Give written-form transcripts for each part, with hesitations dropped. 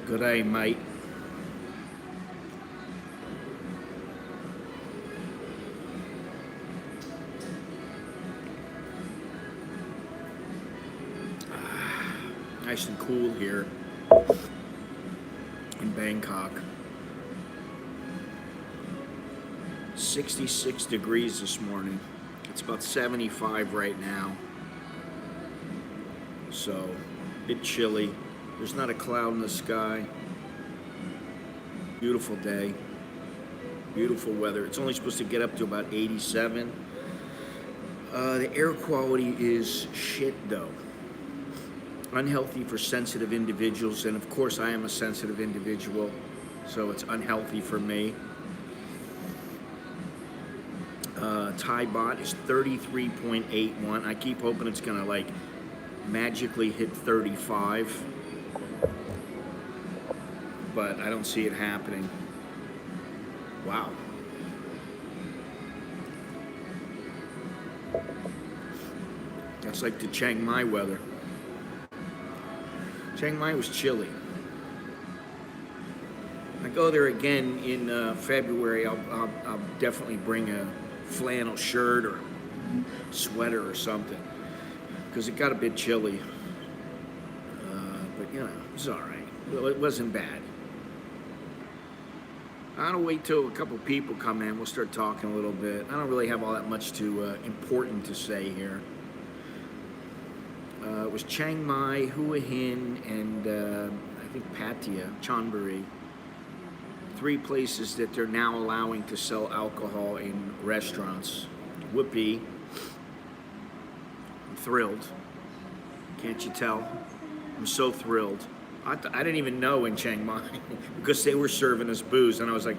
Good day, mate. Nice and cool here in Bangkok. 66 degrees this morning. It's about 75 right now. So, a bit chilly. There's not a cloud in the sky. Beautiful day. Beautiful weather. It's only supposed to get up to about 87. The air quality is shit though. Unhealthy for sensitive individuals, and of course I am a sensitive individual, so it's unhealthy for me. Thai baht is 33.81. I keep hoping it's gonna like magically hit 35, but I don't see it happening. Wow. That's like the Chiang Mai weather. Chiang Mai was chilly. I go there again in February. I'll definitely bring a flannel shirt or sweater or something because it got a bit chilly. But you know, it's all right. Well, it wasn't bad. I'll wait till a couple people come in. We'll start talking a little bit. I don't really have all that much important to say here. It was Chiang Mai, Hua Hin, and I think Pattaya, Chonburi. 3 places that they're now allowing to sell alcohol in restaurants. Whoopee. I'm thrilled. Can't you tell? I'm so thrilled. I didn't even know in Chiang Mai because they were serving us booze, and I was like,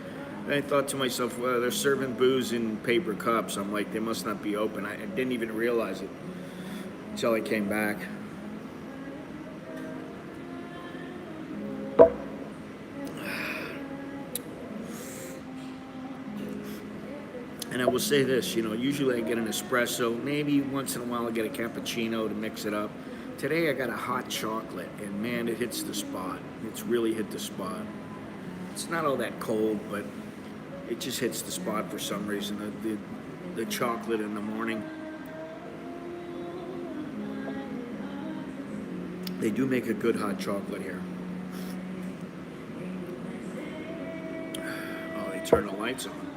I thought to myself, well, they're serving booze in paper cups. I'm like, they must not be open. I didn't even realize it until I came back. And I will say this, you know, usually I get an espresso, maybe once in a while I get a cappuccino to mix it up. Today I got a hot chocolate, and man, it hits the spot. It's really hit the spot. It's not all that cold, but it just hits the spot for some reason. The chocolate in the morning. They do make a good hot chocolate here. Oh, they turn the lights on.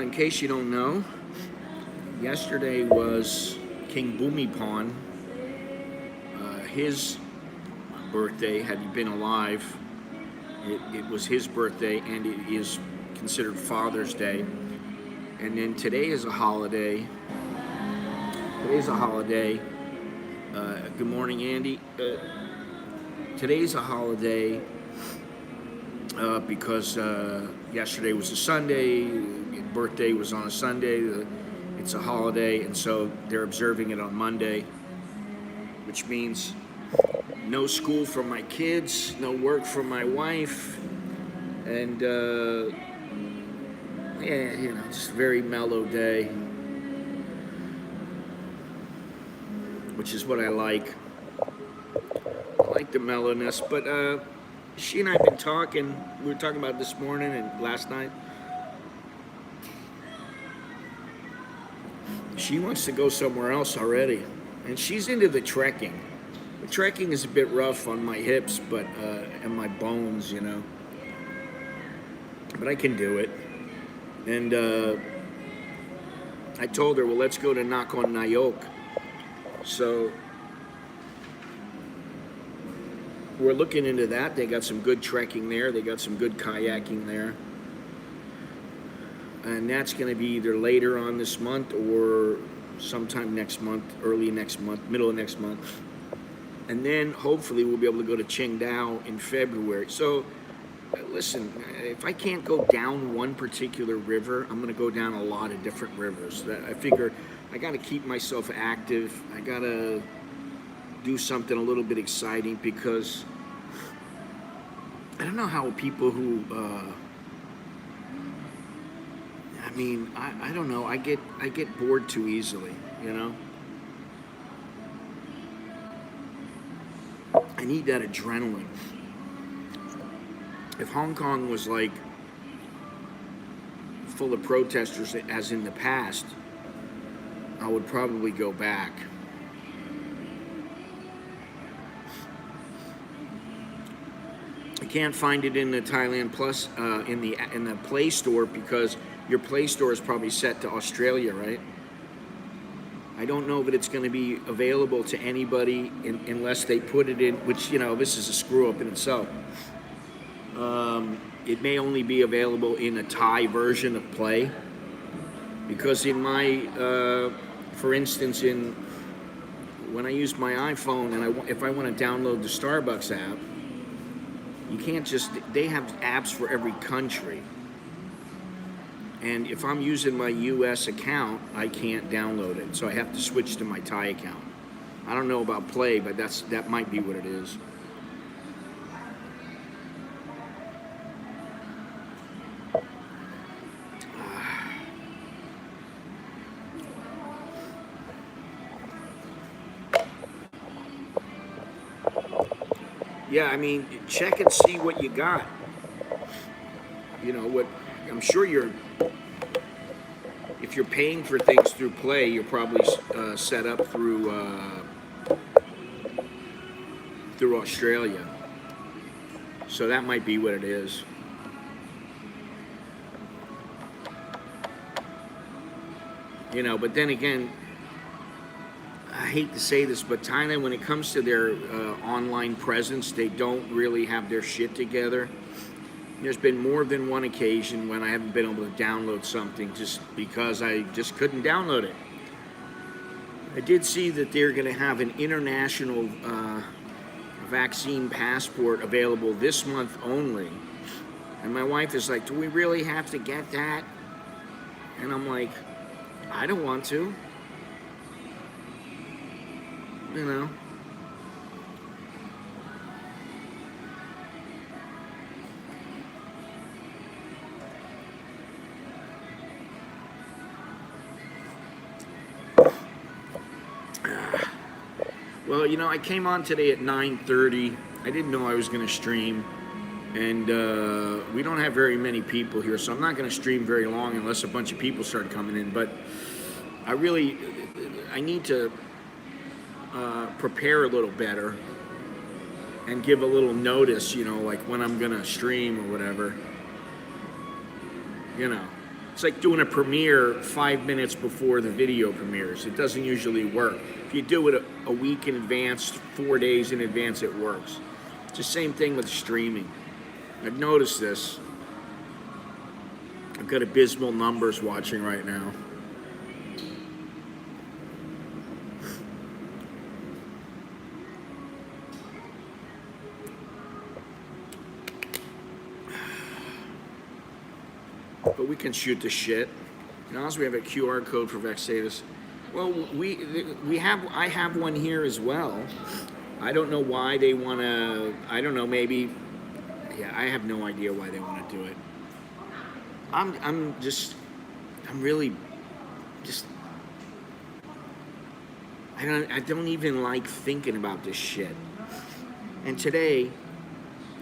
In case you don't know, yesterday was King Bhumibol. His birthday, had he been alive, it was his birthday, and it is considered Father's Day. And then today is a holiday. Today's a holiday. Good morning, Andy. Today's a holiday because yesterday was a Sunday, birthday was on a Sunday, it's a holiday, and so they're observing it on Monday, which means no school for my kids, no work for my wife, and yeah, you know, just a very mellow day, which is what I like. I like the mellowness, but she and I have been talking. We were talking about it this morning and last night. She wants to go somewhere else already, and she's into the trekking. The trekking is a bit rough on my hips, but and my bones, you know. But I can do it. And I told her, well, let's go to Nakhon Nayok. So we're looking into that. They got some good trekking there. They got some good kayaking there. And that's going to be either later on this month or sometime next month, early next month, middle of next month. And then hopefully we'll be able to go to Qingdao in February. So listen, if I can't go down one particular river, I'm going to go down a lot of different rivers. I figure I got to keep myself active. I got to do something a little bit exciting because I don't know how people who I don't know. I get bored too easily, you know. I need that adrenaline. If Hong Kong was like full of protesters as in the past, I would probably go back. I can't find it in the Thailand Plus in the Play Store because your Play Store is probably set to Australia, right? I don't know that it's going to be available to anybody unless they put it in, which, you know, this is a screw up in itself. It may only be available in a Thai version of Play, because in my, for instance, when I use my iPhone and if I want to download the Starbucks app, you can't just, they have apps for every country. And if I'm using my US account, I can't download it. So I have to switch to my Thai account. I don't know about Play, but that might be what it is. Yeah, I mean, check and see what you got. You know, what I'm sure if you're paying for things through Play, you're probably set up through Australia. So that might be what it is. You know, but then again, I hate to say this, but Thailand, when it comes to their online presence, they don't really have their shit together. There's been more than one occasion when I haven't been able to download something just because I just couldn't download it. I did see that they're going to have an international vaccine passport available this month only. And my wife is like, do we really have to get that? And I'm like, I don't want to. You know. Well, you know, I came on today at 9:30. I didn't know I was going to stream. And we don't have very many people here, so I'm not going to stream very long unless a bunch of people start coming in. But I need to prepare a little better and give a little notice, you know, like when I'm going to stream or whatever. You know, it's like doing a premiere 5 minutes before the video premieres. It doesn't usually work. If you do it a week in advance, 4 days in advance, it works. It's the same thing with streaming. I've noticed this. I've got abysmal numbers watching right now. But we can shoot the shit. Now we have a QR code for Vexatus. Well, I have one here as well. I don't know why they want to. I don't know. Maybe. Yeah, I have no idea why they want to do it. I'm really just. I don't even like thinking about this shit. And today,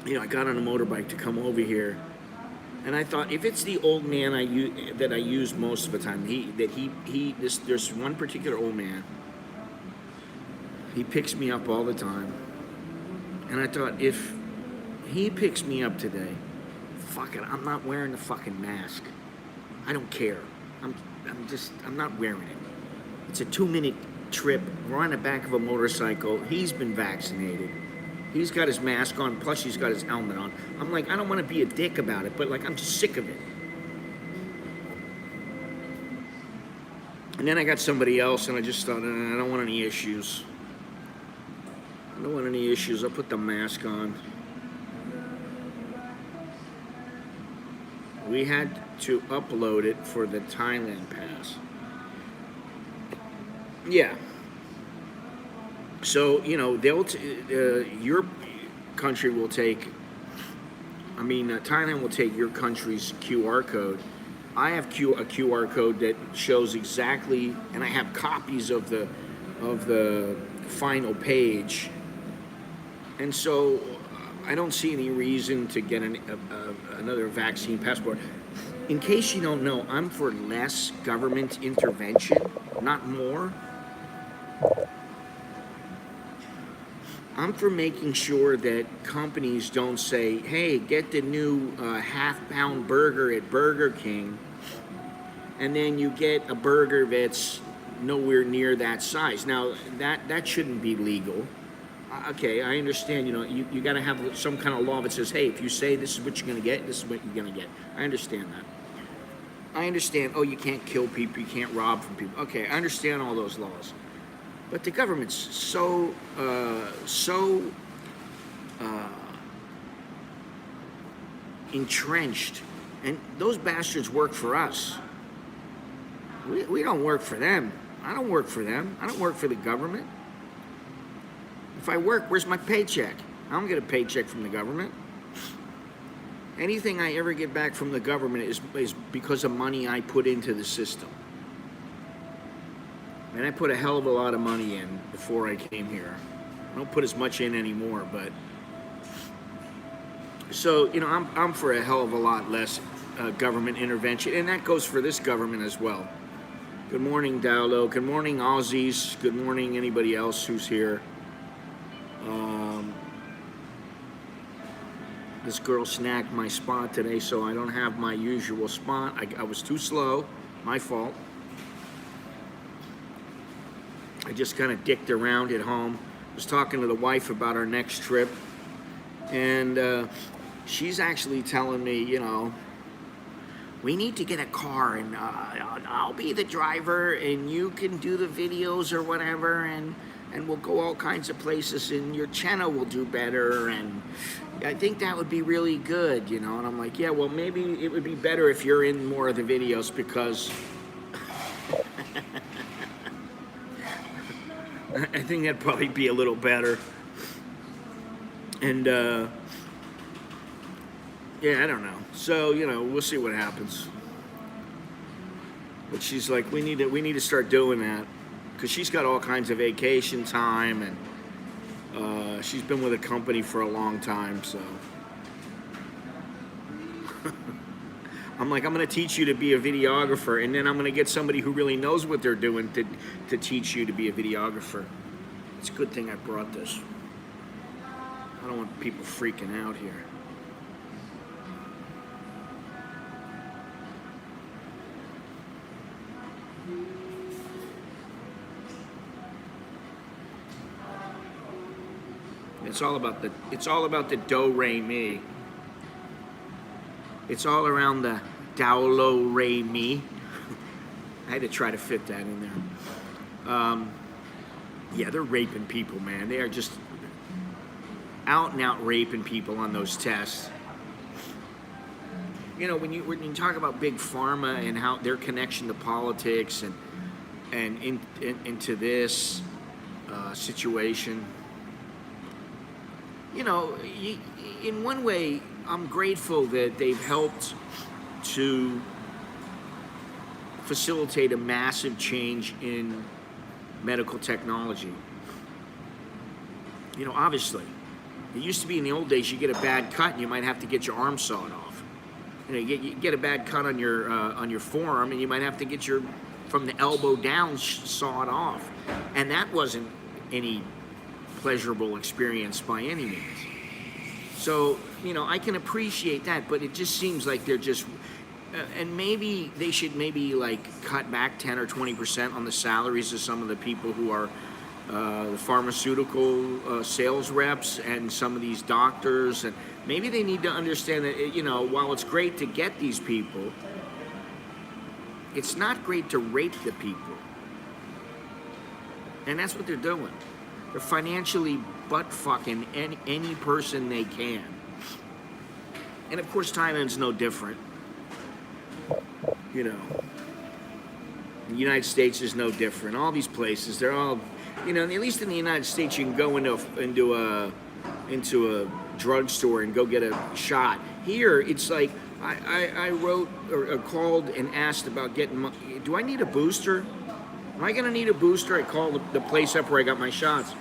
you know, I got on a motorbike to come over here. And I thought, if it's the old man that I use most of the time, there's one particular old man. He picks me up all the time. And I thought, if he picks me up today, fuck it, I'm not wearing the fucking mask. I don't care. I'm not wearing it. It's a 2-minute trip. We're on the back of a motorcycle. He's been vaccinated. He's got his mask on, plus he's got his helmet on. I'm like, I don't want to be a dick about it, but like, I'm just sick of it. And then I got somebody else, and I just thought, I don't want any issues. I don't want any issues. I'll put the mask on. We had to upload it for the Thailand pass. Yeah. So, you know, your country will take, Thailand will take your country's QR code. I have a QR code that shows exactly, and I have copies of the final page. And so I don't see any reason to get another vaccine passport. In case you don't know, I'm for less government intervention, not more. I'm for making sure that companies don't say, hey, get the new half-pound burger at Burger King, and then you get a burger that's nowhere near that size. Now, that shouldn't be legal. Okay, I understand, you got to have some kind of law that says, hey, if you say this is what you're going to get, this is what you're going to get. I understand that. I understand, you can't kill people, you can't rob from people. Okay, I understand all those laws. But the government's so entrenched, and those bastards work for us. We don't work for them. I don't work for them. I don't work for the government. If I work, where's my paycheck? I don't get a paycheck from the government. Anything I ever get back from the government is because of money I put into the system. And I put a hell of a lot of money in before I came here. I don't put as much in anymore, but so I'm for a hell of a lot less government intervention, and that goes for this government as well. Good morning, Dowlo. Good morning, Aussies. Good morning, anybody else who's here. This girl snagged my spot today, so I don't have my usual spot. I was too slow. My fault. I just kind of dicked around at home. I was talking to the wife about our next trip, and she's actually telling me, we need to get a car, and I'll be the driver, and you can do the videos or whatever, and we'll go all kinds of places, and your channel will do better, and I think that would be really good, And I'm like, yeah, well, maybe it would be better if you're in more of the videos, because I think that'd probably be a little better. And yeah, I don't know. So we'll see what happens. But she's like, we need to start doing that, because she's got all kinds of vacation time, and she's been with a company for a long time. So I'm like, I'm going to teach you to be a videographer, and then I'm going to get somebody who really knows what they're doing to teach you to be a videographer. It's a good thing I brought this. I don't want people freaking out here. It's all about the do-re-mi. It's all around the Dao-lo-re-mi. I had to try to fit that in there. Yeah, they're raping people, man. They are just out and out raping people on those tests. When you talk about big pharma and how their connection to politics and into this situation, in one way, I'm grateful that they've helped to facilitate a massive change in medical technology. Obviously, it used to be in the old days, you get a bad cut and you might have to get your arm sawed off. You get a bad cut on your forearm, and you might have to get from the elbow down sawed off, and that wasn't any pleasurable experience by any means. So I can appreciate that, but it just seems like they're just and maybe they should cut back 10 or 20% on the salaries of some of the people who are the pharmaceutical sales reps and some of these doctors, and maybe they need to understand that while it's great to get these people, it's not great to rape the people. And that's what they're doing. They're financially butt-fucking any person they can. And of course, Thailand's no different. The United States is no different. All these places, they're all, at least in the United States, you can go into a drugstore and go get a shot. Here, it's like, I wrote or called and asked about do I need a booster? Am I going to need a booster? I called the place up where I got my shots.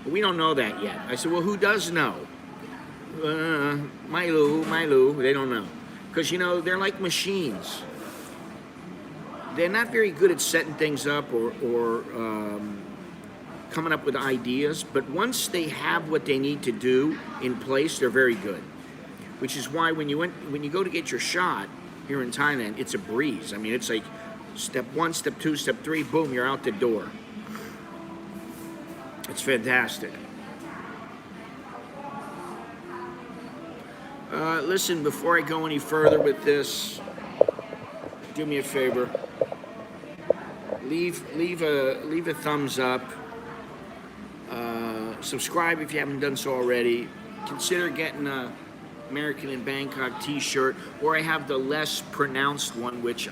We don't know that yet. I said, well, who does know? Milo, they don't know. Because, you know, they're like machines. They're not very good at setting things up or coming up with ideas, but once they have what they need to do in place, they're very good. Which is why when you go to get your shot here in Thailand, it's a breeze. I mean, it's like step 1, step 2, step 3, boom, you're out the door. It's fantastic. Listen, before I go any further with this, do me a favor. Leave a thumbs up. Subscribe if you haven't done so already. Consider getting a American in Bangkok t-shirt, or I have the less pronounced one, which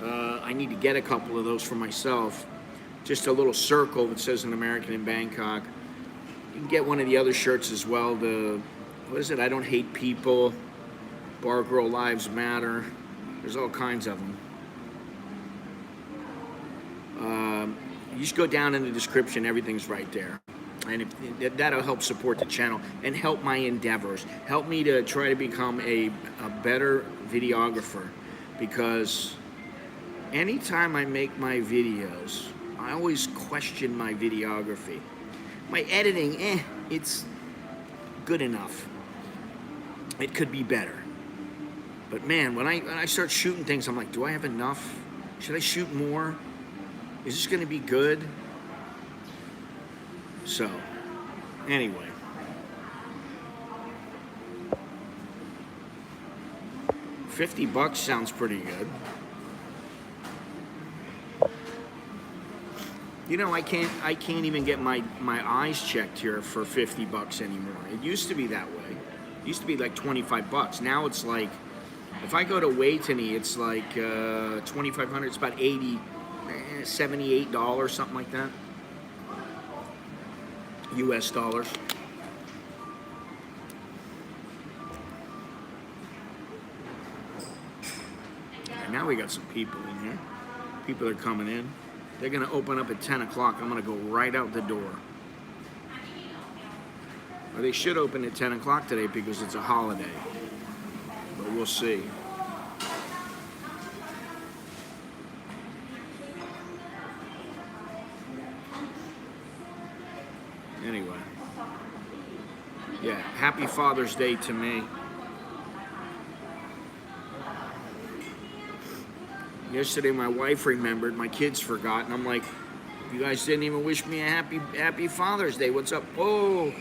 I need to get a couple of those for myself. Just a little circle that says an American in Bangkok. You can get one of the other shirts as well. What is it? I don't hate people. Bar Girl Lives Matter. There's all kinds of them. You just go down in the description. Everything's right there. And that'll help support the channel and help my endeavors. Help me to try to become a better videographer, because anytime I make my videos, I always question my videography. My editing, it's good enough. It could be better. But man, when I start shooting things, I'm like, do I have enough? Should I shoot more? Is this going to be good? So, anyway. $50 sounds pretty good. You know, I can't even get my eyes checked here for $50 anymore. It used to be that way. It used to be like $25. Now it's like, if I go to Waitani, it's like $2,500. It's about $78, something like that. US dollars. And now we got some people in here. People are coming in. They're going to open up at 10 o'clock. I'm going to go right out the door. Or they should open at 10 o'clock today because it's a holiday. But we'll see. Anyway. Yeah, happy Father's Day to me. Yesterday, my wife remembered, my kids forgot, and I'm like, you guys didn't even wish me a happy Father's Day. What's up? Oh,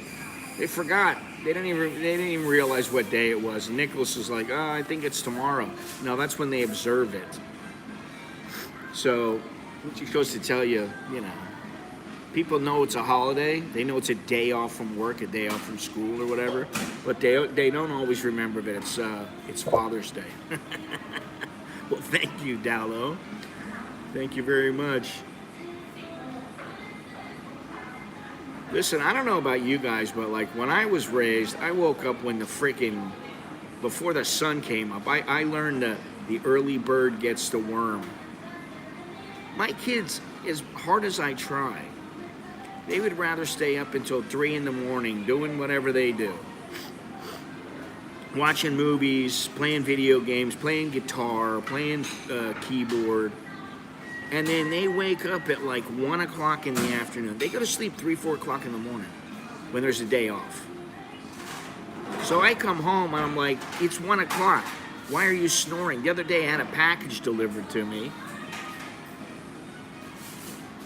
they forgot. They didn't even realize what day it was. And Nicholas is like, oh, I think it's tomorrow. No, that's when they observe it. So, which goes to tell you, you know, people know it's a holiday. They know it's a day off from work, a day off from school or whatever. But they don't always remember that it's Father's Day. Well, thank you, Dallo. Thank you very much. Listen, I don't know about you guys, but like when I was raised, I woke up when before the sun came up. I learned the early bird gets the worm. My kids, as hard as I try, they would rather stay up until 3 in the morning doing whatever they do. Watching movies, playing video games, playing guitar, playing keyboard. And then they wake up at like 1 o'clock in the afternoon. They go to sleep 3, 4 o'clock in the morning when there's a day off. So I come home and I'm like, it's 1 o'clock. Why are you snoring? The other day I had a package delivered to me.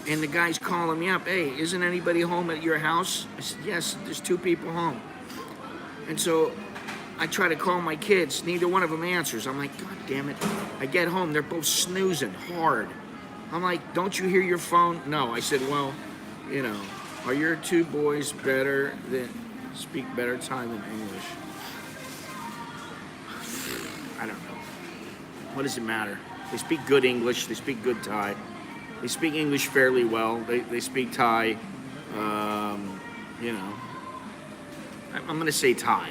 And the guy's calling me up. Hey, isn't anybody home at your house? I said, yes, there's 2 people home. And so I try to call my kids. Neither one of them answers. I'm like, God damn it. I get home. They're both snoozing hard. I'm like, don't you hear your phone? No. I said, well, you know, are your 2 boys speak better Thai than English? I don't know. What does it matter? They speak good English. They speak good Thai. They speak English fairly well. They speak Thai. You know, I'm going to say Thai.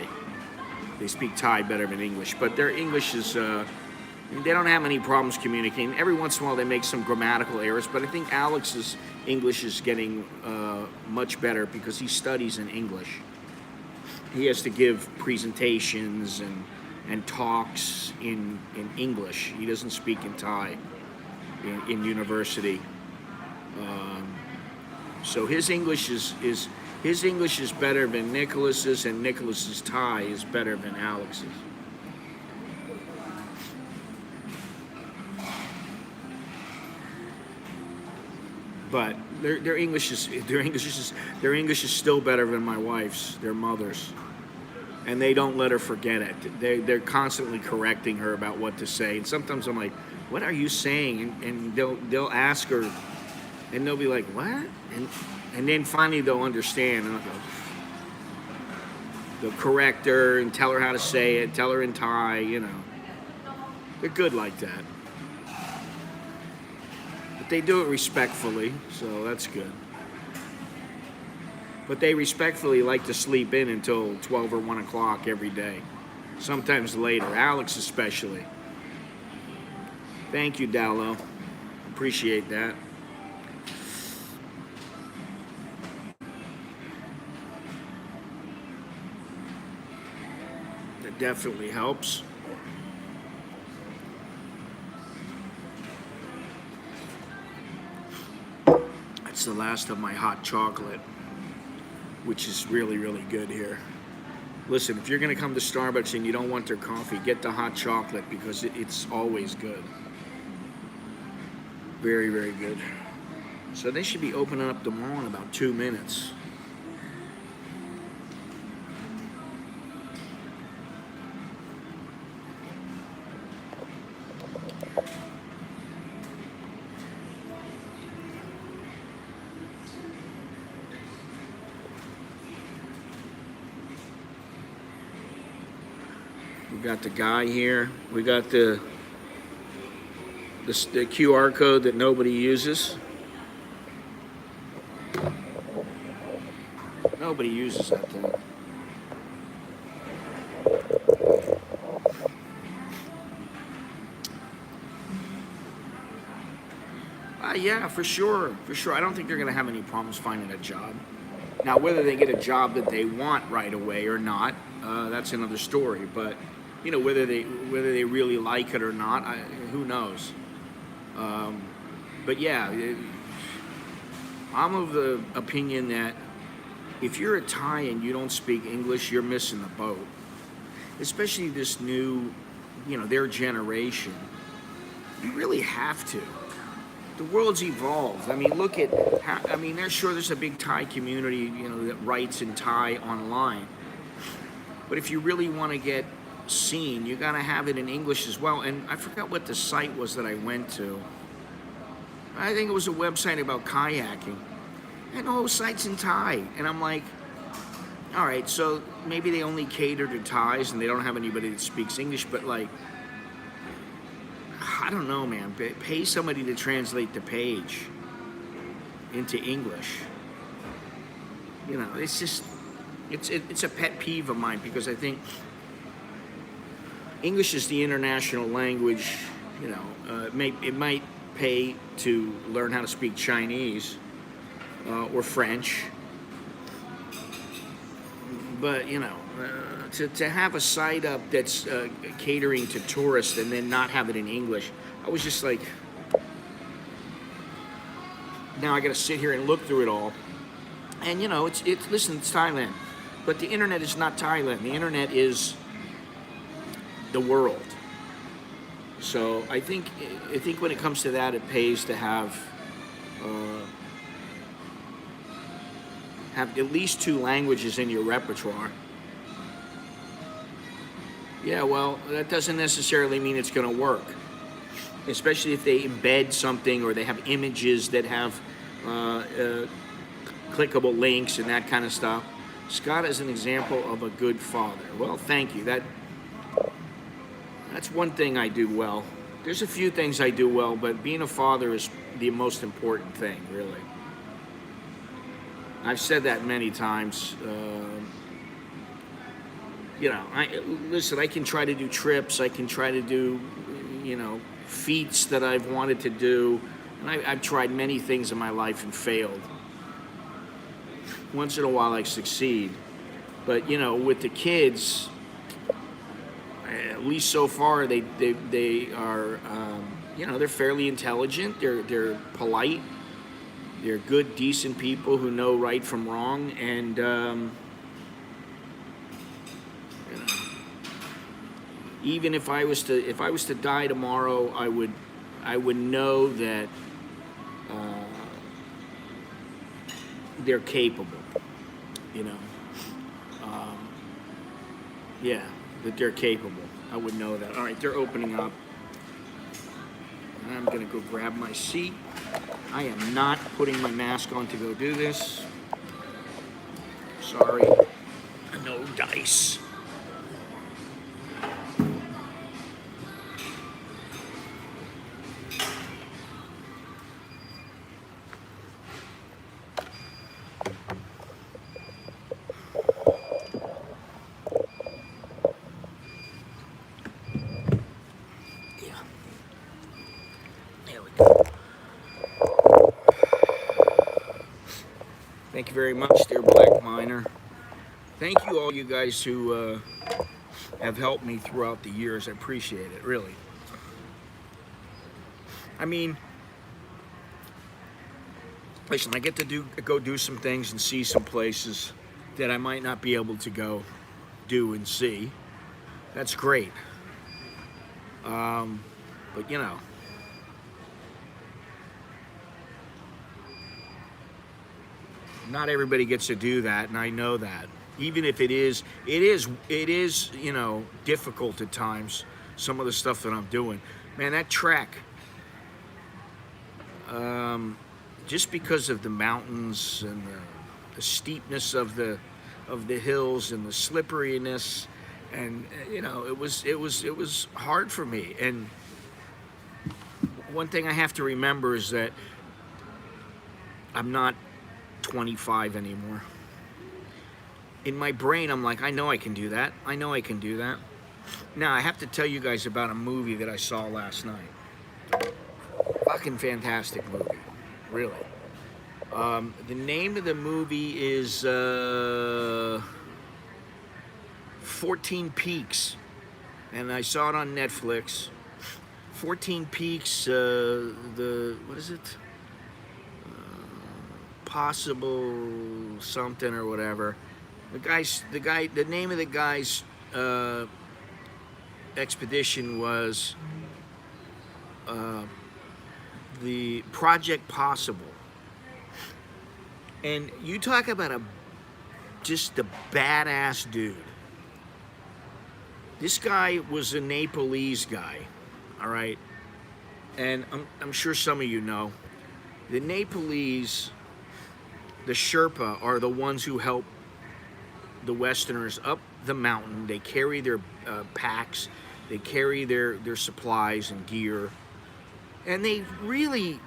They speak Thai better than English, but their English is, they don't have any problems communicating. Every once in a while they make some grammatical errors, but I think Alex is English is getting much better because he studies in English. He has to give presentations and talks in English. He doesn't speak in Thai in university. So his English is better than Nicholas's, and Nicholas's Thai is better than Alex's. But their English is still better than my wife's, their mother's, and they don't let her forget it. They're constantly correcting her about what to say, and sometimes I'm like, "What are you saying?" And they'll ask her, and they'll be like, "What?" And then finally they'll understand, and they'll correct her and tell her how to say it, tell her in Thai, you know. They're good like that. They do it respectfully, so that's good. But they respectfully like to sleep in until 12 or 1 o'clock every day. Sometimes later, Alex especially. Thank you, Dallo. Appreciate that. That definitely helps. It's the last of my hot chocolate, which is really, really good here. Listen, if you're going to come to Starbucks and you don't want their coffee, get the hot chocolate because it's always good. Very, very good. So they should be opening up tomorrow in about 2 minutes. We got the guy here. We got the QR code that nobody uses. Nobody uses that thing. Yeah, for sure. For sure. I don't think they're going to have any problems finding a job. Now, whether they get a job that they want right away or not, that's another story. But you know, whether they really like it or not, who knows? But yeah, I'm of the opinion that if you're a Thai and you don't speak English, you're missing the boat. Especially this new, you know, their generation. You really have to. The world's evolved. I mean, look at how, I mean, there's a big Thai community, you know, that writes in Thai online. But if you really want to get seen, you got to have it in English as well. And I forgot what the site was that I went to. I think it was a website about kayaking. And the whole site's in Thai. And I'm like, all right, so maybe they only cater to Thais and they don't have anybody that speaks English, but like, I don't know, man. Pay somebody to translate the page into English. You know, it's just, it's a pet peeve of mine because I think English is the international language. You know, it might pay to learn how to speak Chinese or French, but you know, to have a site up that's catering to tourists and then not have it in English, I was just like, now I got to sit here and look through it all. And you know, listen, it's Thailand, but the internet is not Thailand. The internet is the world. So I think when it comes to that, it pays to have at least 2 languages in your repertoire. Yeah, well, that doesn't necessarily mean it's going to work, especially if they embed something or they have images that have clickable links and that kind of stuff. Scott is an example of a good father. Well, thank you. That's one thing I do well. There's a few things I do well, but being a father is the most important thing, really. I've said that many times. You know, listen, I can try to do trips. I can try to do, you know, feats that I've wanted to do. And I've tried many things in my life and failed. Once in a while I succeed. But, you know, with the kids, at least so far, they are, you know, they're fairly intelligent. They're polite. They're good, decent people who know right from wrong. And, you know, even if I was to die tomorrow, I would know that they're capable. You know, yeah, that they're capable. I would know that. All right, they're opening up. And I'm gonna go grab my seat. I am not putting my mask on to go do this. Sorry. No dice. Thank you very much, dear Black Miner. Thank you all you guys who have helped me throughout the years. I appreciate it, really. I mean, listen, I get to go do some things and see some places that I might not be able to go do and see. That's great. But you know, not everybody gets to do that, and I know that. Even if it is, you know, difficult at times, some of the stuff that I'm doing. Man, that trek, just because of the mountains and the steepness of the hills and the slipperiness, and you know, it was hard for me. And one thing I have to remember is that I'm not 25 anymore. In my brain, I'm like, I know I can do that. I know I can do that. Now, I have to tell you guys about a movie that I saw last night. Fucking fantastic movie. Really. The name of the movie is 14 Peaks. And I saw it on Netflix. 14 Peaks, what is it? Possible something or whatever. The name of the guy's expedition was the Project Possible. And you talk about just a badass dude. This guy was a Nepalese guy, all right? And I'm sure some of you know, the Nepalese, the Sherpa, are the ones who help the Westerners up the mountain. They carry their packs, they carry their supplies and gear, and they really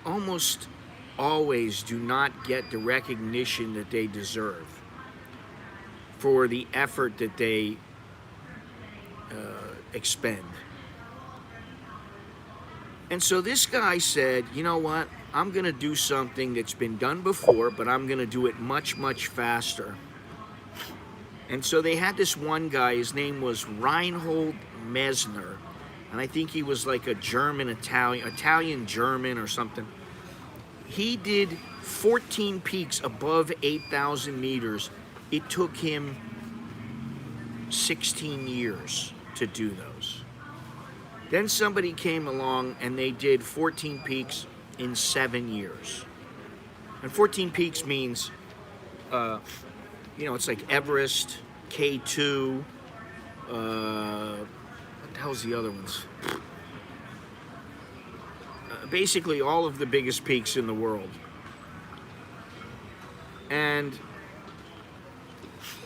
almost always do not get the recognition that they deserve for the effort that they expend. And so this guy said, you know what? I'm going to do something that's been done before, but I'm going to do it much, much faster. And so they had this one guy, his name was Reinhold Messner, and I think he was like a Italian-German or something. He did 14 peaks above 8,000 meters. It took him 16 years to do those. Then somebody came along and they did 14 peaks in 7 years. And 14 peaks means, you know, it's like Everest, K2, what the hell's the other ones? Basically all of the biggest peaks in the world. And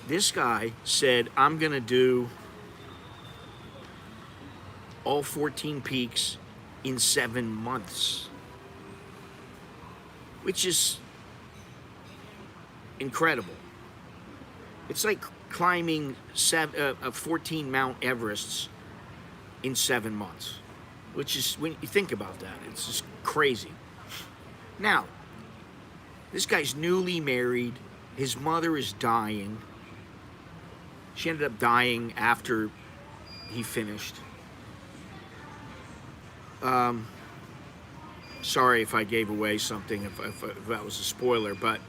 this guy said, I'm gonna do all 14 peaks in 7 months, which is incredible. It's like climbing 14 Mount Everests in 7 months, which is, when you think about that, it's just crazy. Now, this guy's newly married. His mother is dying. She ended up dying after he finished. Sorry if I gave away something, if that was a spoiler, but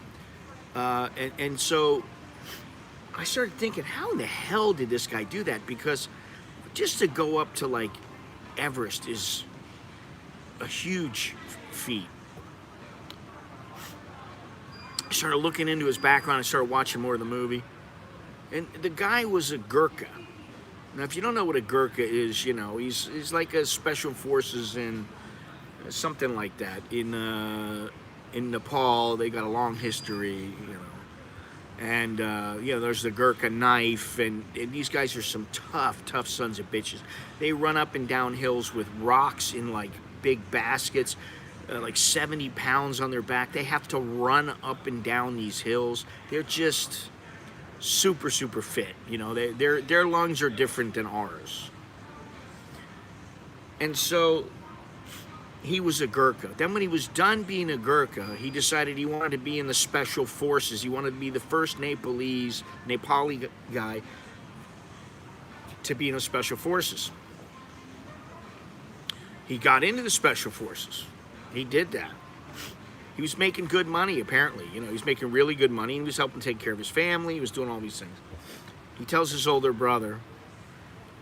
and so I started thinking, how in the hell did this guy do that? Because just to go up to like Everest is a huge feat. I started looking into his background. I started watching more of the movie, and the guy was a Gurkha. Now, if you don't know what a Gurkha is, you know, he's like a special forces in something like that in Nepal. They got a long history, you know, and you know, there's the Gurkha knife, and these guys are some tough sons of bitches. They run up and down hills with rocks in like big baskets, like 70 pounds on their back. They have to run up and down these hills. They're just super fit. You know, their lungs are different than ours. And so he was a Gurkha. Then when he was done being a Gurkha, he decided he wanted to be in the special forces. He wanted to be the first Nepali guy to be in the special forces. He got into the special forces. He did that. He was making good money, apparently. You know, he was making really good money. He was helping take care of his family. He was doing all these things. He tells his older brother,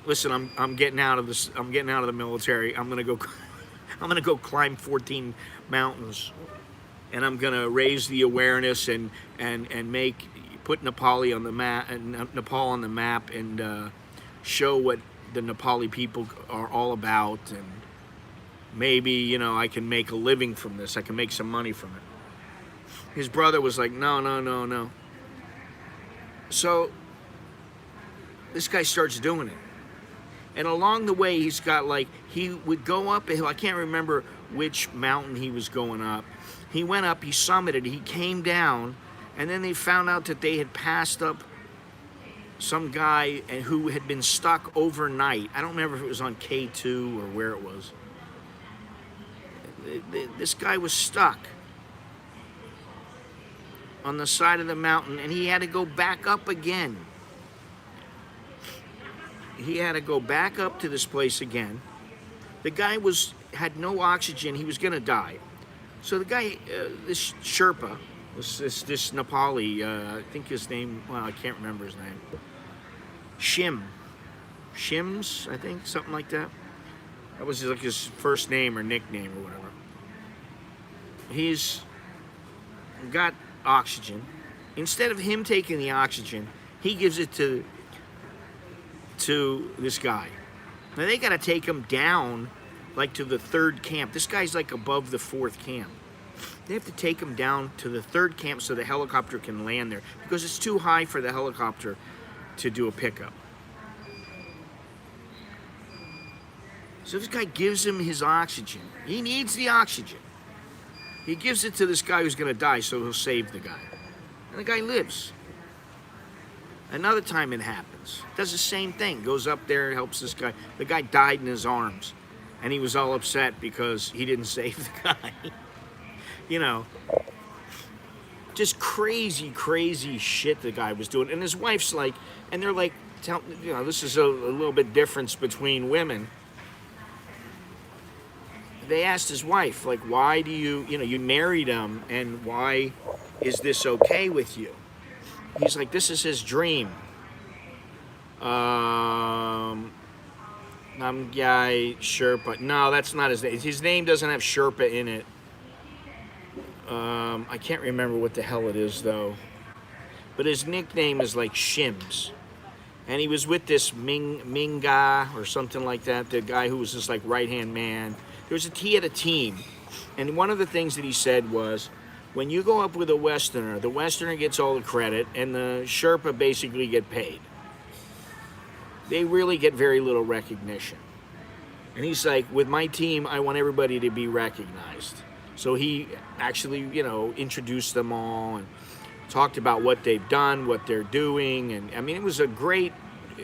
"Listen, I'm getting out of this. I'm getting out of the military. I'm gonna go climb 14 mountains, and I'm gonna raise the awareness and put Nepal on the map, and show what the Nepali people are all about, and maybe, you know, I can make a living from this. I can make some money from it." His brother was like, no. So this guy starts doing it. And along the way, he's got like, he would go up a hill. I can't remember which mountain he was going up. He went up, he summited, he came down, and then they found out that they had passed up some guy who had been stuck overnight. I don't remember if it was on K2 or where it was. This guy was stuck on the side of the mountain, and he had to go back up again. He had to go back up to this place again. The guy had no oxygen. He was gonna die. So the guy, this Sherpa, this Nepali, I think his name, well, I can't remember his name. Shims, I think, something like that. That was like his first name or nickname or whatever. He's got oxygen. Instead of him taking the oxygen, he gives it to this guy. Now they got to take him down like to the third camp. This guy's like above the fourth camp. They have to take him down to the third camp so the helicopter can land there, because it's too high for the helicopter to do a pickup. So this guy gives him his oxygen. He needs the oxygen. He gives it to this guy who's going to die, so he'll save the guy. And the guy lives. Another time it happens. Does the same thing. Goes up there, helps this guy. The guy died in his arms. And he was all upset because he didn't save the guy. You know, just crazy shit the guy was doing. And his wife's like, and they're like, you know, this is a little bit difference between women. They asked his wife, like, why do you married him, and why is this okay with you? He's like, this is his dream. Namgyai Sherpa. No, that's not his name. His name doesn't have Sherpa in it. I can't remember what the hell it is, though. But his nickname is like Shims. And he was with this Minga or something like that, the guy who was just like right-hand man. He had a team, and one of the things that he said was, when you go up with a Westerner, the Westerner gets all the credit, and the Sherpa basically get paid. They really get very little recognition. And he's like, with my team, I want everybody to be recognized. So he actually, you know, introduced them all and talked about what they've done, what they're doing, and I mean, it was a great.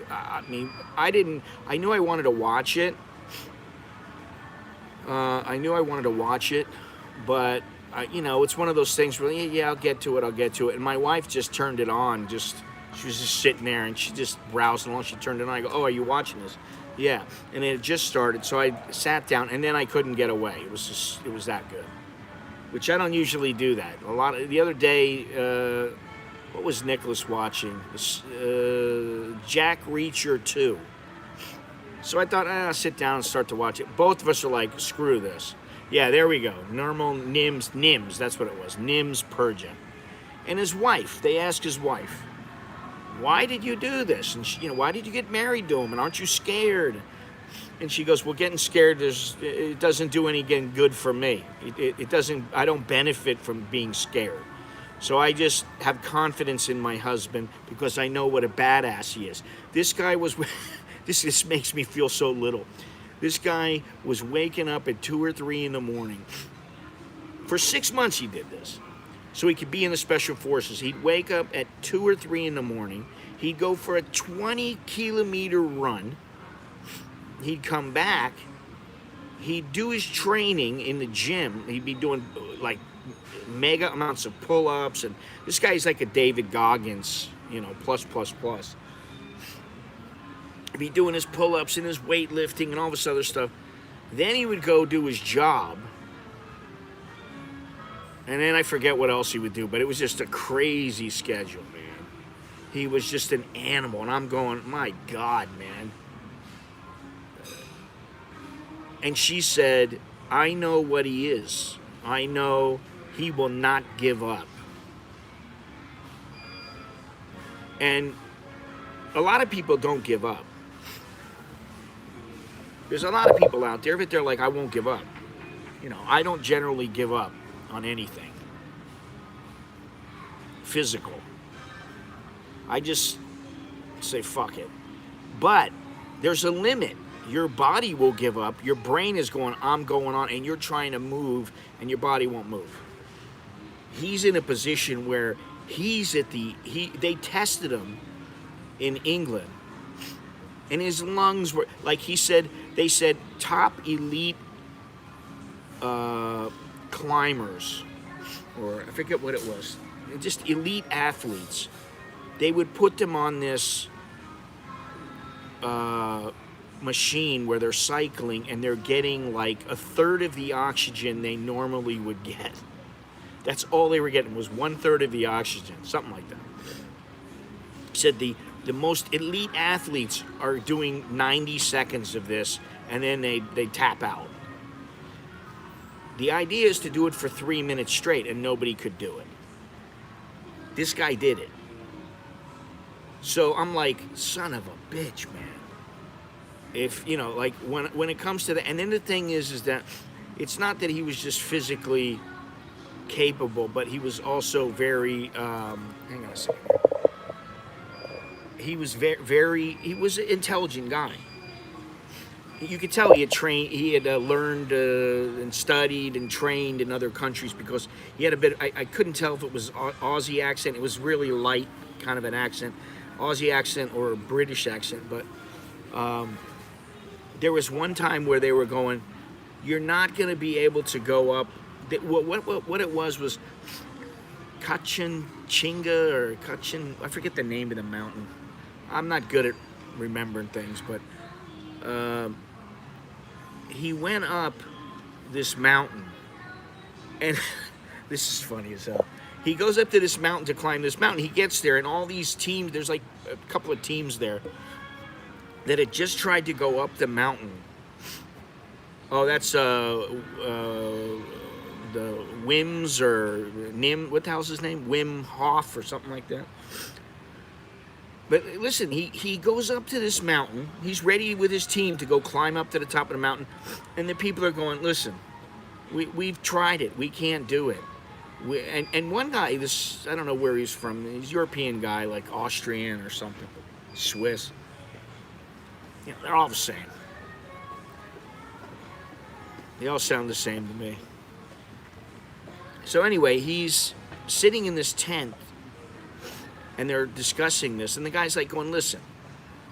I knew I wanted to watch it. I knew I wanted to watch it, but it's one of those things where yeah, I'll get to it. And my wife just turned it on. She was just sitting there and she just browsing along. She turned it on. I go, "Oh, are you watching this?" Yeah, and it had just started, so I sat down and then I couldn't get away. It was that good, which I don't usually do that. The other day, what was Nicholas watching? Jack Reacher 2. So I thought, I'll sit down and start to watch it. Both of us are like, screw this. Yeah, there we go. Normal Nims, that's what it was. Nims Purja. And his wife, they asked his wife, why did you do this? And why did you get married to him? And aren't you scared? And she goes, well, getting scared, it doesn't do anything good for me. It doesn't, I don't benefit from being scared. So I just have confidence in my husband because I know what a badass he is. This guy was... This makes me feel so little. This guy was waking up at 2 or 3 in the morning. For 6 months he did this. So he could be in the special forces. He'd wake up at 2 or 3 in the morning. He'd go for a 20-kilometer run. He'd come back. He'd do his training in the gym. He'd be doing like mega amounts of pull-ups. And this guy's like a David Goggins, plus. He'd be doing his pull-ups and his weightlifting and all this other stuff. Then he would go do his job. And then I forget what else he would do, but it was just a crazy schedule, man. He was just an animal, and I'm going, my God, man. And she said, I know what he is. I know he will not give up. And a lot of people don't give up. There's a lot of people out there, but they're like, I won't give up. I don't generally give up on anything physical. I just say, fuck it. But there's a limit. Your body will give up. Your brain is going, I'm going on, and you're trying to move, and your body won't move. He's in a position where they tested him in England, and his lungs were, like they said top elite climbers, or I forget what it was, just elite athletes. They would put them on this machine where they're cycling and they're getting like a third of the oxygen they normally would get. That's all they were getting, was 1/3 of the oxygen, something like that. He said the most elite athletes are doing 90 seconds of this, and then they tap out. The idea is to do it for 3 minutes straight, and nobody could do it. This guy did it. So I'm like, son of a bitch, man. If, like when it comes to that, and then the thing is that it's not that he was just physically capable, but he was also very, hang on a second. He was he was an intelligent guy. You could tell he had learned and studied and trained in other countries, because he had a bit, I couldn't tell if it was Aussie accent. It was really light kind of an accent, Aussie accent or a British accent. But there was one time where they were going, you're not going to be able to go up. What it was Kachin Chinga or Kachin, I forget the name of the mountain. I'm not good at remembering things, but he went up this mountain, and this is funny as hell. He goes up to this mountain to climb this mountain. He gets there, and all these teams, there's like a couple of teams there that had just tried to go up the mountain. Oh, that's the Wims or Nim, what the hell's his name? Wim Hof or something like that. But listen, he goes up to this mountain. He's ready with his team to go climb up to the top of the mountain. And the people are going, listen, we've tried it. We can't do it. And one guy, I don't know where he's from. He's a European guy, like Austrian or something. Swiss. They're all the same. They all sound the same to me. So anyway, he's sitting in this tent, and they're discussing this, and the guy's like going, listen,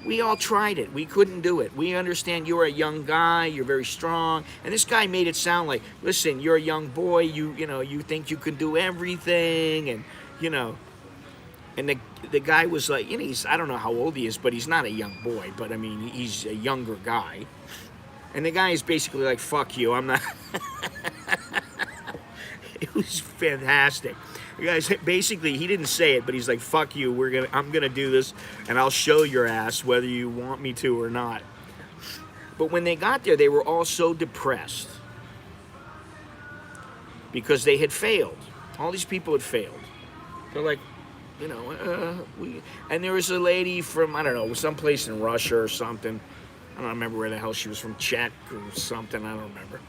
We all tried it. We couldn't do it. We understand you're a young guy. You're very strong. And this guy made it sound like, listen, you're a young boy. You think you can do everything, and you know. And the guy was like, I don't know how old he is, but he's not a young boy. But I mean, he's a younger guy. And the guy is basically like, fuck you. I'm not. It was fantastic. You guys, basically, he didn't say it, but he's like, fuck you, I'm gonna do this, and I'll show your ass whether you want me to or not. But when they got there, they were all so depressed because they had failed. All these people had failed. They're like, and there was a lady from, I don't know, someplace in Russia or something. I don't remember where the hell she was from, Czech or something, I don't remember.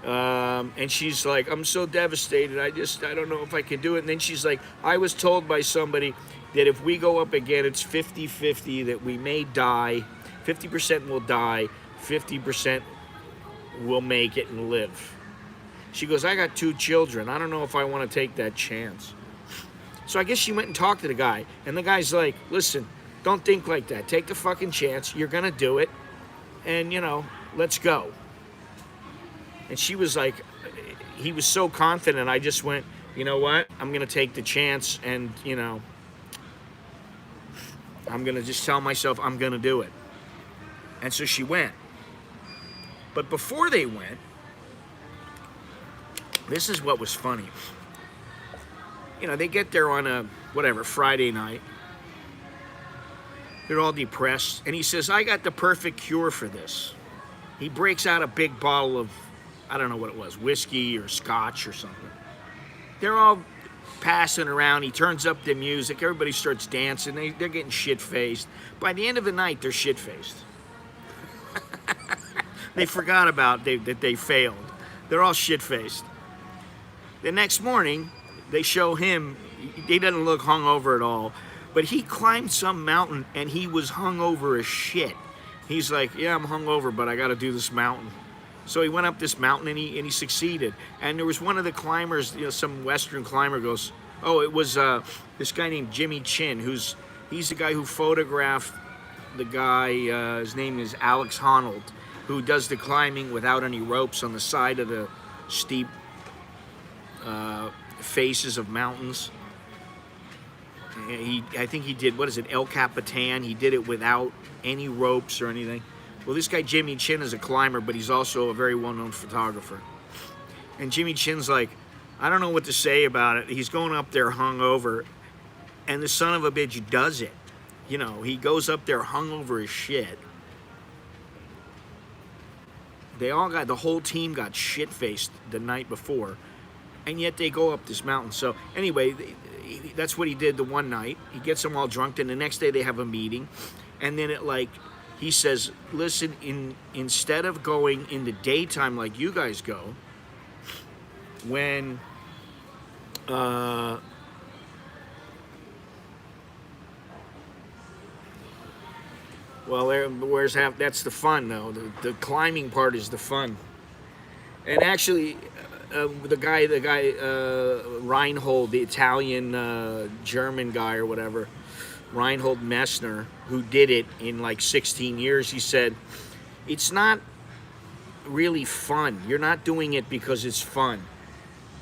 And she's like, I'm so devastated, I don't know if I can do it. And then she's like, I was told by somebody that if we go up again, it's 50-50, that we may die, 50% will die, 50% will make it and live. She goes, I got 2 children, I don't know if I want to take that chance. So I guess she went and talked to the guy, and the guy's like, listen, don't think like that, take the fucking chance, you're gonna do it, and let's go. And she was like, he was so confident, I just went, you know what? I'm going to take the chance, and, I'm going to just tell myself I'm going to do it. And so she went. But before they went, this is what was funny. They get there on a, Friday night. They're all depressed. And he says, I got the perfect cure for this. He breaks out a big bottle of, I don't know what it was, whiskey or scotch or something. They're all passing around. He turns up the music. Everybody starts dancing. They're getting shit-faced. By the end of the night, they're shit-faced. They forgot about that they failed. They're all shit-faced. The next morning, they show him. He doesn't look hungover at all. But he climbed some mountain, and he was hungover as shit. He's like, yeah, I'm hungover, but I got to do this mountain. So he went up this mountain, and he succeeded. And there was one of the climbers, some Western climber goes, oh, it was this guy named Jimmy Chin, he's the guy who photographed the guy, his name is Alex Honnold, who does the climbing without any ropes on the side of the steep faces of mountains. I think he did, El Capitan, he did it without any ropes or anything. Well, this guy Jimmy Chin is a climber, but he's also a very well-known photographer. And Jimmy Chin's like, I don't know what to say about it. He's going up there hungover, and the son of a bitch does it. He goes up there hungover as shit. The whole team got shit-faced the night before, and yet they go up this mountain. So anyway, that's what he did the one night. He gets them all drunk, and the next day they have a meeting, and then he says, listen, instead of going in the daytime like you guys go, when that's the fun though. The climbing part is the fun. And actually, the guy Reinhold, the Italian German guy or whatever, Reinhold Messner, who did it in 16 years, he said, it's not really fun. You're not doing it because it's fun.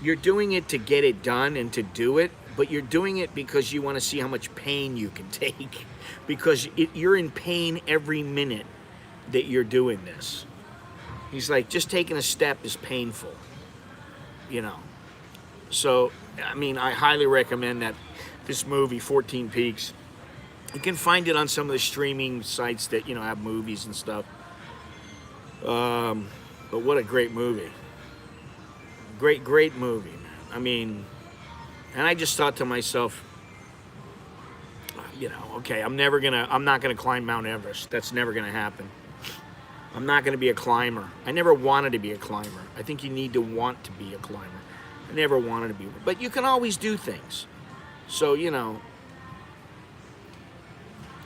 You're doing it to get it done and to do it, but you're doing it because you want to see how much pain you can take, because you're in pain every minute that you're doing this. He's like, just taking a step is painful, So, I mean, I highly recommend this movie, 14 Peaks. You can find it on some of the streaming sites that, have movies and stuff. But what a great movie. Great movie. I mean, and I just thought to myself, okay, I'm not gonna climb Mount Everest. That's never gonna happen. I'm not gonna be a climber. I never wanted to be a climber. I think you need to want to be a climber. I never wanted to be, but you can always do things. So,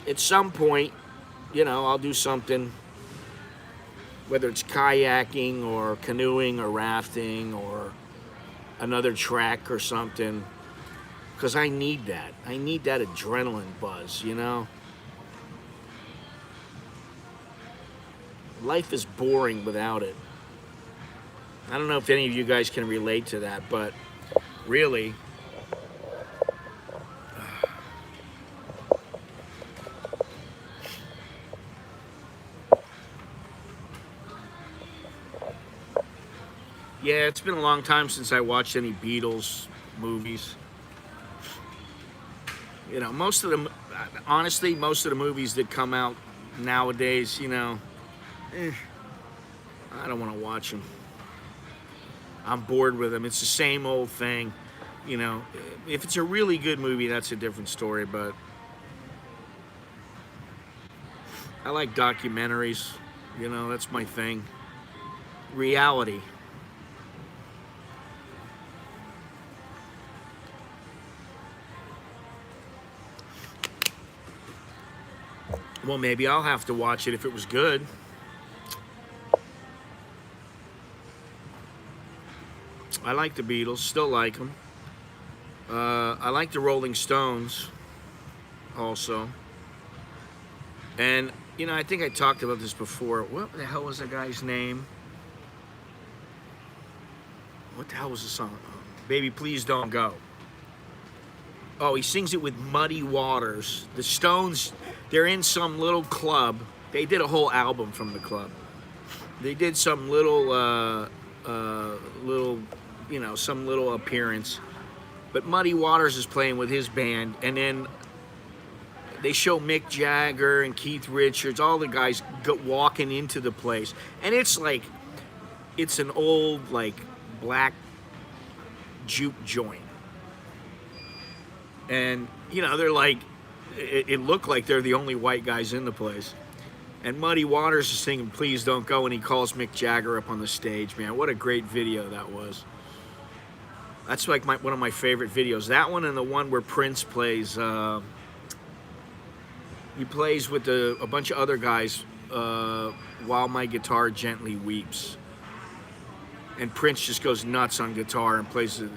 at some point, I'll do something, whether it's kayaking or canoeing or rafting or another trek or something, because I need that. I need that adrenaline buzz, Life is boring without it. I don't know if any of you guys can relate to that, but really, yeah, it's been a long time since I watched any Beatles movies. You know, most of them, honestly, most of the movies that come out nowadays, you know, I don't want to watch them. I'm bored with them. It's the same old thing. You know, if it's a really good movie, that's a different story, but I like documentaries. You know, that's my thing. Reality. Well, maybe I'll have to watch it if it was good. I like the Beatles, still like them. I like the Rolling Stones also. And, you know, I think I talked about this before. What the hell was the guy's name? What the hell was the song? Baby, Please Don't Go. Oh, he sings it with Muddy Waters. The Stones, they're in some little club. They did a whole album from the club. They did some little, you know, some little appearance. But Muddy Waters is playing with his band, and then they show Mick Jagger and Keith Richards, all the guys walking into the place. And it's like, it's an old, like, black juke joint. And, you know, they're like, it looked like they're the only white guys in the place. And Muddy Waters is singing Please Don't Go, and he calls Mick Jagger up on the stage, man. What a great video that was. That's like one of my favorite videos. That one and the one where Prince plays, he plays with a bunch of other guys, While My Guitar Gently Weeps. And Prince just goes nuts on guitar and plays a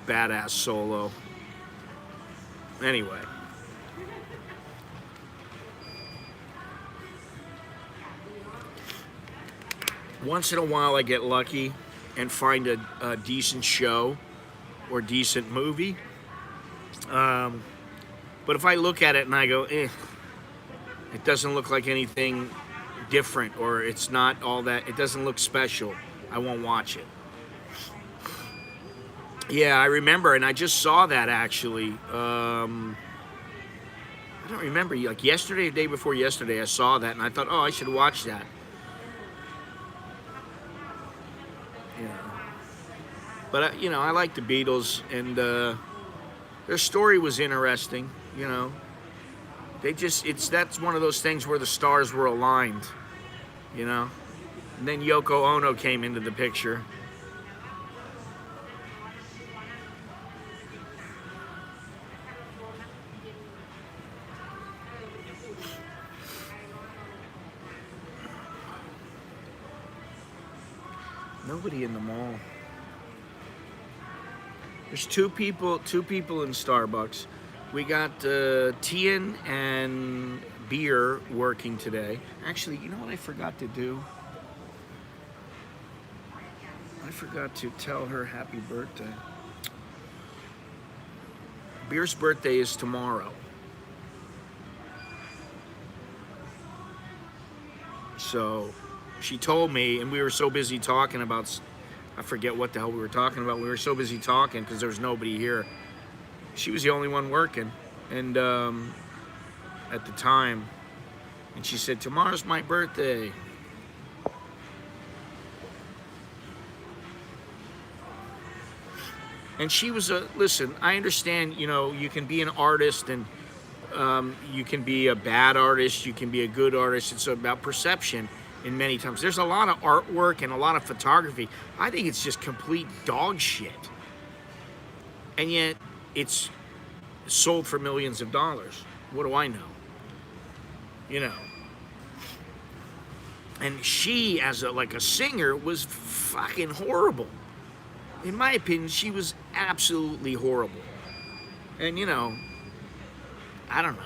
badass solo. Anyway. Once in a while I get lucky and find a decent show or decent movie. But if I look at it and I go, it doesn't look like anything different, or it's not all that, it doesn't look special, I won't watch it. Yeah, I remember, and I just saw that actually. I don't remember, like yesterday, the day before yesterday, I saw that and I thought, oh, I should watch that. Yeah. But, you know, I like the Beatles, and their story was interesting, you know. They just, that's one of those things where the stars were aligned, you know. And then Yoko Ono came into the picture. Nobody in the mall. There's two people in Starbucks. We got Tian and Beer working today. Actually, you know what I forgot to do? I forgot to tell her happy birthday. Beer's birthday is tomorrow. So she told me, and we were so busy talking about, I forget what the hell we were talking about. We were so busy talking because there was nobody here. She was the only one working, and at the time, and she said, tomorrow's my birthday. And she was listen, I understand, you know, you can be an artist, and you can be a bad artist, you can be a good artist. It's about perception in many times. There's a lot of artwork and a lot of photography. I think it's just complete dog shit. And yet, it's sold for millions of dollars. What do I know? You know. And she, as like a singer, was fucking horrible. In my opinion, she was absolutely horrible. And, you know, I don't know.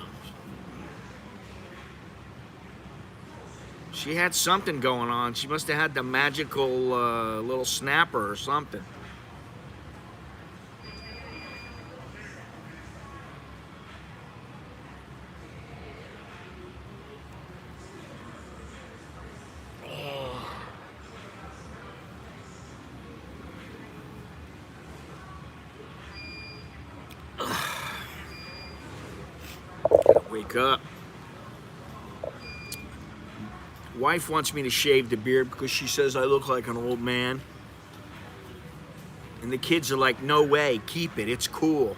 She had something going on. She must have had the magical little snapper or something. Gotta wake up. Wife wants me to shave the beard because she says I look like an old man. And the kids are like, no way, keep it, it's cool.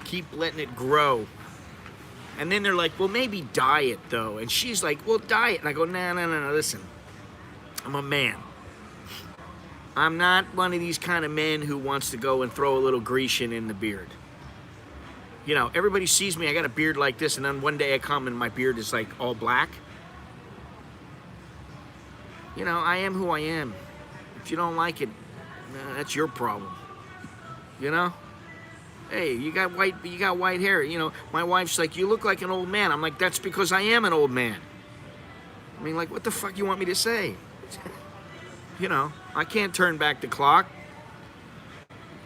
Keep letting it grow. And then they're like, well, maybe dye it though. And she's like, well, dye it. And I go, no, listen, I'm a man. I'm not one of these kind of men who wants to go and throw a little Grecian in the beard. You know, everybody sees me, I got a beard like this, and then one day I come and my beard is like all black. You know, I am who I am. If you don't like it, that's your problem. You know? Hey, you got white hair. You know, my wife's like, you look like an old man. I'm like, that's because I am an old man. I mean, like, what the fuck you want me to say? You know, I can't turn back the clock.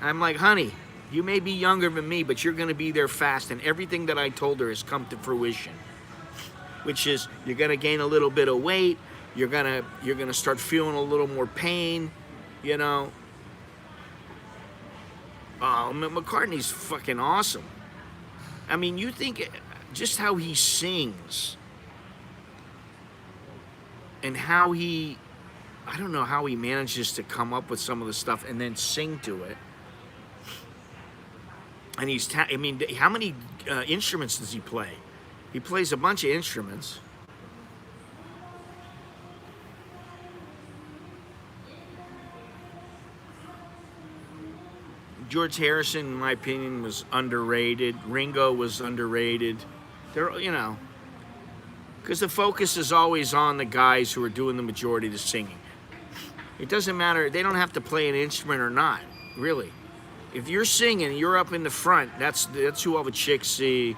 I'm like, honey, you may be younger than me, but you're gonna be there fast, and everything that I told her has come to fruition. Which is, you're gonna gain a little bit of weight, you're gonna start feeling a little more pain, you know. Oh, McCartney's fucking awesome. I mean, you think just how he sings and how he, I don't know how he manages to come up with some of the stuff and then sing to it. And I mean, how many instruments does he play? He plays a bunch of instruments. George Harrison, in my opinion, was underrated. Ringo was underrated. They're, you know, because the focus is always on the guys who are doing the majority of the singing. It doesn't matter, they don't have to play an instrument or not, really. If you're singing, you're up in the front, that's who all the chicks see.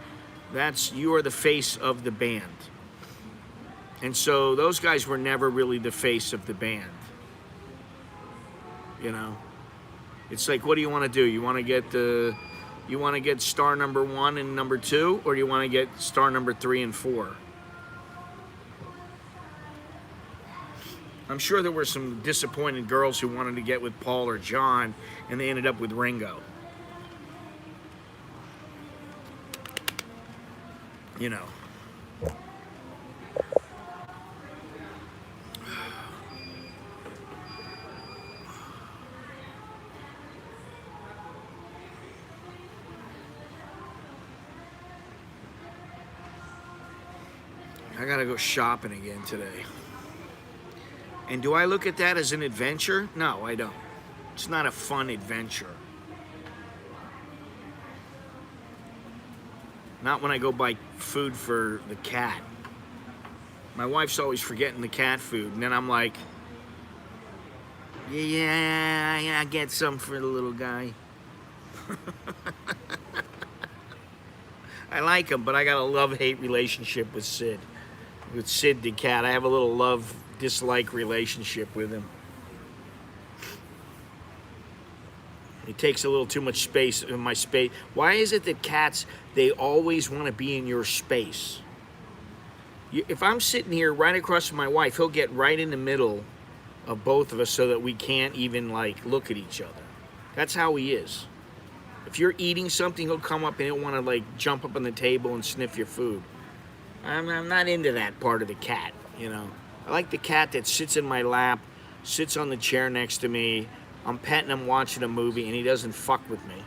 You are the face of the band. And so those guys were never really the face of the band. You know? It's like, what do you want to do? You want to get star number 1 and number 2, or do you want to get star number 3 and 4? I'm sure there were some disappointed girls who wanted to get with Paul or John, and they ended up with Ringo. You know. I gotta go shopping again today. And do I look at that as an adventure? No, I don't. It's not a fun adventure. Not when I go buy food for the cat. My wife's always forgetting the cat food, and then I'm like, yeah, I get some for the little guy. I like him, but I got a love-hate relationship with Sid. With Sid the cat, I have a little love-dislike relationship with him. He takes a little too much space in my space. Why is it that cats, they always want to be in your space? If I'm sitting here right across from my wife, he'll get right in the middle of both of us so that we can't even, like, look at each other. That's how he is. If you're eating something, he'll come up and he'll want to, like, jump up on the table and sniff your food. I'm not into that part of the cat, you know. I like the cat that sits in my lap, sits on the chair next to me. I'm petting him, watching a movie, and he doesn't fuck with me.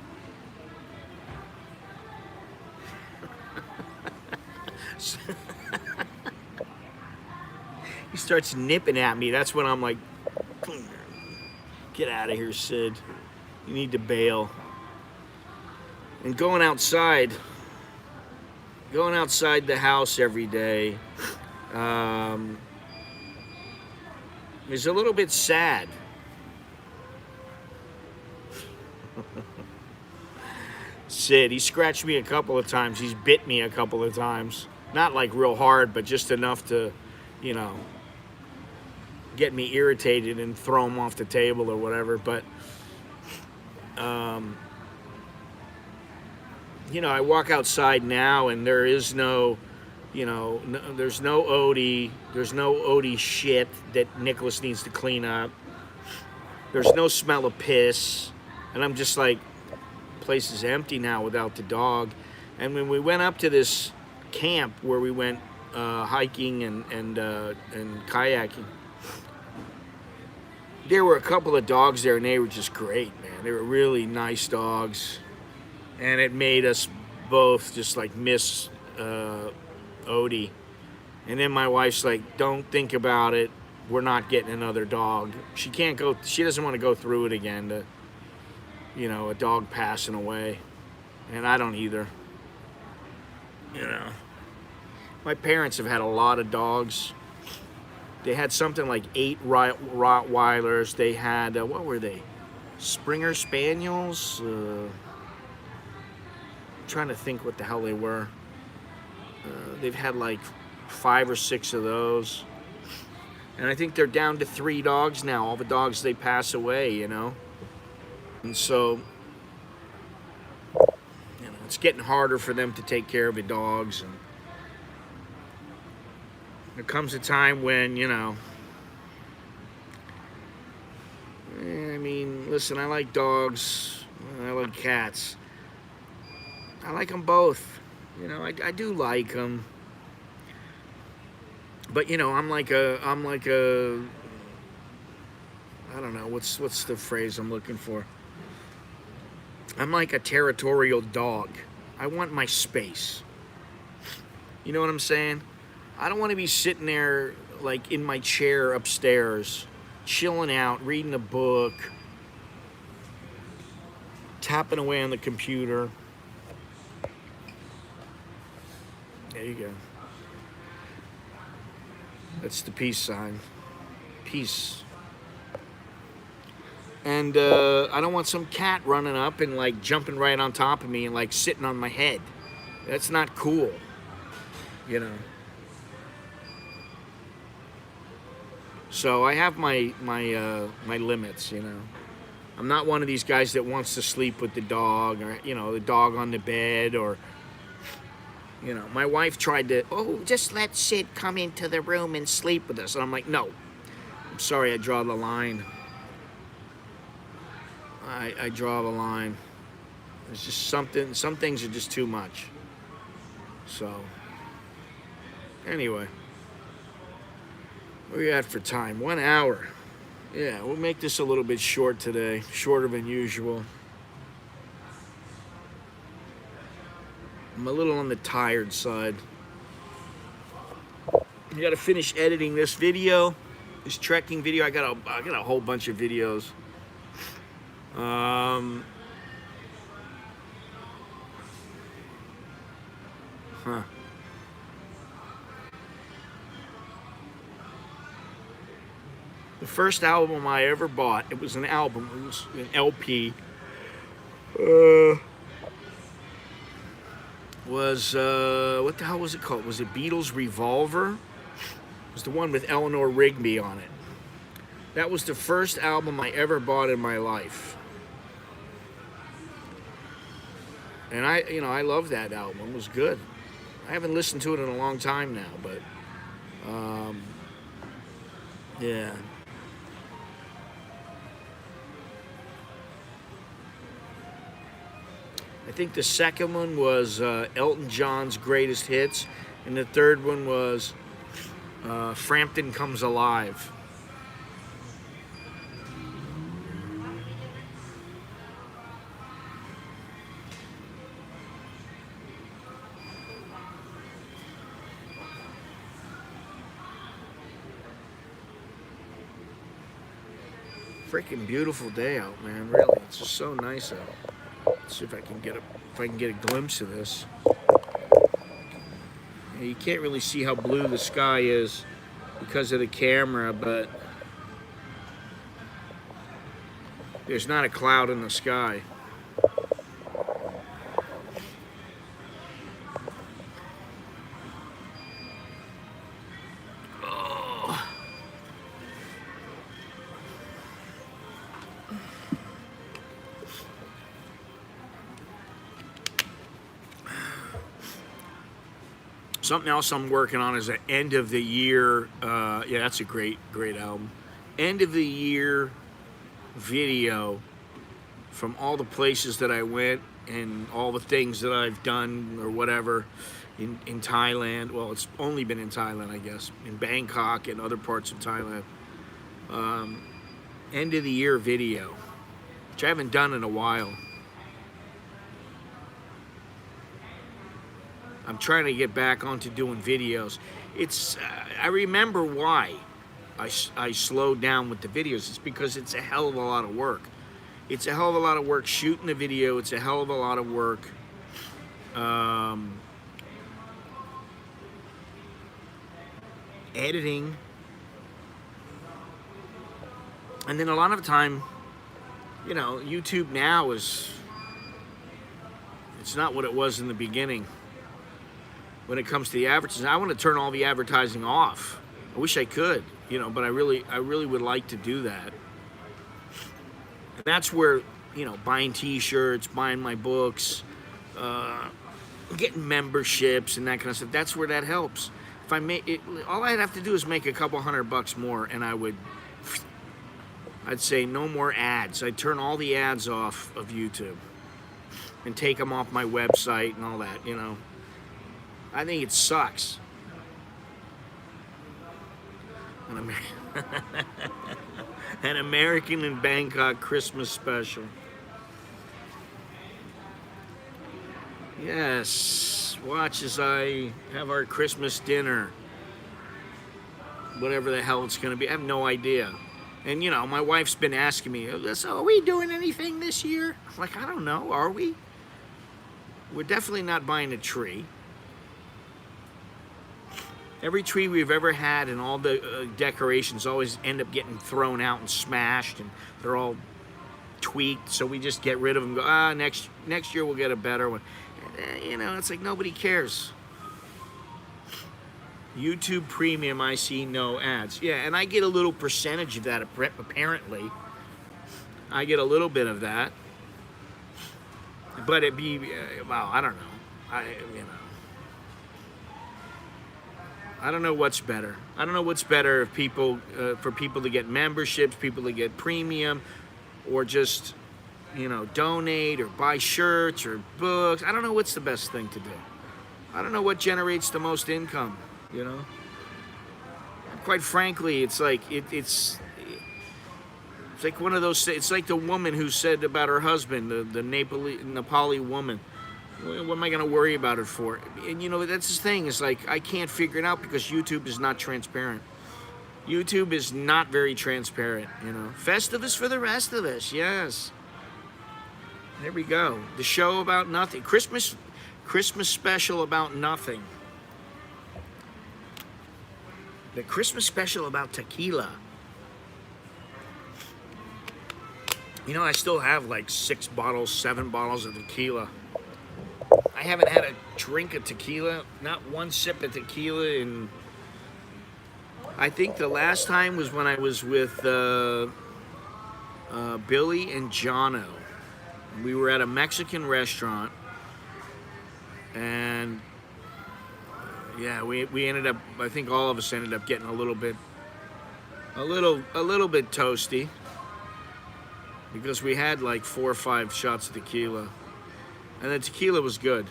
He starts nipping at me. That's when I'm like, get out of here, Sid. You need to bail. And going outside the house every day is a little bit sad. Sid, he scratched me a couple of times. He's bit me a couple of times. Not like real hard, but just enough to, you know, get me irritated and throw them off the table or whatever. But you know, I walk outside now and there is no, you know, there's no Odie. There's no Odie shit that Nicholas needs to clean up. There's no smell of piss. And I'm just like, place is empty now without the dog. And when we went up to this camp where we went hiking and kayaking, there were a couple of dogs there and they were just great, man. They were really nice dogs. And it made us both just like miss Odie. And then my wife's like, don't think about it. We're not getting another dog. She can't go, she doesn't want to go through it again to, you know, a dog passing away. And I don't either. You know, my parents have had a lot of dogs. They had something like 8 Rottweilers. They had, what were they? Springer Spaniels? Trying to think what the hell they were. They've had like 5 or 6 of those, and I think they're down to 3 dogs now. All the dogs, they pass away, you know. And so, you know, it's getting harder for them to take care of the dogs. And there comes a time when, you know, I mean, listen, I like dogs, I like cats. I like them both, you know. I do like them, but you know, I'm like a, I don't know, what's the phrase I'm looking for? I'm like a territorial dog. I want my space. You know what I'm saying? I don't want to be sitting there like in my chair upstairs, chilling out, reading a book, tapping away on the computer. There you go. That's the peace sign. Peace. And I don't want some cat running up and like jumping right on top of me and like sitting on my head. That's not cool. You know. So I have my limits, you know. I'm not one of these guys that wants to sleep with the dog, or, you know, the dog on the bed, or, you know, my wife tried to, oh, just let Sid come into the room and sleep with us. And I'm like, no, I'm sorry, I draw the line. I draw the line. There's just something, some things are just too much. So, anyway, what are we at for time? 1 hour. Yeah, we'll make this a little bit short today, shorter than usual. I'm a little on the tired side. I gotta finish editing this video, this trekking video. I got a whole bunch of videos. The first album I ever bought, it was an album, it was an LP. Was what the hell was it called? Was it Beatles Revolver? It was the one with Eleanor Rigby on it. That was the first album I ever bought in my life. And I love that album. It was good. I haven't listened to it in a long time now, but yeah. I think the second one was Elton John's Greatest Hits, and the third one was Frampton Comes Alive. Freaking beautiful day out, man. Really, it's just so nice out. Let's see if I can get a glimpse of this. You can't really see how blue the sky is because of the camera, but there's not a cloud in the sky. Oh. Something else I'm working on is an end of the year. Yeah, that's a great album. End of the year video from all the places that I went and all the things that I've done or whatever in Thailand. Well, it's only been in Thailand, I guess, in Bangkok and other parts of Thailand. End of the year video, which I haven't done in a while. I'm trying to get back onto doing videos. It's I remember why I slowed down with the videos. It's because it's a hell of a lot of work. It's a hell of a lot of work shooting a video. It's a hell of a lot of work editing. And then a lot of the time, you know, YouTube now it's not what it was in the beginning. When it comes to the advertising, I want to turn all the advertising off. I wish I could, you know, but I really would like to do that. And that's where, you know, buying T-shirts, buying my books, getting memberships and that kind of stuff. That's where that helps. If I make it, all I'd have to do is make a couple $100 more, and I'd say no more ads. I'd turn all the ads off of YouTube and take them off my website and all that, you know. I think it sucks. An American in Bangkok Christmas special. Yes, watch as I have our Christmas dinner. Whatever the hell it's gonna be, I have no idea. And you know, my wife's been asking me, so are we doing anything this year? I'm like, I don't know, are we? We're definitely not buying a tree. Every tree we've ever had and all the decorations always end up getting thrown out and smashed, and they're all tweaked, so we just get rid of them and go, next year we'll get a better one. You know, it's like nobody cares. YouTube Premium, I see no ads. Yeah, and I get a little percentage of that, apparently. I get a little bit of that. But it'd be, well, I don't know. I don't know what's better. I don't know what's better if people, for people to get memberships, people to get premium, or just, you know, donate or buy shirts or books. I don't know what's the best thing to do. I don't know what generates the most income, you know. Quite frankly, it's like it's like one of those. It's like the woman who said about her husband, the Nepali woman. What am I going to worry about it for? And you know, that's the thing. It's like I can't figure it out because YouTube is not transparent. YouTube is not very transparent, you know. Festivus for the rest of us, yes. There we go. The show about nothing. Christmas special about nothing. The Christmas special about tequila. You know, I still have like 6 bottles, 7 bottles of tequila. I haven't had a drink of tequila, not one sip of tequila in, I think the last time was when I was with Billy and Jono. We were at a Mexican restaurant, and yeah, we ended up, I think all of us ended up getting a little bit toasty because we had like 4 or 5 shots of tequila. And the tequila was good.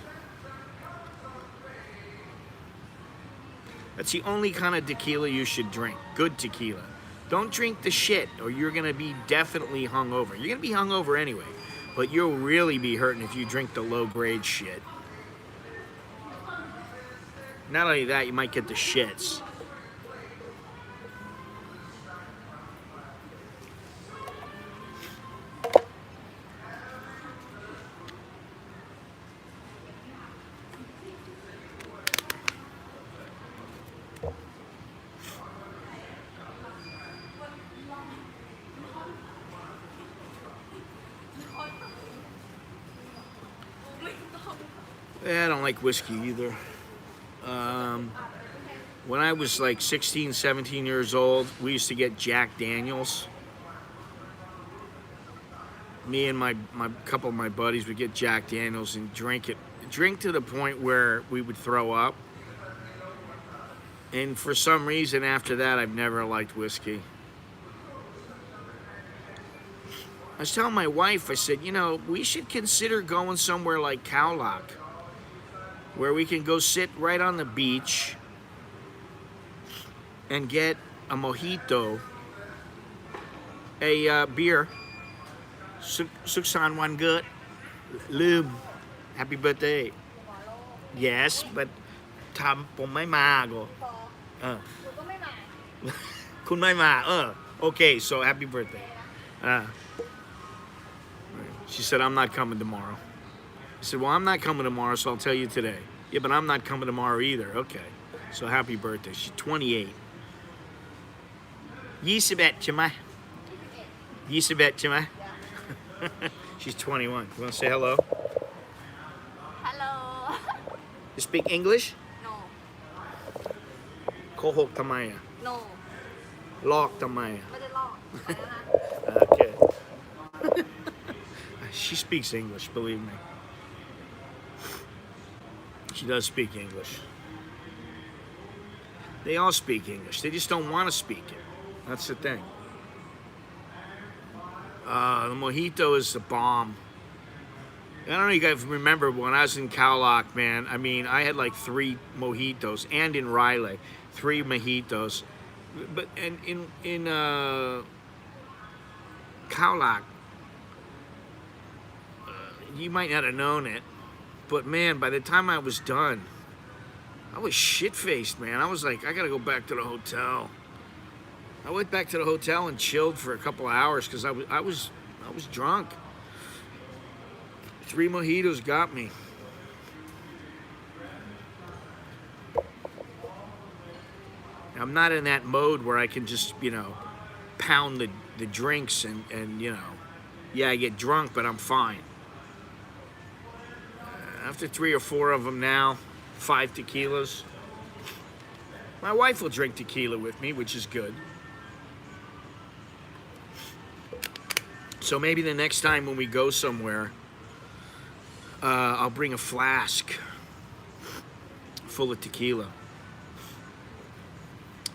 That's the only kind of tequila you should drink. Good tequila. Don't drink the shit or you're going to be definitely hungover. You're going to be hungover anyway. But you'll really be hurting if you drink the low-grade shit. Not only that, you might get the shits. I don't like whiskey either. When I was like 16, 17 years old, we used to get Jack Daniels. Me and my couple of my buddies would get Jack Daniels and drink it. Drink to the point where we would throw up. And for some reason after that, I've never liked whiskey. I was telling my wife, I said, you know, we should consider going somewhere like CASHAPP, where we can go sit right on the beach and get a mojito, a beer, Suksan one good, Lube, happy birthday. Yes, but ผมไม่มาก็คุณไม่มาokay, so happy birthday. She said, I'm not coming tomorrow. I said, well, I'm not coming tomorrow, so I'll tell you today. Yeah, but I'm not coming tomorrow either. Okay, so happy birthday. She's 28. 21 ใช่ไหม21ใช่ไหม She's 21. You want to say hello? Hello. You speak English? No. โกหกทำไมอ่ะ No. ลอกทำไมอ่ะ ไม่ได้ลอกไปแล้วนะ Okay. She speaks English, believe me. She does speak English. They all speak English. They just don't want to speak it. That's the thing. The mojito is the bomb. I don't know if you guys remember when I was in CASHAPP, man. I mean, I had like 3 mojitos, and in Riley, 3 mojitos. But in CASHAPP, you might not have known it, but man, by the time I was done, I was shit-faced, man. I was like, I gotta go back to the hotel. I went back to the hotel and chilled for a couple of hours because I was drunk. 3 mojitos got me. I'm not in that mode where I can just, you know, pound the drinks and you know, yeah, I get drunk, but I'm fine. After 3 or 4 of them now, 5 tequilas. My wife will drink tequila with me, which is good. So maybe the next time when we go somewhere, I'll bring a flask full of tequila.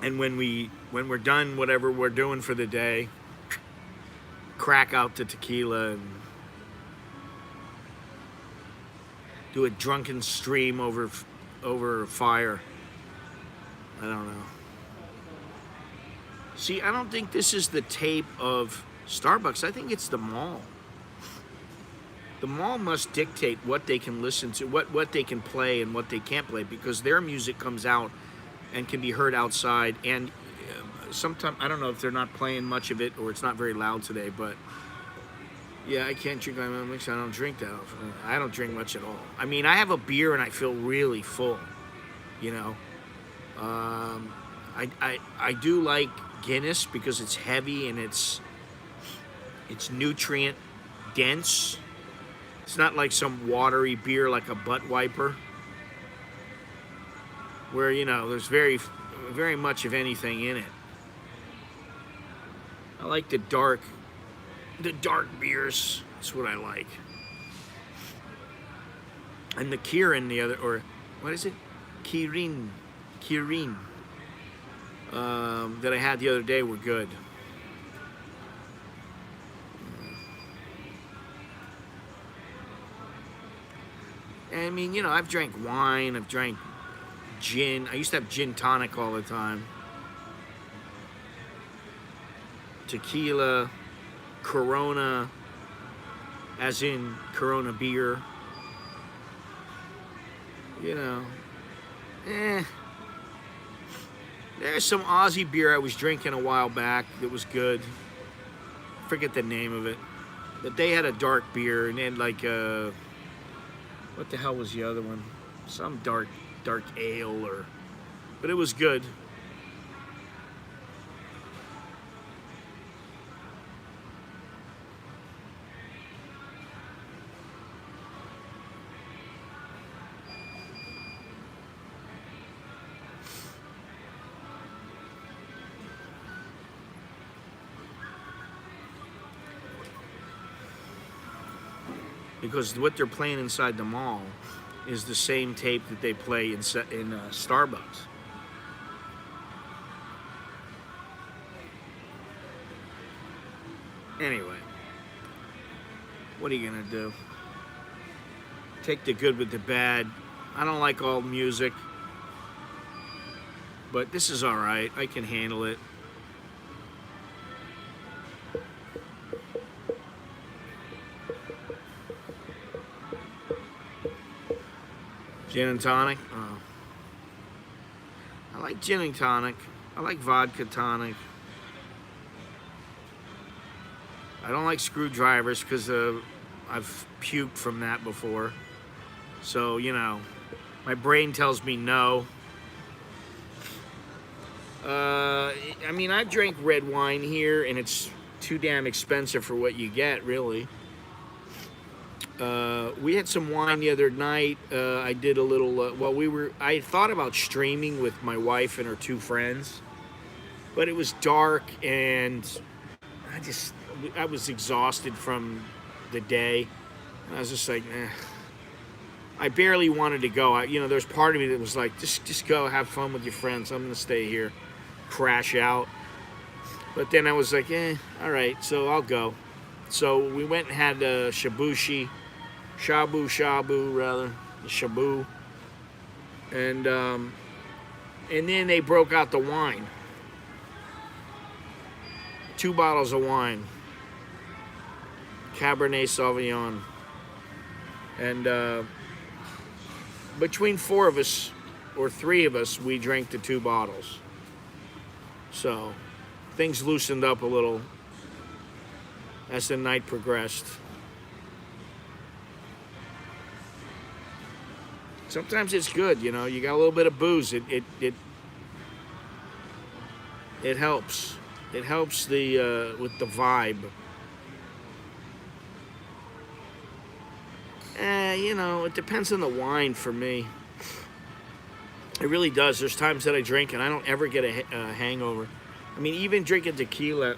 And when we're done whatever we're doing for the day, crack out the tequila and do a drunken stream over fire. I don't know. See, I don't think this is the tape of Starbucks. I think it's the mall. The mall must dictate what they can listen to, what they can play and what they can't play, because their music comes out and can be heard outside. And sometimes, I don't know if they're not playing much of it or it's not very loud today, but yeah, I can't drink my mix. I don't drink that often. I don't drink much at all. I mean, I have a beer and I feel really full, you know. I do like Guinness because it's heavy and it's nutrient dense. It's not like some watery beer like a butt wiper, where, you know, there's very much of anything in it. I like the dark beers. That's what I like. And the Kirin, the other, or what is it? Kirin, that I had the other day were good. And I mean, you know, I've drank wine, I've drank gin. I used to have gin tonic all the time. Tequila, Corona, as in Corona beer. You know, there's some Aussie beer I was drinking a while back that was good. I forget the name of it. But they had a dark beer and then like what the hell was the other one? Some dark ale but it was good. Because what they're playing inside the mall is the same tape that they play in Starbucks. Anyway, what are you gonna do? Take the good with the bad. I don't like all music, but this is all right. I can handle it. Gin and tonic. Oh. I like gin and tonic. I like vodka tonic. I don't like screwdrivers because I've puked from that before. So, you know, my brain tells me no. I mean, I've drank red wine here, and it's too damn expensive for what you get, really. We had some wine the other night. I did a little, I thought about streaming with my wife and her two friends, but it was dark, and I was exhausted from the day. And I was just like, eh. I barely wanted to go. There's part of me that was like, just go have fun with your friends. I'm gonna stay here, crash out. But then I was like, all right, so I'll go. So we went and had shabu shabu, and then they broke out the wine. 2 bottles of wine, Cabernet Sauvignon, and between 4 of us or 3 of us, we drank the 2 bottles. So things loosened up a little as the night progressed. Sometimes it's good, you got a little bit of booze. It helps. It helps with the vibe. It depends on the wine for me. It really does. There's times that I drink and I don't ever get a hangover. I mean, even drinking tequila,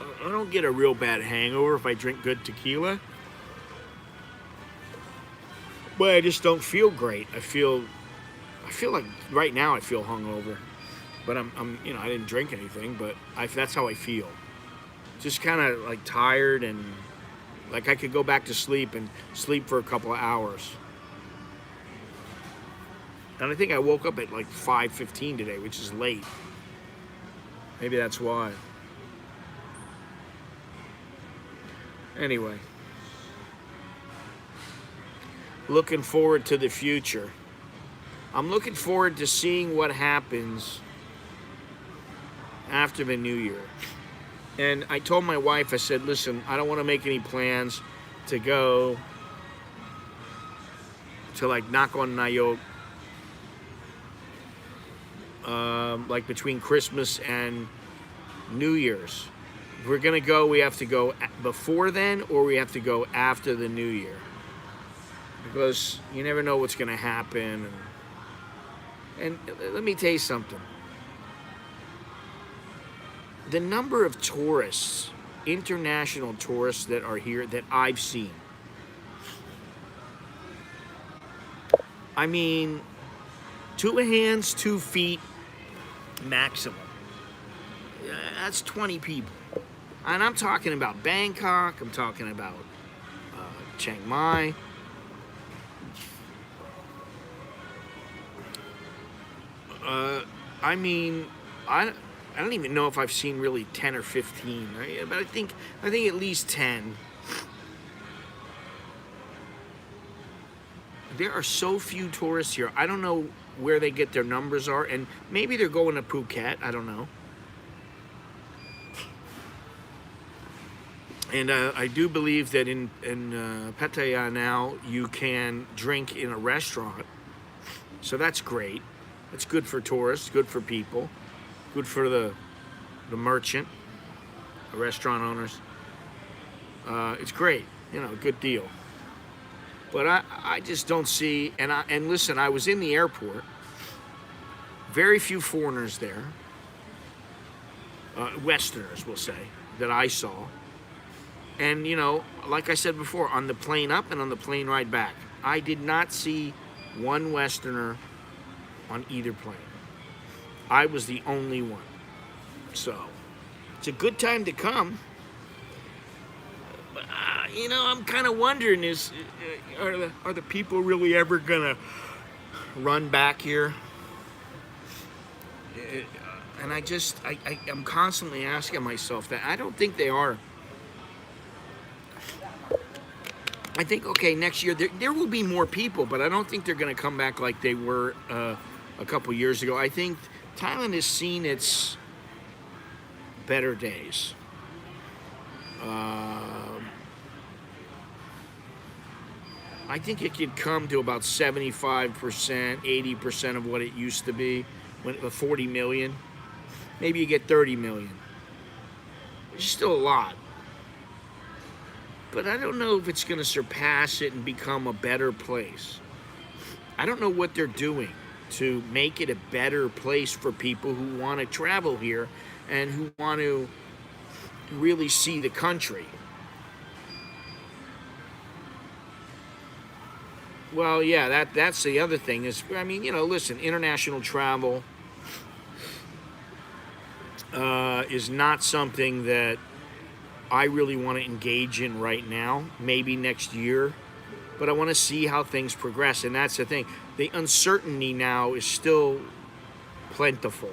I don't get a real bad hangover if I drink good tequila. But I just don't feel great. I feel like right now I feel hungover. But I didn't drink anything, but that's how I feel. Just kind of like tired, and like I could go back to sleep and sleep for a couple of hours. And I think I woke up at like 5:15 today, which is late. Maybe that's why. Anyway. Looking forward to the future. I'm looking forward to seeing what happens after the new year. And I told my wife, I said, listen, I don't want to make any plans to go to like Nakhon Nayok, like between Christmas and New Year's. If we're gonna go, we have to go before then, or we have to go after the New Year, because you never know what's gonna happen. And let me tell you something. The number of tourists, international tourists that are here that I've seen. I mean, 2 hands, 2 feet maximum. That's 20 people. And I'm talking about Bangkok, I'm talking about Chiang Mai. I mean, I don't even know if I've seen really 10 or 15, right? But I think at least 10. There are so few tourists here. I don't know where they get their numbers are, and maybe they're going to Phuket. I don't know. And I do believe that in Pattaya now you can drink in a restaurant, so that's great. It's good for tourists, good for people, good for the merchant, the restaurant owners. It's great, good deal. But I just don't see, and listen, I was in the airport, very few foreigners there, Westerners, we'll say, that I saw. And, like I said before, on the plane up and on the plane ride back, I did not see one Westerner on either plane. I was the only one. So, It's a good time to come. But, I'm kind of wondering: are the people really ever gonna run back here? And I'm constantly asking myself that. I don't think they are. I think, okay, next year there will be more people, but I don't think they're going to come back like they were a couple years ago. I think Thailand has seen its better days. I think it could come to about 75%, 80% of what it used to be, when 40 million. Maybe you get 30 million. It's still a lot. But I don't know if it's going to surpass it and become a better place. I don't know what they're doing to make it a better place for people who want to travel here and who want to really see the country. Well, yeah, that's the other thing is, listen, international travel is not something that I really want to engage in right now, maybe next year, but I want to see how things progress, and that's the thing. The uncertainty now is still plentiful.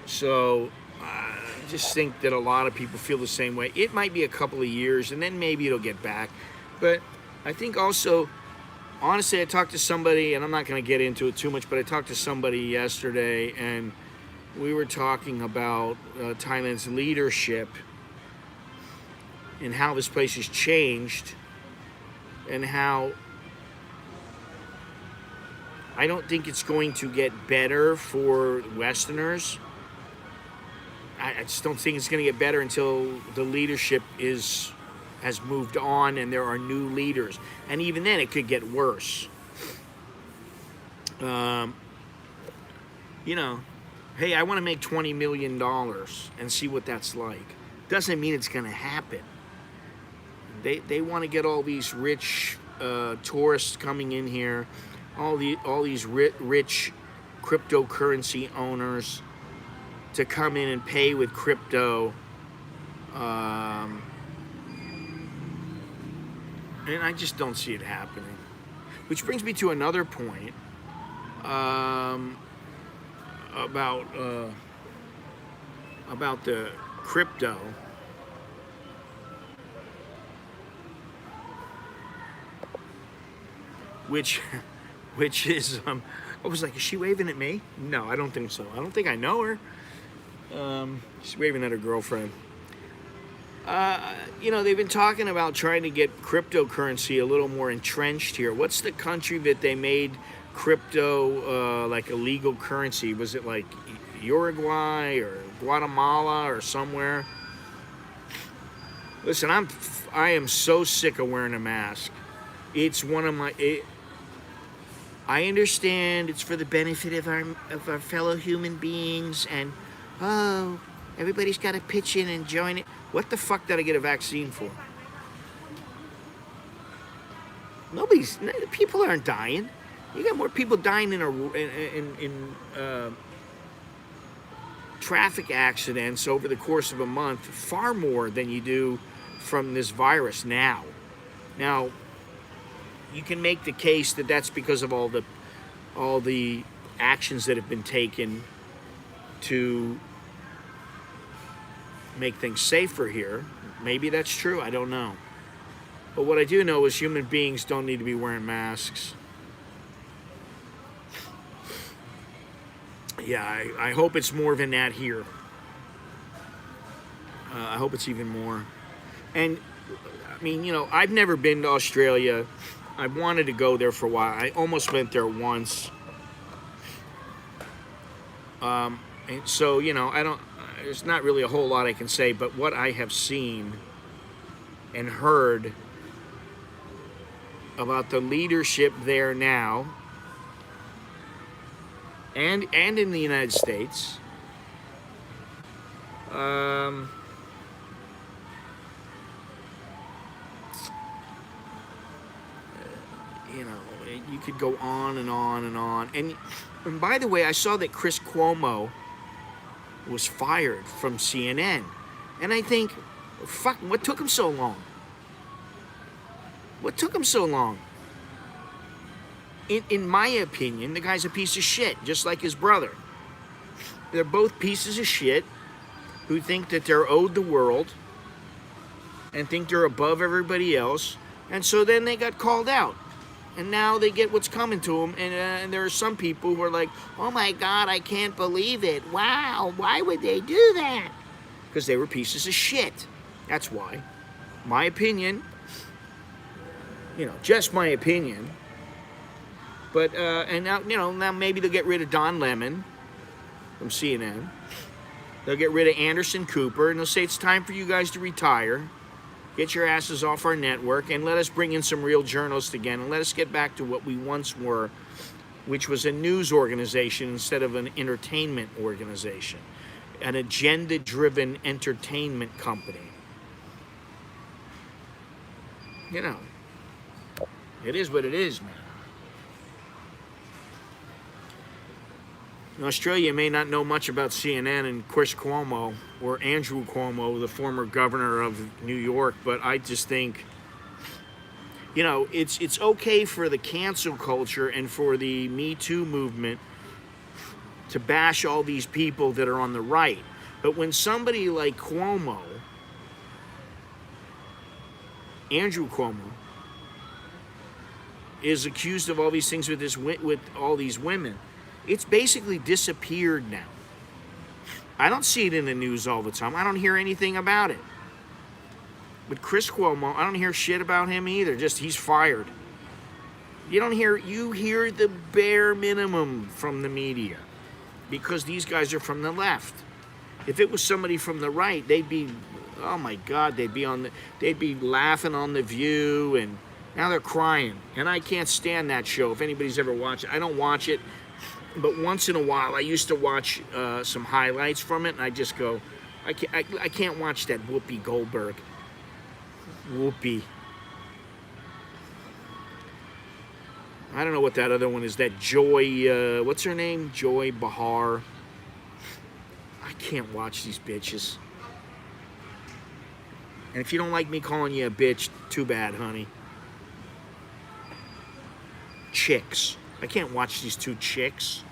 So I just think that a lot of people feel the same way. It might be a couple of years, and then maybe it'll get back. But I think also, honestly, I talked to somebody, and I'm not going to get into it too much, but I talked to somebody yesterday, and we were talking about Thailand's leadership and how this place has changed, and how I don't think it's going to get better for Westerners. I just don't think it's going to get better until the leadership has moved on and there are new leaders. And even then, it could get worse. Hey, I want to make $20 million and see what that's like. Doesn't mean it's going to happen. They want to get all these rich tourists coming in here, all these rich cryptocurrency owners to come in and pay with crypto. And I just don't see it happening. Which brings me to another point about the crypto. Which is, I was like, is she waving at me? No, I don't think so. I don't think I know her. She's waving at her girlfriend. They've been talking about trying to get cryptocurrency a little more entrenched here. What's the country that they made crypto like a legal currency? Was it like Uruguay or Guatemala or somewhere? Listen, I am so sick of wearing a mask. It's one of my. I understand it's for the benefit of our fellow human beings, and everybody's got to pitch in and join it. What the fuck did I get a vaccine for? People aren't dying. You got more people dying in traffic accidents over the course of a month, far more than you do from this virus now. Now, you can make the case that that's because of all the actions that have been taken to make things safer here. Maybe that's true. I don't know. But what I do know is human beings don't need to be wearing masks. Yeah, I hope it's more than that here. I hope it's even more. And, I've never been to Australia. I wanted to go there for a while. I almost went there once. And so, there's not really a whole lot I can say, but what I have seen and heard about the leadership there now, and in the United States, you could go on and on and on. And by the way, I saw that Chris Cuomo was fired from CNN. And I think, fuck, what took him so long? What took him so long? In my opinion, the guy's a piece of shit, just like his brother. They're both pieces of shit who think that they're owed the world and think they're above everybody else. And so then they got called out. And now they get what's coming to them. And there are some people who are like, oh my God, I can't believe it. Wow, why would they do that? Because they were pieces of shit. That's why. My opinion, just my opinion. But, and now, now maybe they'll get rid of Don Lemon from CNN. They'll get rid of Anderson Cooper, and they'll say it's time for you guys to retire. Get your asses off our network, and let us bring in some real journalists again, and let us get back to what we once were, which was a news organization instead of an entertainment organization, an agenda-driven entertainment company. It is what it is, man. In Australia, you may not know much about CNN and Chris Cuomo or Andrew Cuomo, the former governor of New York, but I just think, it's okay for the cancel culture and for the Me Too movement to bash all these people that are on the right. But when somebody like Cuomo, Andrew Cuomo, is accused of all these things with all these women, it's basically disappeared now. I don't see it in the news all the time. I don't hear anything about it. With Chris Cuomo, I don't hear shit about him either. Just he's fired. You hear the bare minimum from the media because these guys are from the left. If it was somebody from the right, they'd be, oh my God, they'd be laughing on The View, and now they're crying. And I can't stand that show. If anybody's ever watched it, I don't watch it. But once in a while, I used to watch some highlights from it, and I just go, I can't watch that Whoopi Goldberg. Whoopi. I don't know what that other one is. That Joy, what's her name? Joy Behar. I can't watch these bitches. And if you don't like me calling you a bitch, too bad, honey. Chicks. I can't watch these two chicks.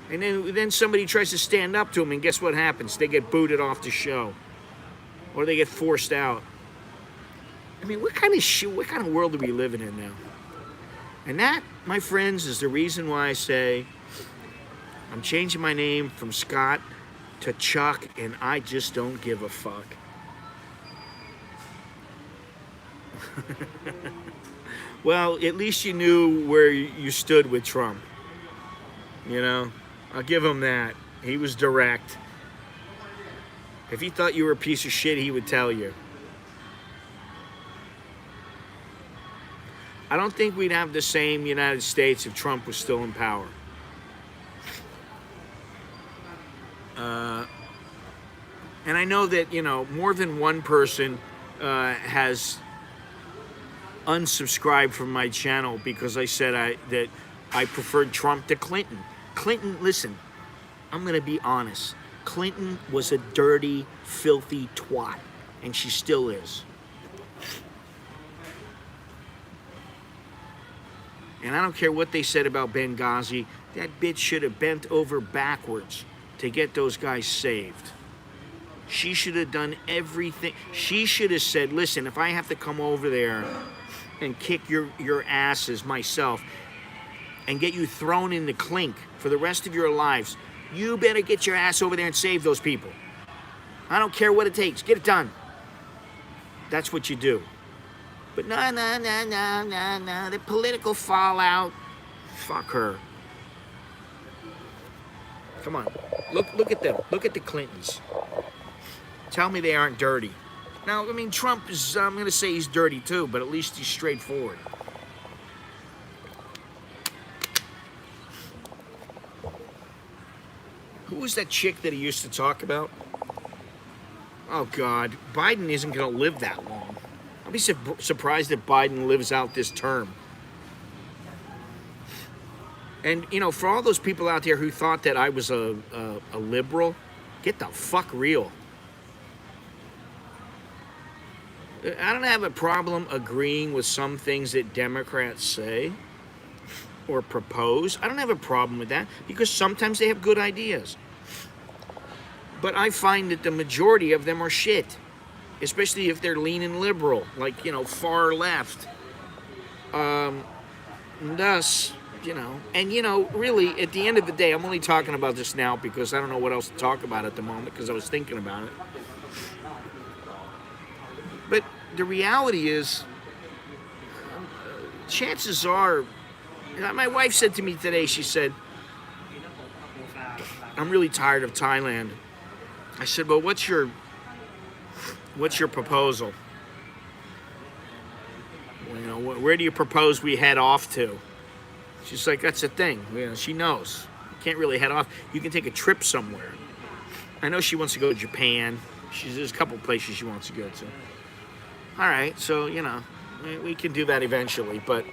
And then somebody tries to stand up to them, and guess what happens? They get booted off the show. Or they get forced out. I mean, what kind of world are we living in now? And that, my friends, is the reason why I say I'm changing my name from Scott to Chuck, and I just don't give a fuck. Well, at least you knew where you stood with Trump. I'll give him that. He was direct. If he thought you were a piece of shit, he would tell you. I don't think we'd have the same United States if Trump was still in power. And I know that, more than one person has unsubscribed from my channel because I said that I preferred Trump to Clinton. Clinton, listen, I'm going to be honest. Clinton was a dirty, filthy twat, and she still is. And I don't care what they said about Benghazi. That bitch should have bent over backwards to get those guys saved. She should have done everything. She should have said, listen, if I have to come over there and kick your asses myself and get you thrown in the clink for the rest of your lives, you better get your ass over there and save those people. I don't care what it takes. Get it done. That's what you do. But no. The political fallout. Fuck her. Come on. Look at them. Look at the Clintons. Tell me they aren't dirty. Now, I mean, Trump is, I'm going to say he's dirty too, but at least he's straightforward. Who was that chick that he used to talk about? Oh, God. Biden isn't going to live that long. I'll be surprised if Biden lives out this term. And, for all those people out there who thought that I was a liberal, Get the fuck real. I don't have a problem agreeing with some things that Democrats say or propose. I don't have a problem with that because sometimes they have good ideas. But I find that the majority of them are shit, especially if they're leaning liberal, like, you know, far left. Thus, you know, and, you know, really, at the end of the day, I'm only talking about this now because I don't know what else to talk about at the moment because I was thinking about it. But the reality is, chances are, my wife said to me today, she said, I'm really tired of Thailand. I said, well, what's your proposal? You know, where do you propose we head off to? She's like, that's the thing. You know, she knows. You can't really head off. You can take a trip somewhere. I know she wants to go to Japan. There's a couple places she wants to go to. All right, so, you know, we can do that eventually, but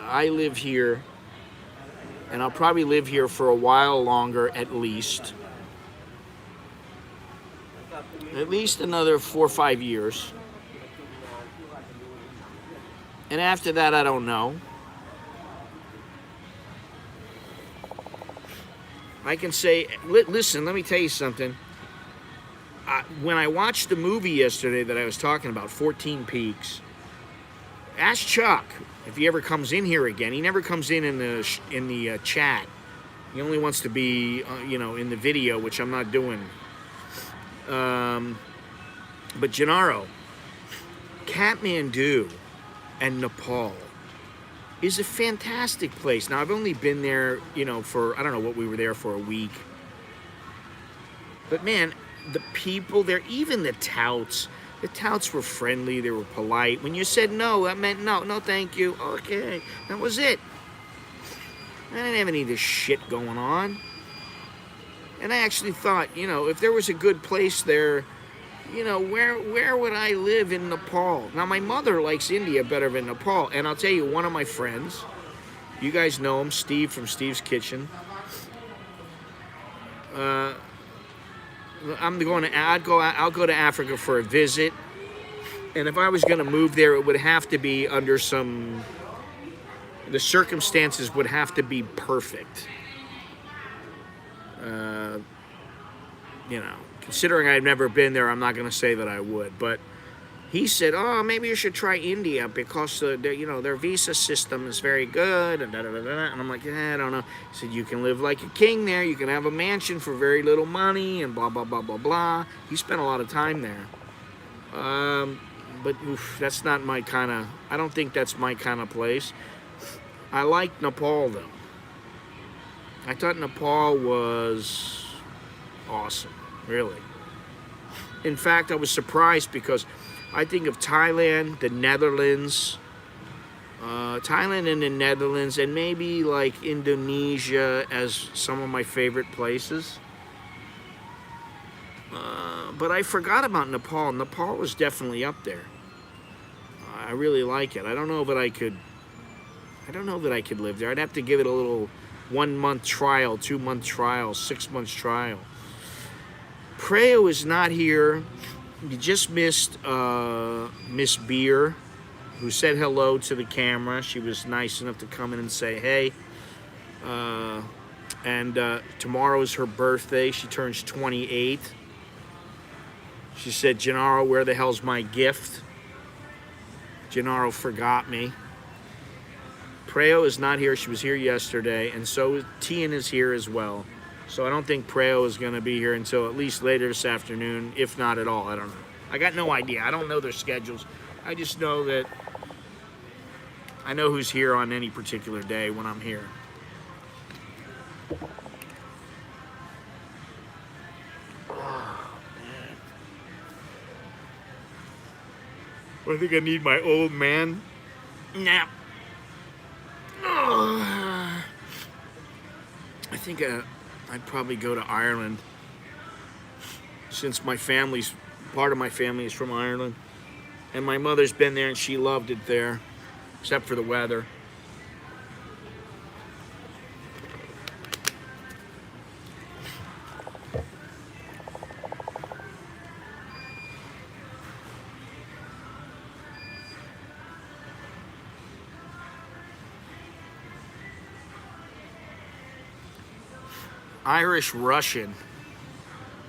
I live here, and I'll probably live here for a while longer at least. At least another 4 or 5 years. And after that, I don't know. I can say, listen, let me tell you something. When I watched the movie yesterday that I was talking about, 14 Peaks, ask Chuck if he ever comes in here again. He never comes in the chat. He only wants to be, you know, in the video, which I'm not doing. But Gennaro, Kathmandu and Nepal is a fantastic place. Now, I've only been there, you know, for, I don't know what, we were there for a week. But man, the people there, even the touts were friendly, they were polite. When you said no, that meant no, thank you. Okay, that was it. I didn't have any of this shit going on. And I actually thought, you know, if there was a good place there, you know, where would I live in Nepal? Now, my mother likes India better than Nepal. And I'll tell you, one of my friends, you guys know him, Steve from Steve's Kitchen. I'll go to Africa for a visit. And if I was going to move there, it would have to be under the circumstances would have to be perfect. You know, considering I've never been there, I'm not going to say that I would. But he said, oh, maybe you should try India because, you know, their visa system is very good. And, and I'm like, I don't know. He said, you can live like a king there. You can have a mansion for very little money and blah, blah, blah, blah, blah. He spent a lot of time there. But that's not my kind of, I don't think that's my kind of place. I like Nepal, though. I thought Nepal was awesome, really. In fact, I was surprised because I think of Thailand, the Netherlands, and the Netherlands, and maybe like Indonesia as some of my favorite places. But I forgot about Nepal. Nepal was definitely up there. I really like it. I don't know that I could live there. I'd have to give it a little 1 month trial, 2 month trial, 6 months trial. Preo is not here. You just missed Miss Beer, who said hello to the camera. She was nice enough to come in and say hey. And tomorrow is her birthday. She turns 28. She said, Gennaro, where the hell's my gift? Gennaro forgot me. Preo is not here. She was here yesterday. And so Tian is here as well. So I don't think Preo is going to be here until at least later this afternoon, if not at all. I don't know. I got no idea. I don't know their schedules. I just know that I know who's here on any particular day when I'm here. Oh, man. I think I need my old man nap. I think I'd probably go to Ireland, since part of my family is from Ireland, and my mother's been there and she loved it there, except for the weather. Irish Russian.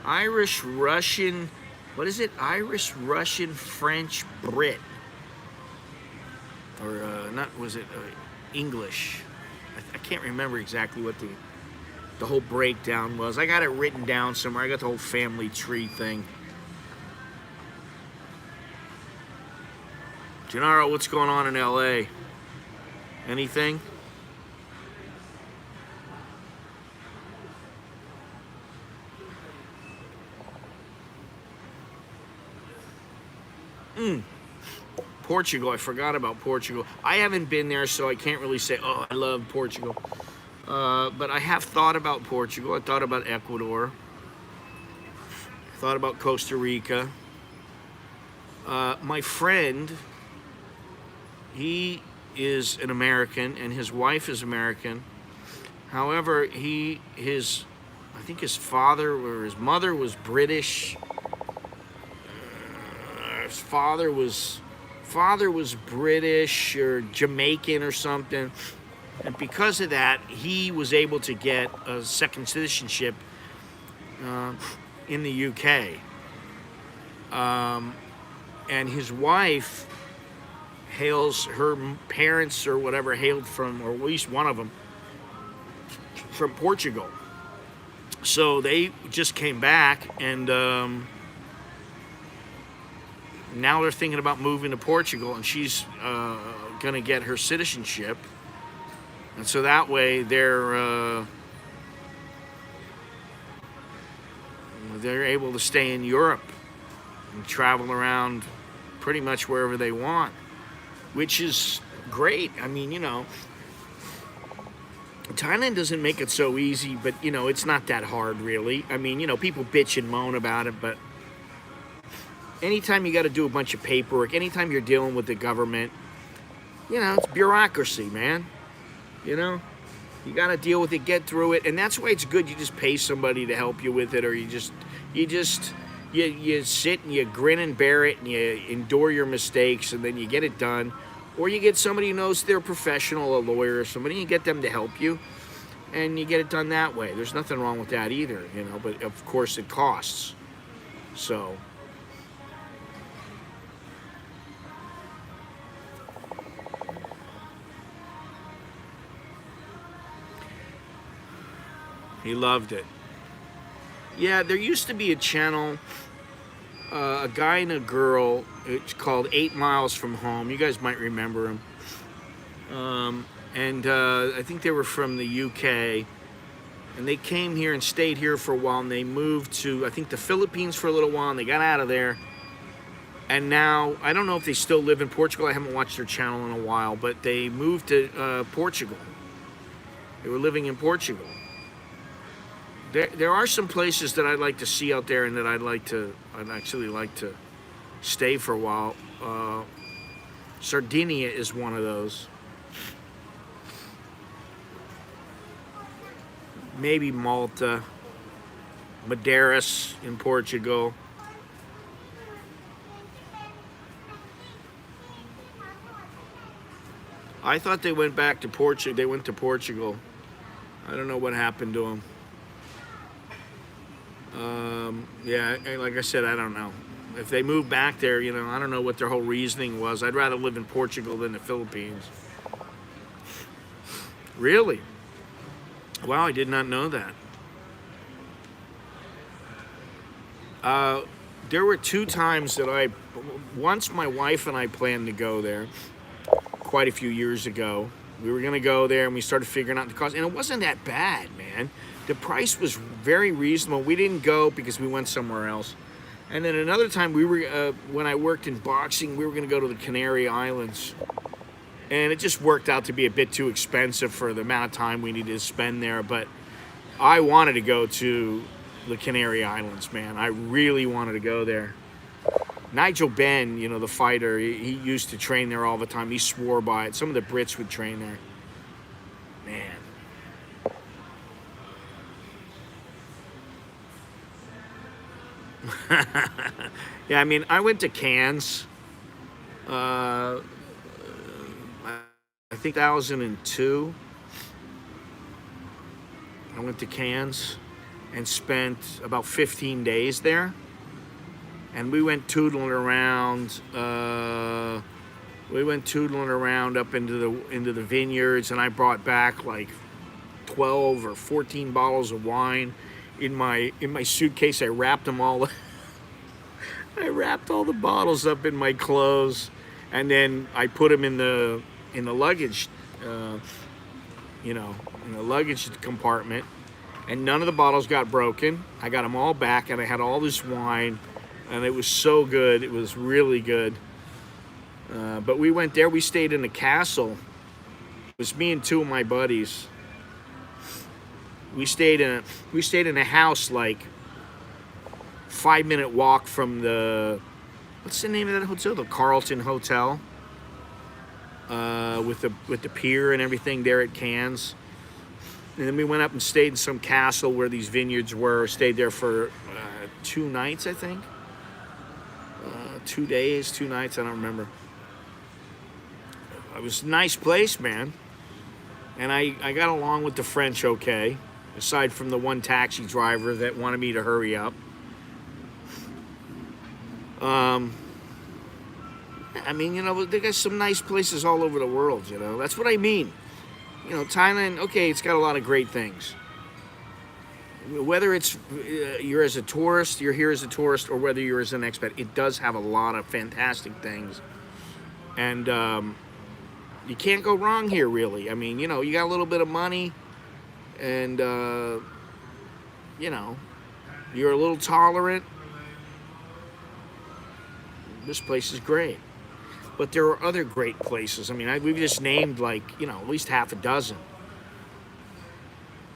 Irish Russian, what is it? Irish Russian French Brit. Or not, was it English? I can't remember exactly what the whole breakdown was. I got it written down somewhere. I got the whole family tree thing. Gennaro, what's going on in LA? Anything? Portugal, I forgot about Portugal. I haven't been there, so I can't really say, oh, I love Portugal. But I have thought about Portugal. I thought about Ecuador. I thought about Costa Rica. My friend, he is an American, and his wife is American. However, I think his father or his mother was British. His father was British or Jamaican or something, and because of that, he was able to get a second citizenship in the UK. And his wife her parents or whatever hailed from, or at least one of them, from Portugal. So they just came back, and now they're thinking about moving to Portugal, and she's going to get her citizenship. And so that way they're able to stay in Europe and travel around pretty much wherever they want, which is great. I mean, Thailand doesn't make it so easy, but, it's not that hard, really. I mean, people bitch and moan about it, but anytime you got to do a bunch of paperwork, anytime you're dealing with the government, it's bureaucracy, man. You got to deal with it, get through it, and that's why it's good you just pay somebody to help you with it, or you sit and you grin and bear it, and you endure your mistakes, and then you get it done. Or you get somebody who knows they're a professional, a lawyer or somebody, and you get them to help you, and you get it done that way. There's nothing wrong with that either, but of course it costs. So he loved it. Yeah, there used to be a channel, a guy and a girl. It's called 8 Miles from Home. You guys might remember him. And I think they were from the UK. And they came here and stayed here for a while. And they moved to, I think, the Philippines for a little while. And they got out of there. And now, I don't know if they still live in Portugal. I haven't watched their channel in a while. But they moved to Portugal. They were living in Portugal. There are some places that I'd like to see out there, and that I'd actually like to stay for a while. Sardinia is one of those. Maybe Malta, Madeiras in Portugal. I thought they went back to Portugal. They went to Portugal. I don't know what happened to them. Yeah, like I said, I don't know. If they moved back there, I don't know what their whole reasoning was. I'd rather live in Portugal than the Philippines. Really? Wow, I did not know that. There were 2 times that once my wife and I planned to go there quite a few years ago. We were going to go there, and we started figuring out the cost, and it wasn't that bad, man. The price was very reasonable. We didn't go because we went somewhere else. And then another time, when I worked in boxing, we were going to go to the Canary Islands. And it just worked out to be a bit too expensive for the amount of time we needed to spend there. But I wanted to go to the Canary Islands, man. I really wanted to go there. Nigel Benn, the fighter, he used to train there all the time. He swore by it. Some of the Brits would train there. Man. Yeah, I mean, I went to Cairns. I think 2002. I went to Cairns. and spent about 15 days there. And we went tootling around. We went tootling around up into the vineyards, and I brought back like 12 or 14 bottles of wine in my suitcase. I wrapped them all. I wrapped all the bottles up in my clothes, and then I put them in the luggage, in the luggage compartment. And none of the bottles got broken. I got them all back, and I had all this wine, and it was so good. It was really good. But we went there. We stayed in a castle. It was me and two of my buddies. We stayed in a house like 5-minute walk from what's the name of that hotel? The Carlton Hotel. With the pier and everything there at Cannes. And then we went up and stayed in some castle where these vineyards were. Stayed there for 2 nights, I think. 2 days, 2 nights, I don't remember. It was a nice place, man. And I got along with the French okay, aside from the one taxi driver that wanted me to hurry up. I mean, they got some nice places all over the world, That's what I mean. Thailand, okay, it's got a lot of great things. Whether it's you're here as a tourist, or whether you're as an expat, it does have a lot of fantastic things. And you can't go wrong here, really. I mean, you got a little bit of money, and, you're a little tolerant. This place is great. But there are other great places. I mean, we've just named at least half a dozen.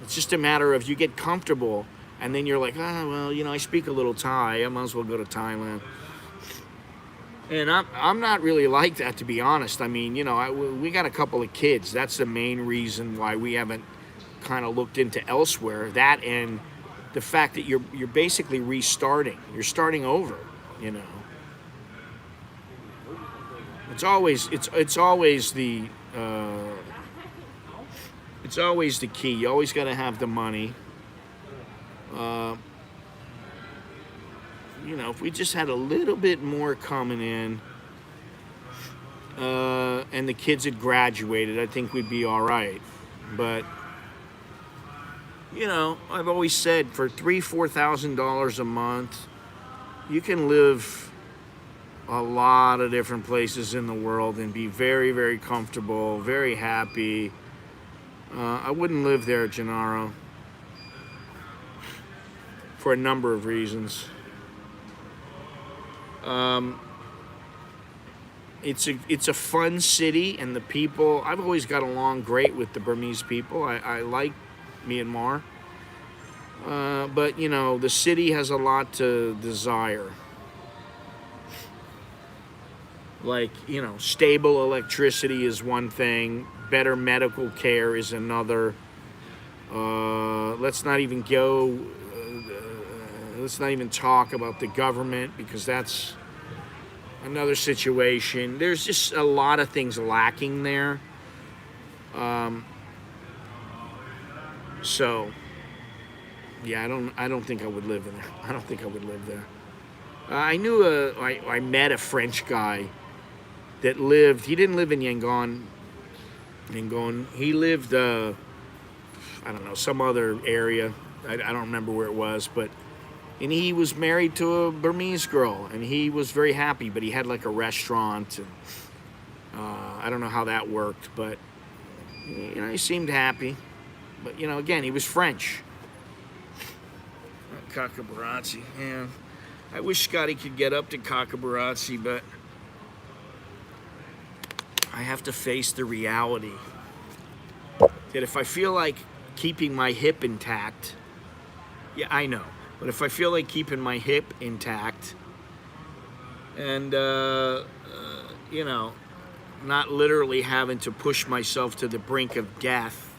It's just a matter of you get comfortable, and then you're like, I speak a little Thai. I might as well go to Thailand. And I'm not really like that, to be honest. I mean, we got a couple of kids. That's the main reason why we haven't kind of looked into elsewhere. That and the fact that you're basically restarting. You're starting over, It's always the key. You always got to have the money. If we just had a little bit more coming in, and the kids had graduated, I think we'd be all right. But I've always said for $3,000-$4,000 a month, you can live a lot of different places in the world and be very, very comfortable, very happy. I wouldn't live there, Gennaro, for a number of reasons. It's a fun city, and the people, I've always got along great with the Burmese people. I like Myanmar. But, the city has a lot to desire. Like, stable electricity is one thing. Better medical care is another. Let's not even talk about the government, because that's another situation. There's just a lot of things lacking there. So, yeah, I don't think I would live in there. I don't think I would live there. I met a French guy that lived, he didn't live in Yangon. He lived, some other area. I don't remember where it was, and he was married to a Burmese girl, and he was very happy, but he had like a restaurant, and I don't know how that worked, but, he seemed happy. But, again, he was French. Kakabarazzi, yeah. I wish Scotty could get up to Kakabarazzi, but I have to face the reality that if I feel like keeping my hip intact, yeah, I know, but if I feel like keeping my hip intact and, not literally having to push myself to the brink of death,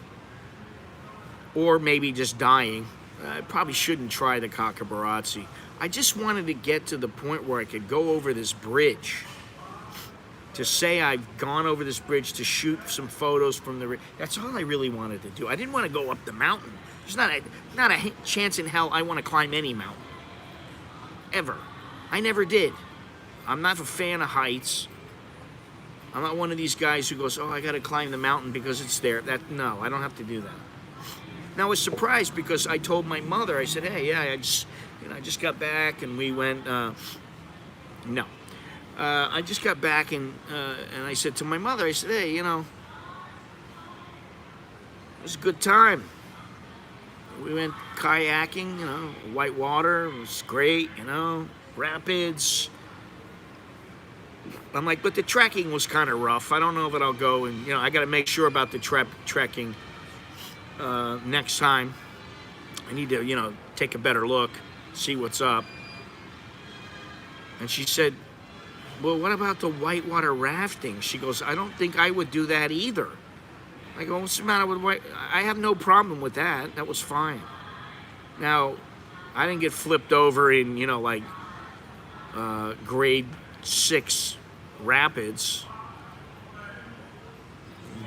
or maybe just dying, I probably shouldn't try the Kakabarazzi. I just wanted to get to the point where I could go over this bridge. to say I've gone over this bridge to shoot some photos from the. That's all I really wanted to do. I didn't want to go up the mountain. There's not a chance in hell I want to climb any mountain. Ever. I never did. I'm not a fan of heights. I'm not one of these guys who goes, oh, I got to climb the mountain because it's there. No, I don't have to do that. Now I was surprised because I told my mother. I said, hey, yeah, I just got back, and we went. No. I just got back, and I said to my mother, I said, hey, it was a good time. We went kayaking, white water, it was great, rapids. I'm like, but the trekking was kind of rough. I don't know if I'll go, and, I got to make sure about the trekking next time. I need to, take a better look, see what's up. And she said, well, what about the whitewater rafting? She goes, I don't think I would do that either. I go, what's the matter with white? I have no problem with that. That was fine. Now, I didn't get flipped over in, grade 6 rapids,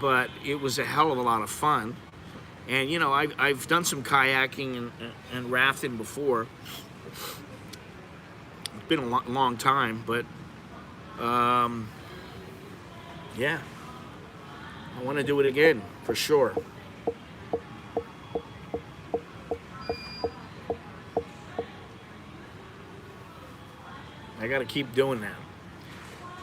but it was a hell of a lot of fun. And, I've done some kayaking and rafting before. It's been a long time, but yeah, I want to do it again for sure. I got to keep doing that.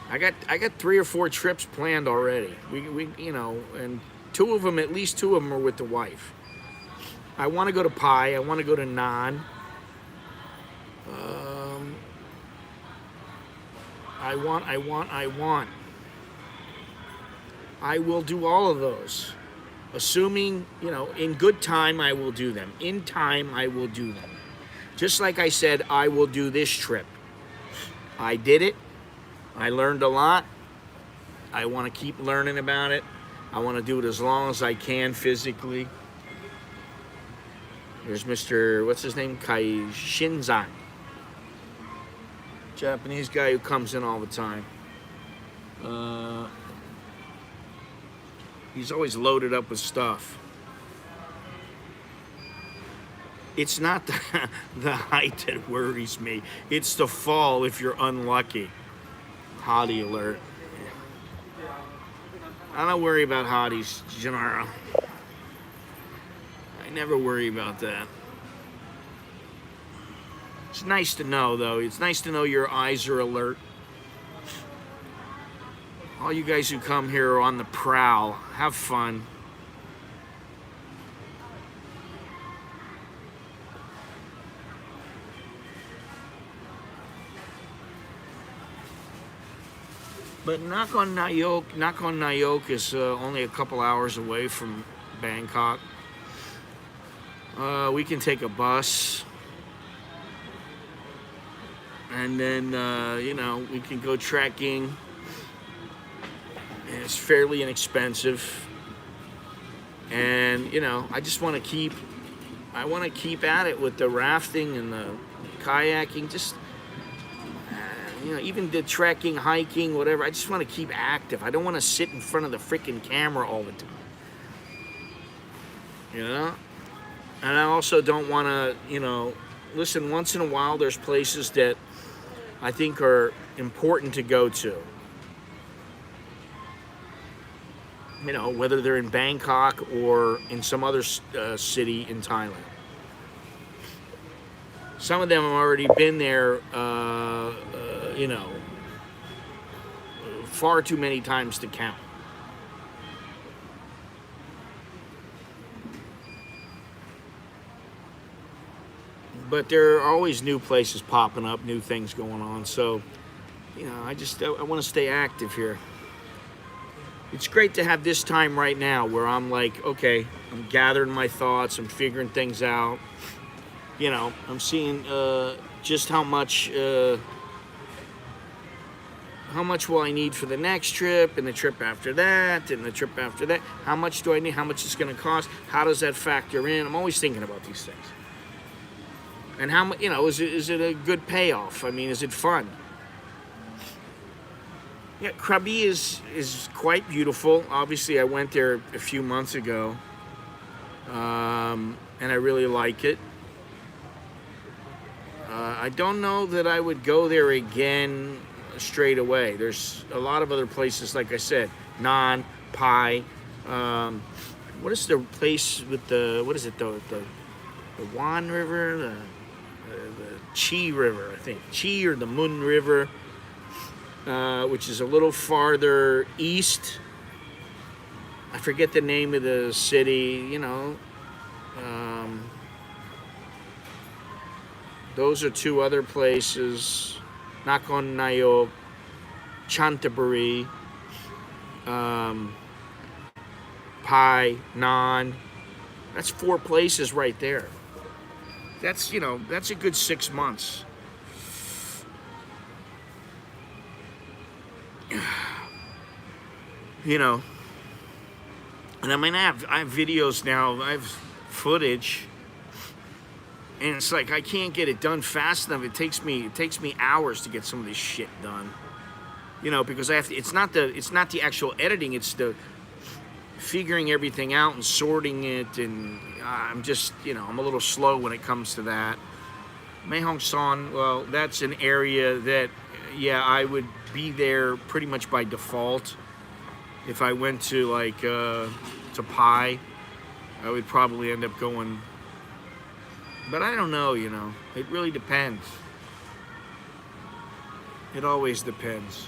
I got 3 or 4 trips planned already. We and at least two of them are with the wife. I want to go to Pai. I want to go to Nan. I want. I will do all of those. Assuming, in good time, I will do them. In time, I will do them. Just like I said, I will do this trip. I did it. I learned a lot. I want to keep learning about it. I want to do it as long as I can physically. There's Mr. What's his name? Kai Shinzan. Japanese guy who comes in all the time. He's always loaded up with stuff. It's not the height that worries me. It's the fall if you're unlucky. Hottie alert. I don't worry about hotties, Gennaro. I never worry about that. It's nice to know, though. It's nice to know your eyes are alert. All you guys who come here are on the prowl. Have fun. But Nakhon Nayok is only a couple hours away from Bangkok. We can take a bus. And then, we can go trekking. And it's fairly inexpensive. And, I just want to keep at it with the rafting and the kayaking. Just, even the trekking, hiking, whatever. I just want to keep active. I don't want to sit in front of the freaking camera all the time. And I also don't want to, listen, once in a while there's places that I think are important to go to. Whether they're in Bangkok or in some other city in Thailand. Some of them have already been there, far too many times to count. But there are always new places popping up, new things going on. So, I want to stay active here. It's great to have this time right now where I'm like, okay, I'm gathering my thoughts, I'm figuring things out. I'm seeing just how much will I need for the next trip, and the trip after that, and the trip after that. How much do I need? How much it's going to cost? How does that factor in? I'm always thinking about these things. And how much, is it a good payoff? I mean, is it fun? Yeah, Krabi is quite beautiful. Obviously, I went there a few months ago, and I really like it. I don't know that I would go there again straight away. There's a lot of other places, like I said, Nan, Pai. Um, what is the place with the, what is it, the Wan River? The Chi River, I think. Chi or the Mun River, which is a little farther east. I forget the name of the city, you know. Those are two other places. Nakhon Nayok, Chantaburi, Pai, Nan. That's 4 places right there. That's, you know, that's a good 6 months. You know, and I mean, I have videos now, I have footage, and it's like I can't get it done fast enough. It takes me hours to get some of this shit done. You know, because I have to, it's not the actual editing, it's the figuring everything out and sorting it, and I'm just, you know, I'm a little slow when it comes to that. Mae Hong Son, well, that's an area that, yeah, I would be there pretty much by default. If I went to like to Pai, I would probably end up going. But I don't know, you know. It really depends. It always depends.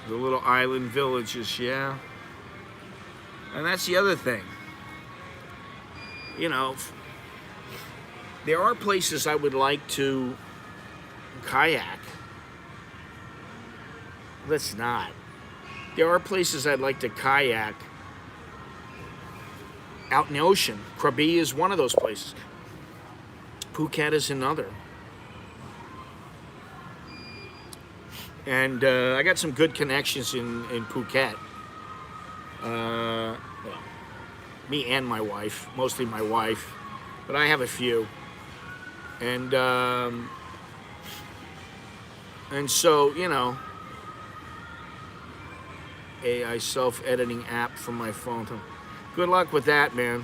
The little island villages, yeah. And that's the other thing. You know, there are places I would like to kayak. Let's not. There are places I'd like to kayak out in the ocean. Krabi is one of those places. Phuket is another. And I got some good connections in Phuket. Well, me and my wife, mostly my wife, but I have a few. And so, you know, AI self-editing app from my phone. Good luck with that, man.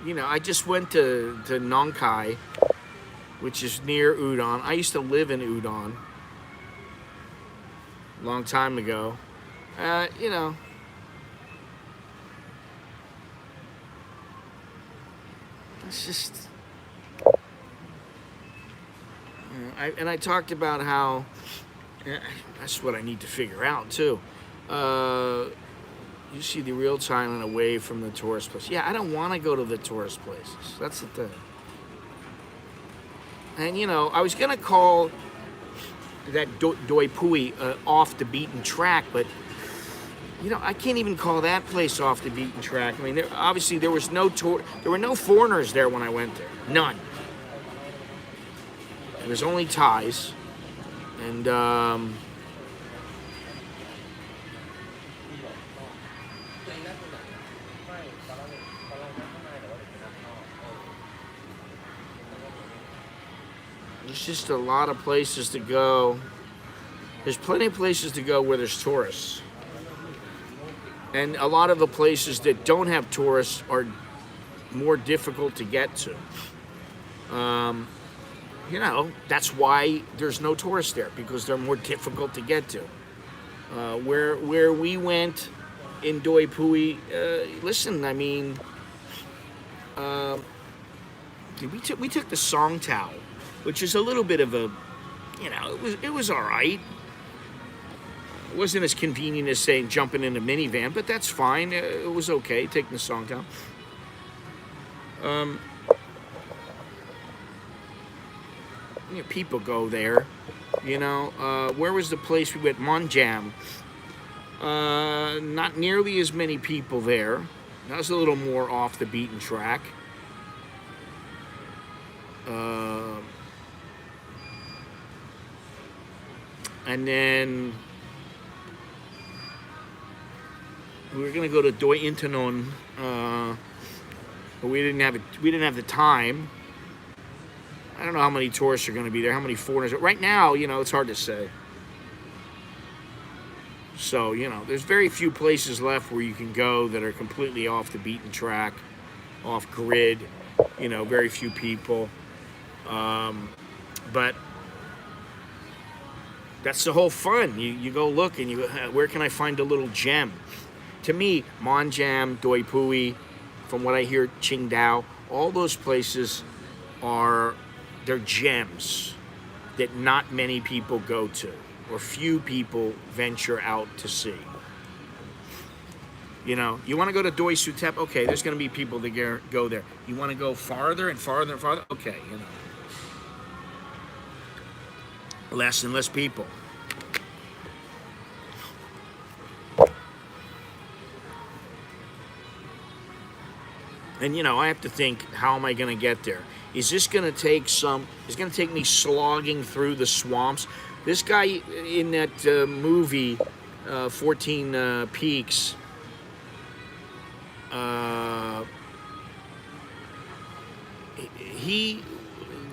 You know, I just went to Nong Khai, which is near Udon. I used to live in Udon a long time ago. You know, it's just... I talked about how, that's what I need to figure out too. You see the real Thailand away from the tourist place. Yeah, I don't want to go to the tourist places. That's the thing. And you know, I was gonna call that Doi Pui off the beaten track, but you know, I can't even call that place off the beaten track. I mean, obviously there were no foreigners there when I went there. None. It was only Thais, and there's just a lot of places to go. There's plenty of places to go where there's tourists. And a lot of the places that don't have tourists are more difficult to get to. You know, that's why there's no tourists there, because they're more difficult to get to. Where we went in Doi Pui, listen, I mean, we took the Song Tao, which is a little bit of a, you know, it was all right. It wasn't as convenient as saying jumping in a minivan, but that's fine. It was okay taking the Song Tao. You know, people go there, you know. Where was the place we went? Monjam. Not nearly as many people there. That was a little more off the beaten track. And then we were gonna go to Doi Intanon, but we didn't have the time. I don't know how many tourists are going to be there, how many foreigners. Right now, it's hard to say. So, there's very few places left where you can go that are completely off the beaten track, off grid, very few people. But that's the whole fun. You go look and where can I find a little gem? To me, Monjam, Doi Pui, from what I hear, Qingdao, all those places they're gems that not many people go to, or few people venture out to see. You want to go to Doi Sutep? Okay, there's going to be people that go there. You want to go farther and farther and farther? Okay, less and less people. And I have to think, how am I going to get there? Is this going to take it's going to take me slogging through the swamps? This guy in that movie, 14 Peaks, the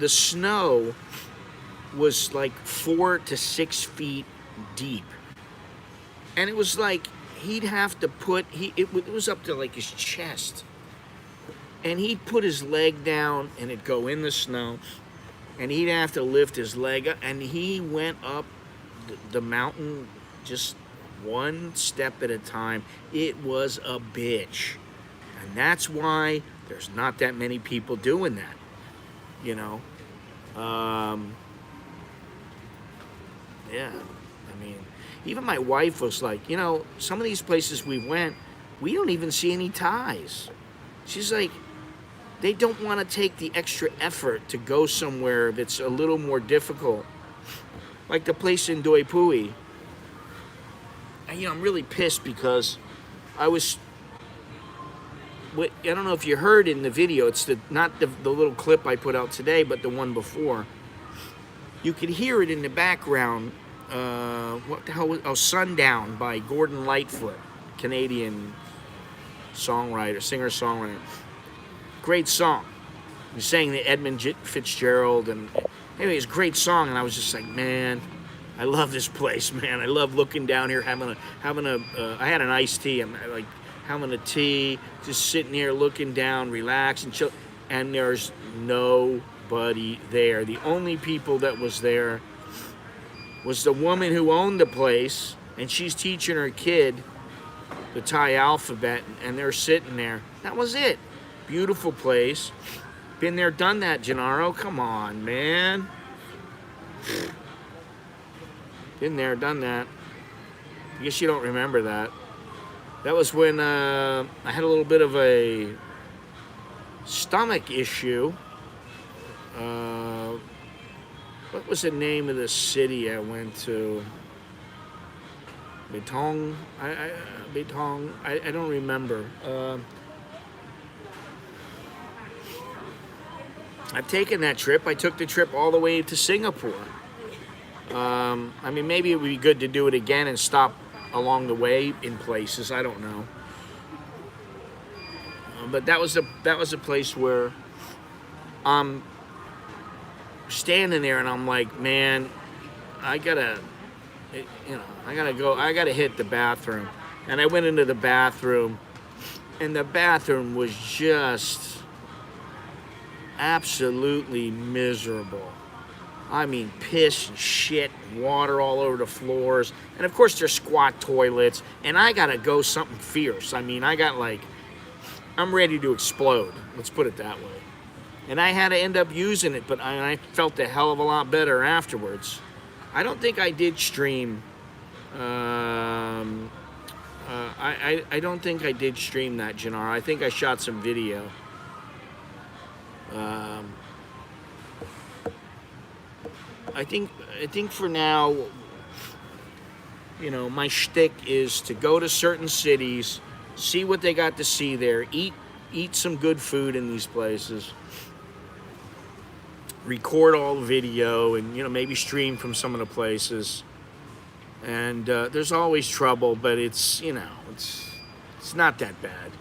snow was like 4 to 6 feet deep. And it was like, he'd have to it was up to like his chest. And he'd put his leg down and it'd go in the snow. And he'd have to lift his leg up. And he went up the mountain just one step at a time. It was a bitch. And that's why there's not that many people doing that. Yeah. I mean, even my wife was like, some of these places we went, we don't even see any Thais. She's like, they don't want to take the extra effort to go somewhere that's a little more difficult. Like the place in Doi Pui. And, I'm really pissed because I don't know if you heard in the video, it's not the little clip I put out today, but the one before. You could hear it in the background. What the hell was Sundown by Gordon Lightfoot, Canadian singer-songwriter. Great song. He sang the Edmund Fitzgerald, and anyway, it's a great song. And I was just like, man, I love this place, man. I love looking down here, having I had an iced tea. I'm like having a tea, just sitting here looking down, relax and chill. And there's nobody there. The only people that was there was the woman who owned the place, and she's teaching her kid the Thai alphabet, and they're sitting there. That was it. Beautiful place. Been there, done that, Gennaro. Come on, man. Been there, done that. I guess you don't remember that. That was when I had a little bit of a stomach issue. What was the name of the city I went to? Betong? I don't remember. I've taken that trip. I took the trip all the way to Singapore. I mean, maybe it would be good to do it again and stop along the way in places. I don't know. But that was a place where I'm standing there and I'm like, man, I gotta hit the bathroom. And I went into the bathroom, and the bathroom was just absolutely miserable. I mean, piss and shit, and water all over the floors. And of course, there's squat toilets. And I gotta go something fierce. I mean, I'm ready to explode. Let's put it that way. And I had to end up using it, but I felt a hell of a lot better afterwards. I don't think I did stream. I don't think I did stream that, Gennaro. I think I shot some video. I think for now, my shtick is to go to certain cities, see what they got to see there, eat some good food in these places, record all the video, and maybe stream from some of the places. And there's always trouble, but it's not that bad.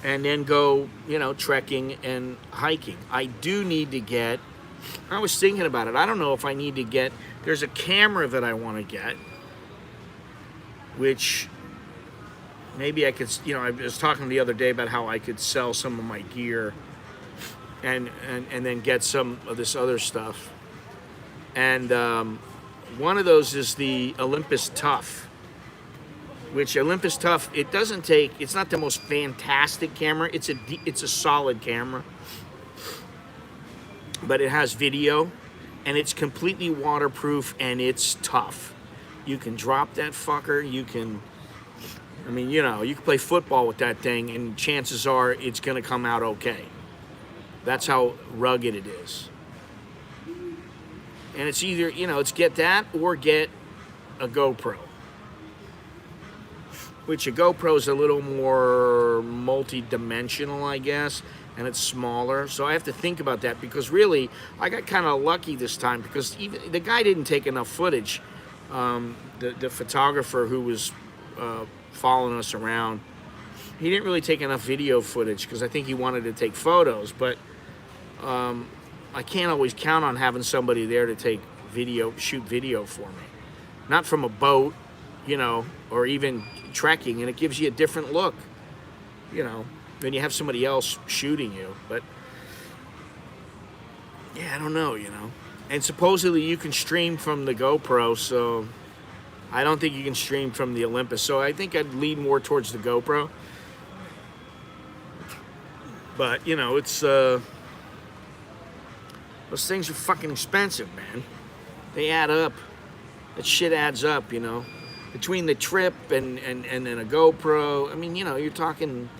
and then go, you know, trekking and hiking. I do need to get, I was thinking about it. I don't know if I need to get, there's a camera that I want to get, which maybe I could, you know, I was talking the other day about how I could sell some of my gear and then get some of this other stuff. And one of those is the Olympus Tough, which Olympus Tough, it doesn't take, it's not the most fantastic camera. It's a solid camera, but it has video and it's completely waterproof and it's tough. You can drop that fucker. You can, I mean, you know, you can play football with that thing and chances are it's going to come out okay. That's how rugged it is. And it's either, you know, it's get that or get a GoPro. Which a GoPro is a little more multi-dimensional, I guess, and it's smaller. So I have to think about that because really, I got kind of lucky this time because even the guy didn't take enough footage. The photographer who was following us around, he didn't really take enough video footage because I think he wanted to take photos, but I can't always count on having somebody there to take video, shoot video for me. Not from a boat, you know, or even trekking, and it gives you a different look, you know, when you have somebody else shooting you. But yeah, I don't know, you know. And supposedly you can stream from the GoPro, so I don't think you can stream from the Olympus. So I think I'd lean more towards the GoPro. But, you know, it's those things are fucking expensive, man. They add up. That shit adds up, you know. Between the trip and then a GoPro, I mean, you know, you're talking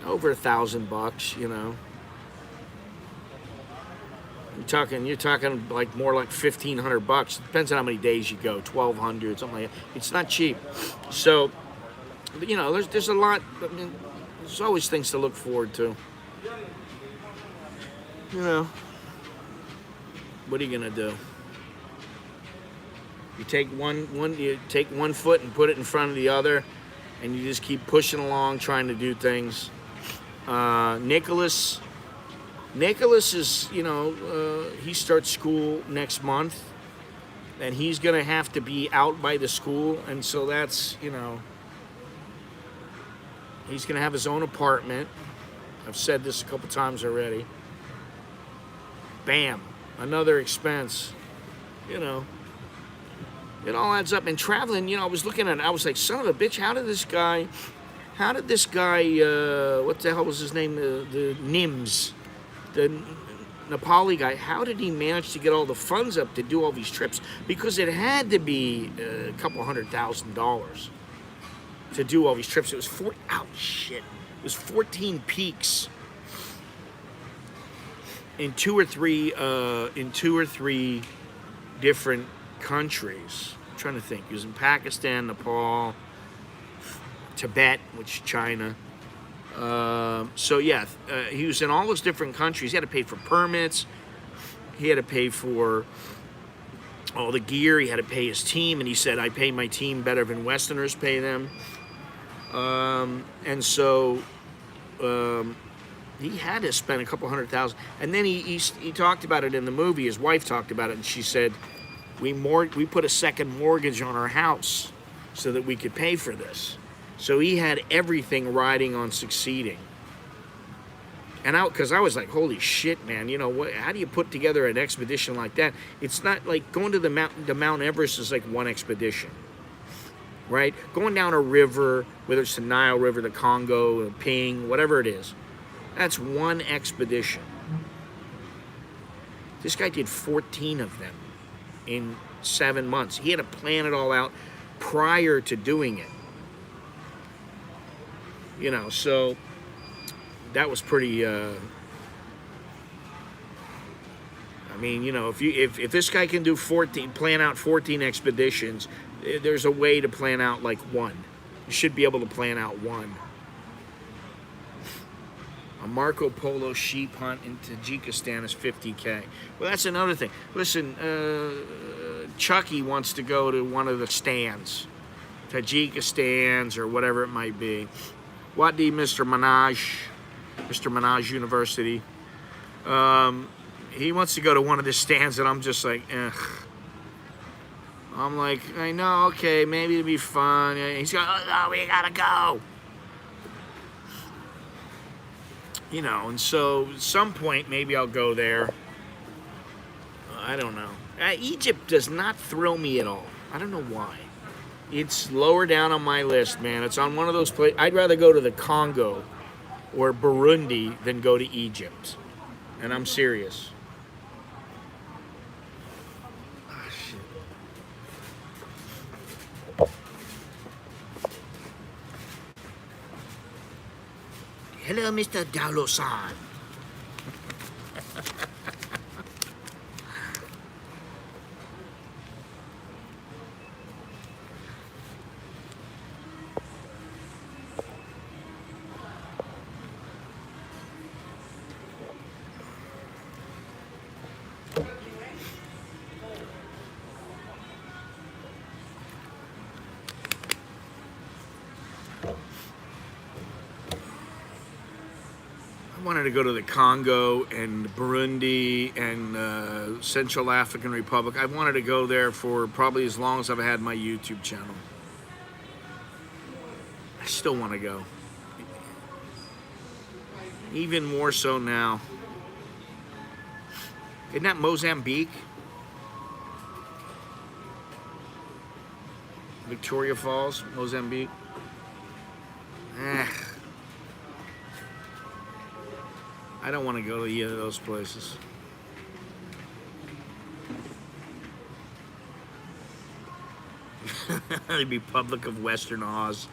over $1,000, you know. You're talking like more like $1,500. Depends on how many days you go, 1,200, something like that. It's not cheap. So, you know, there's a lot. I mean, there's always things to look forward to. You know, what are you gonna do? You take you take one foot and put it in front of the other, and you just keep pushing along, trying to do things. Nicholas is, you know, he starts school next month, and he's gonna have to be out by the school, and so that's, you know, he's gonna have his own apartment. I've said this a couple times already. Bam, another expense, you know. It all adds up. And traveling, you know, I was looking at it, I was like, son of a bitch, how did this guy, what the hell was his name? The Nims, the Nepali guy, how did he manage to get all the funds up to do all these trips? Because it had to be a couple $100,000 to do all these trips. It was It was 14 peaks in two or three different countries. I'm trying to think. He was in Pakistan, Nepal, Tibet, which is China. So yeah, he was in all those different countries. He had to pay for permits. He had to pay for all the gear. He had to pay his team, and he said, "I pay my team better than Westerners pay them." And so he had to spend a couple $100,000. And then he talked about it in the movie. His wife talked about it, and she said, we put a second mortgage on our house so that we could pay for this. So he had everything riding on succeeding. And because I was like, holy shit, man, you know, how do you put together an expedition like that? It's not like going to the Mount Everest is like one expedition, right? Going down a river, whether it's the Nile River, the Congo, the Ping, whatever it is, that's one expedition. This guy did 14 of them in 7 months. He had to plan it all out prior to doing it. You know, so that was pretty, I mean, you know, if this guy can do plan out 14 expeditions, there's a way to plan out like one. You should be able to plan out one. A Marco Polo sheep hunt in Tajikistan is $50K. Well, that's another thing. Listen, Chucky wants to go to one of the stands, Tajikistan's or whatever it might be. Wadi Mr. Minaj University. He wants to go to one of the stands, and I'm just like, ugh. I'm like, I know, okay, maybe it'll be fun. He's going, oh, we gotta go. You know, and so at some point, maybe I'll go there. I don't know. Egypt does not thrill me at all. I don't know why. It's lower down on my list, man. It's on one of those places. I'd rather go to the Congo or Burundi than go to Egypt. And I'm serious. Hello, Mr. Dalo-san. I wanted to go to the Congo and Burundi and Central African Republic. I wanted to go there for probably as long as I've had my YouTube channel. I still want to go. Even more so now. Isn't that Mozambique? Victoria Falls, Mozambique. I don't want to go to either of those places. The Republic of Western Oz.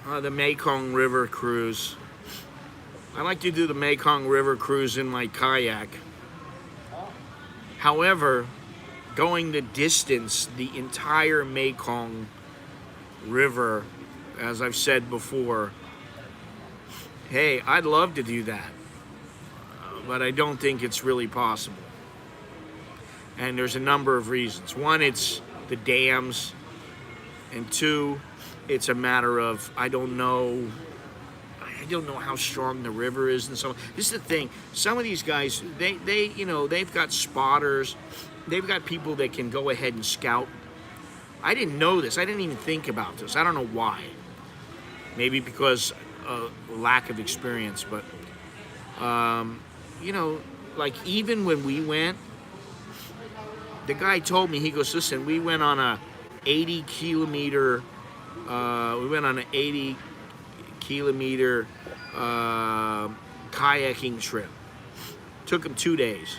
The Mekong River cruise. I like to do the Mekong River cruise in my kayak. However, going the distance, the entire Mekong River, as I've said before, hey, I'd love to do that, but I don't think it's really possible. And there's a number of reasons. One, it's the dams, and two, it's a matter of I don't know how strong the river is, and so this is the thing. Some of these guys, they've got spotters, they've got people that can go ahead and scout. I didn't know this. I didn't even think about this. I don't know why. Maybe because lack of experience, but like even when we went, the guy told me, he goes, listen, we went on a 80 kilometer kayaking trip. Took him 2 days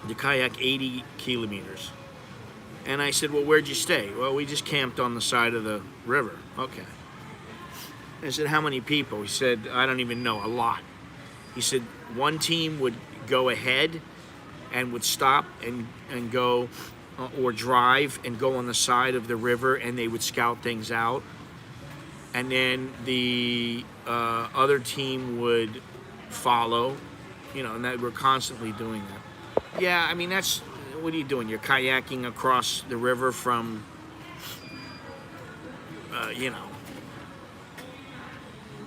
to kayak 80 kilometers. And I said, well, where'd you stay? Well, we just camped on the side of the river. Okay. I said, how many people? He said, I don't even know, a lot. He said, one team would go ahead and would stop and go or drive and go on the side of the river, and they would scout things out. And then the other team would follow, and that we're constantly doing that. Yeah, I mean, that's, what are you doing? You're kayaking across the river from,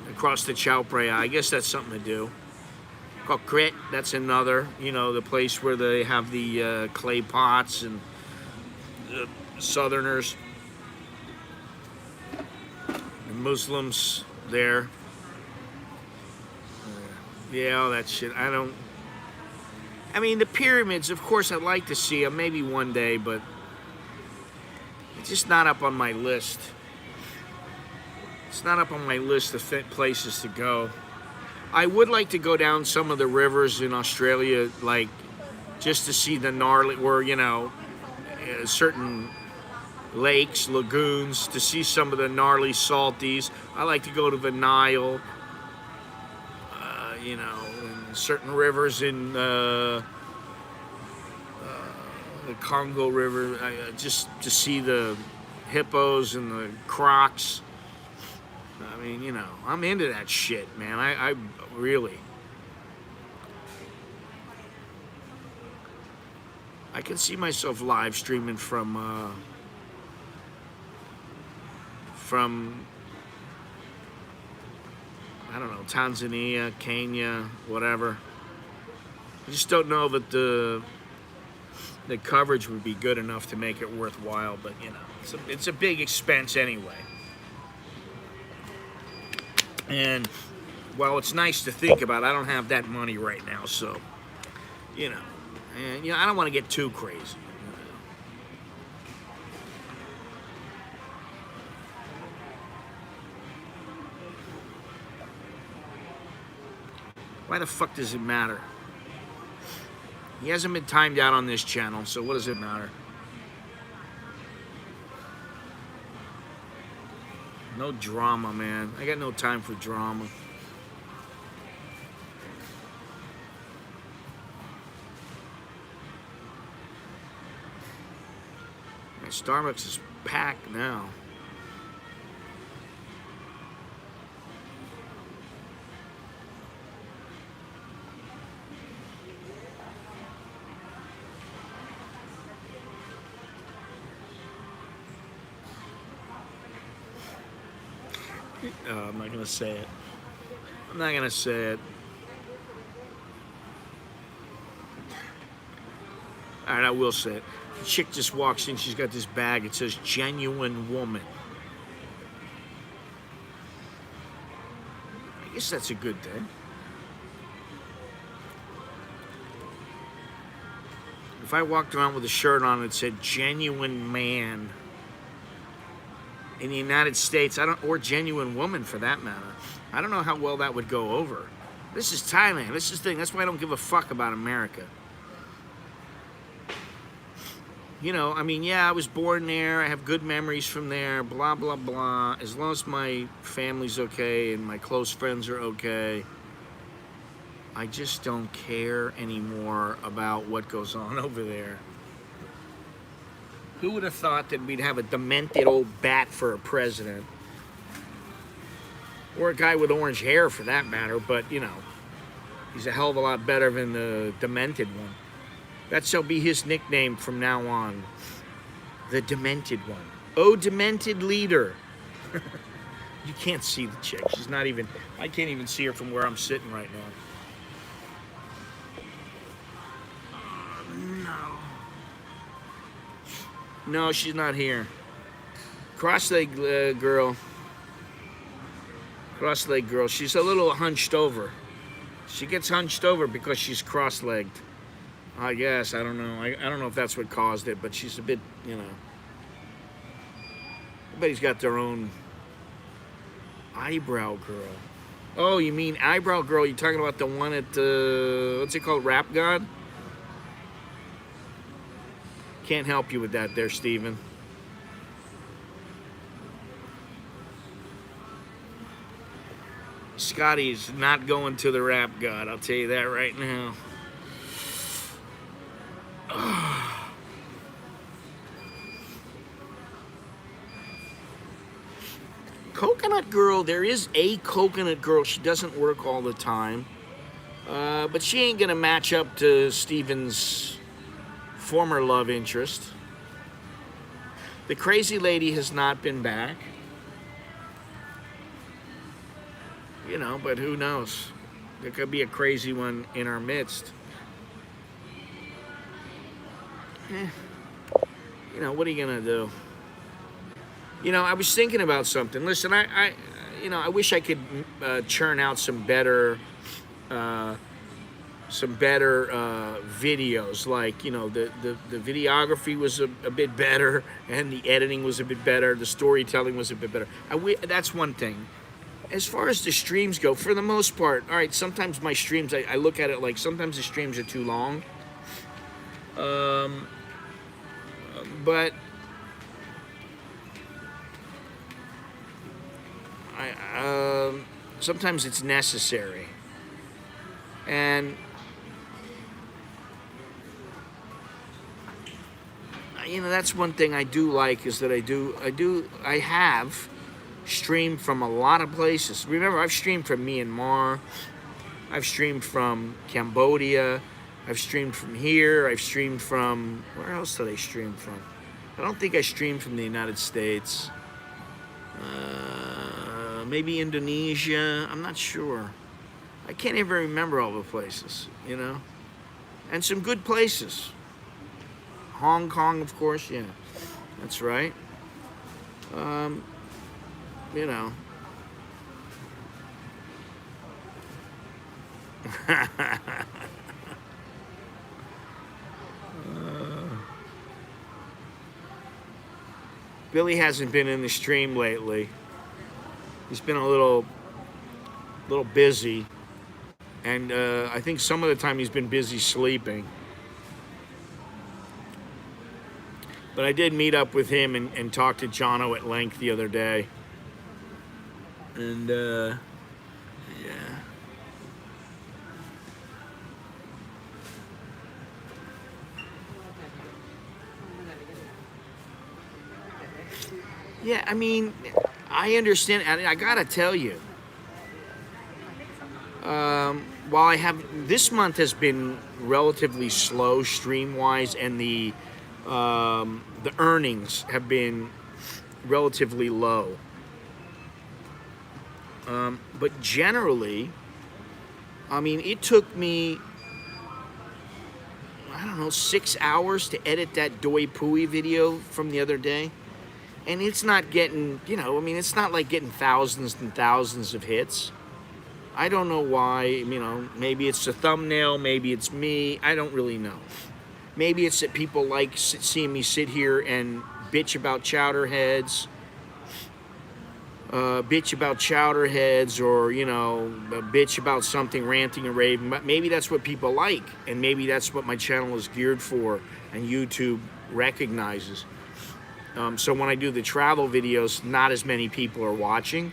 across the Chao Phraya. I guess that's something to do. Coquette, that's another, the place where they have the clay pots and the Southerners. Muslims there. Yeah, all that shit. I mean, the pyramids, of course, I'd like to see them, maybe one day, but it's just not up on my list. It's not up on my list of places to go. I would like to go down some of the rivers in Australia, like, just to see the gnarly, where, certain lakes, lagoons, to see some of the gnarly salties. I like to go to the Nile, and certain rivers in the Congo River, just to see the hippos and the crocs. I mean, I'm into that shit, man. I really. I can see myself live streaming from I don't know, Tanzania, Kenya, whatever. I just don't know that the coverage would be good enough to make it worthwhile, but you know, it's a big expense anyway. And while it's nice to think about, I don't have that money right now, so you know, and you know, I don't want to get too crazy. Why the fuck does it matter? He hasn't been timed out on this channel, so what does it matter? No drama, man. I got no time for drama. Man, Starbucks is packed now. I'm not gonna say it. I'm not gonna say it. All right, I will say it. The chick just walks in. She's got this bag. It says "Genuine Woman." I guess that's a good thing. If I walked around with a shirt on that said "Genuine Man" in the United States, or "Genuine Woman" for that matter, I don't know how well that would go over. This is Thailand. This is the thing. That's why I don't give a fuck about America. You know, I mean, yeah, I was born there. I have good memories from there, blah, blah, blah. As long as my family's okay and my close friends are okay, I just don't care anymore about what goes on over there. Who would have thought that we'd have a demented old bat for a president? Or a guy with orange hair, for that matter, but, you know, he's a hell of a lot better than the demented one. That shall be his nickname from now on. The demented one. Oh, demented leader. You can't see the chick. She's not even, I can't even see her from where I'm sitting right now. No. No, she's not here. Cross-leg girl. Cross-leg girl. She's a little hunched over. She gets hunched over because she's cross-legged. I guess. I don't know. I don't know if that's what caused it, but she's a bit, you know. Everybody's got their own eyebrow girl. Oh, you mean eyebrow girl? You're talking about the one at, what's it called? Rap God? Can't help you with that there, Steven. Scotty's not going to the Rap God, I'll tell you that right now. Coconut girl, there is a coconut girl. She doesn't work all the time. But she ain't gonna match up to Steven's former love interest. The crazy lady has not been back. You know, but who knows? There could be a crazy one in our midst. You know, what are you gonna do? You know, I was thinking about something. Listen, you know, I wish I could churn out some better videos. Like, you know, the videography was a bit better, and the editing was a bit better. The storytelling was a bit better. That's one thing. As far as the streams go, for the most part, all right, sometimes my streams, I look at it like sometimes the streams are too long. But sometimes it's necessary. And you know, that's one thing I do like, is that I have streamed from a lot of places. Remember, I've streamed from Myanmar, I've streamed from Cambodia, I've streamed from here. I've streamed from, where else did I stream from? I don't think I streamed from the United States. Maybe Indonesia. I'm not sure. I can't even remember all the places, you know? And some good places. Hong Kong, of course, yeah. That's right. You know. Billy hasn't been in the stream lately. He's been a little busy, and I think some of the time he's been busy sleeping. But I did meet up with him and talk to Jono at length the other day. And yeah. Yeah, I mean, I understand. I gotta tell you, while I have, this month has been relatively slow stream-wise, and the earnings have been relatively low. But generally, I mean, it took me, I don't know, 6 hours to edit that Doi Pui video from the other day. And it's not getting, you know, I mean, it's not like getting thousands and thousands of hits. I don't know why, you know, maybe it's the thumbnail, maybe it's me, I don't really know. Maybe it's that people like seeing me sit here and bitch about chowder heads, or, you know, bitch about something, ranting and raving. But maybe that's what people like, and maybe that's what my channel is geared for, and YouTube recognizes. So when I do the travel videos, not as many people are watching.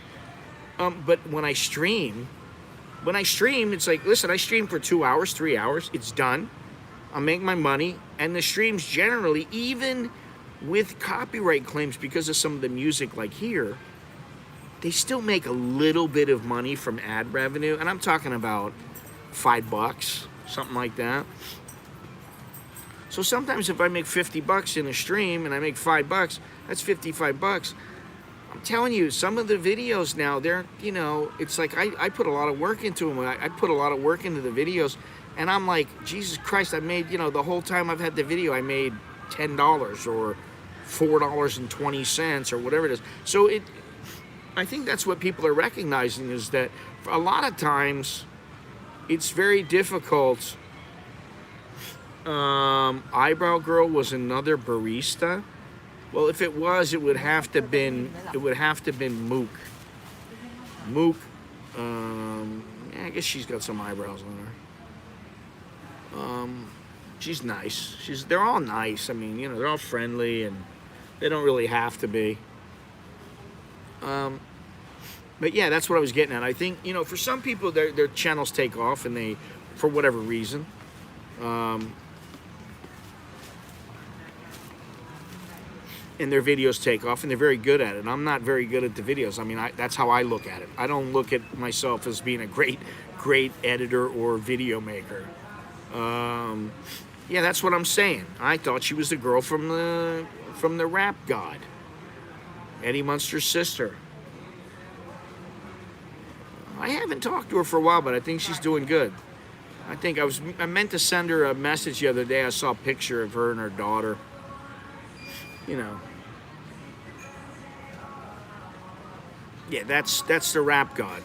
But when I stream, it's like, listen, I stream for 2 hours, 3 hours, it's done. I'll make my money, and the streams generally, even with copyright claims because of some of the music like here, they still make a little bit of money from ad revenue, and I'm talking about $5, something like that. So sometimes if I make $50 in a stream and I make $5, that's $55. I'm telling you, some of the videos now, they're, you know, it's like I put a lot of work into them. I put a lot of work into the videos, and I'm like, Jesus Christ, I made, you know, the whole time I've had the video, I made $10 or $4.20 or whatever it is. So I think that's what people are recognizing, is that a lot of times it's very difficult. Eyebrow Girl was another barista. Well, if it was, it would have to been Mook. Mook. Yeah, I guess she's got some eyebrows on her. She's nice. They're all nice. I mean, you know, they're all friendly, and they don't really have to be. But yeah, that's what I was getting at. I think, you know, for some people, their channels take off, and they, for whatever reason, and their videos take off, and they're very good at it. I'm not very good at the videos. I mean, that's how I look at it. I don't look at myself as being a great editor or video maker. Yeah, that's what I'm saying. I thought she was the girl from the rap god, Eddie Munster's sister. I haven't talked to her for a while, but I think she's doing good. I meant to send her a message the other day. I saw a picture of her and her daughter. You know. Yeah, that's the rap god.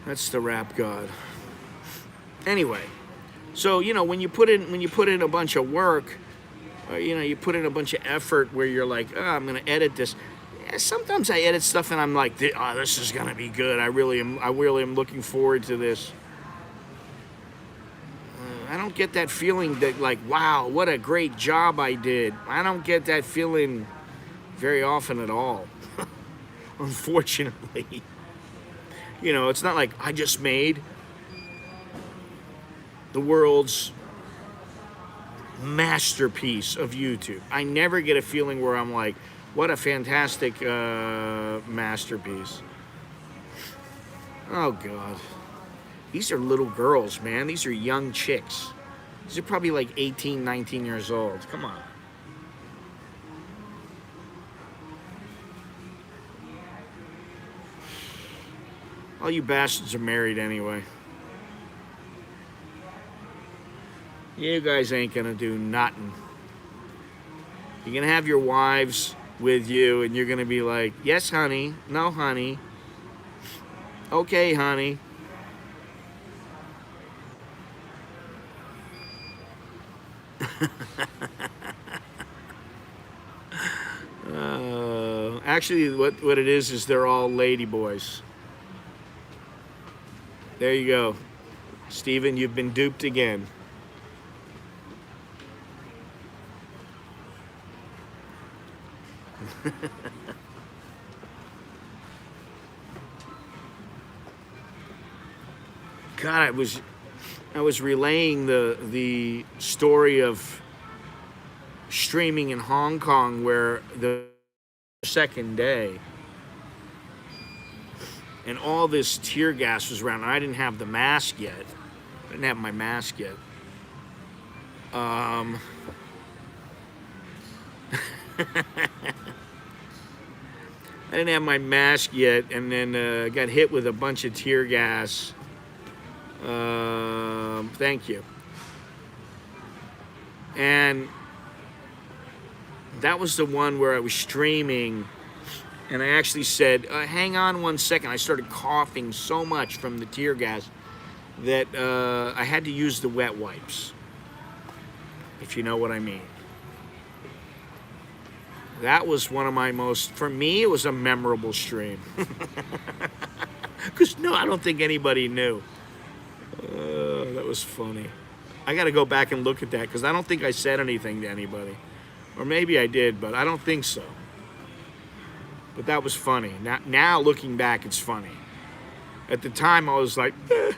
That's the rap god. Anyway, so, you know, when you put in a bunch of work, you know, you put in a bunch of effort where you're like, oh, I'm gonna edit this. Yeah, sometimes I edit stuff and I'm like, oh, this is gonna be good. I really am looking forward to this. I don't get that feeling that, like, wow, what a great job I did. I don't get that feeling very often at all, unfortunately. You know, it's not like I just made the world's masterpiece of YouTube. I never get a feeling where I'm like, what a fantastic masterpiece. Oh God. These are little girls, man. These are young chicks. These are probably like 18, 19 years old. Come on. All you bastards are married anyway. You guys ain't gonna do nothing. You're gonna have your wives with you and you're gonna be like, yes, honey. No, honey. Okay, honey. Actually, what it is they're all lady boys. There you go. Steven, you've been duped again. God, I was relaying the story of streaming in Hong Kong where the second day and all this tear gas was around. I didn't have the mask yet. I didn't have my mask yet. I didn't have my mask yet, and then got hit with a bunch of tear gas. Thank you. And that was the one where I was streaming, and I actually said, hang on one second. I started coughing so much from the tear gas that I had to use the wet wipes, if you know what I mean. That was one of my most, for me, it was a memorable stream. Because, no, I don't think anybody knew. That was funny. I got to go back and look at that because I don't think I said anything to anybody. Or maybe I did, but I don't think so. But that was funny. Now looking back, it's funny. At the time, I was like, eh.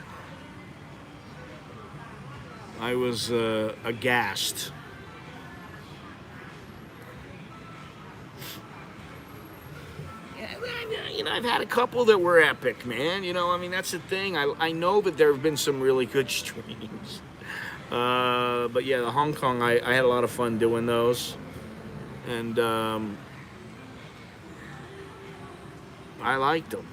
I was aghast. You know, I've had a couple that were epic, man. You know, I mean, that's the thing. I know that there have been some really good streams. But yeah, the Hong Kong, I had a lot of fun doing those. And I liked them.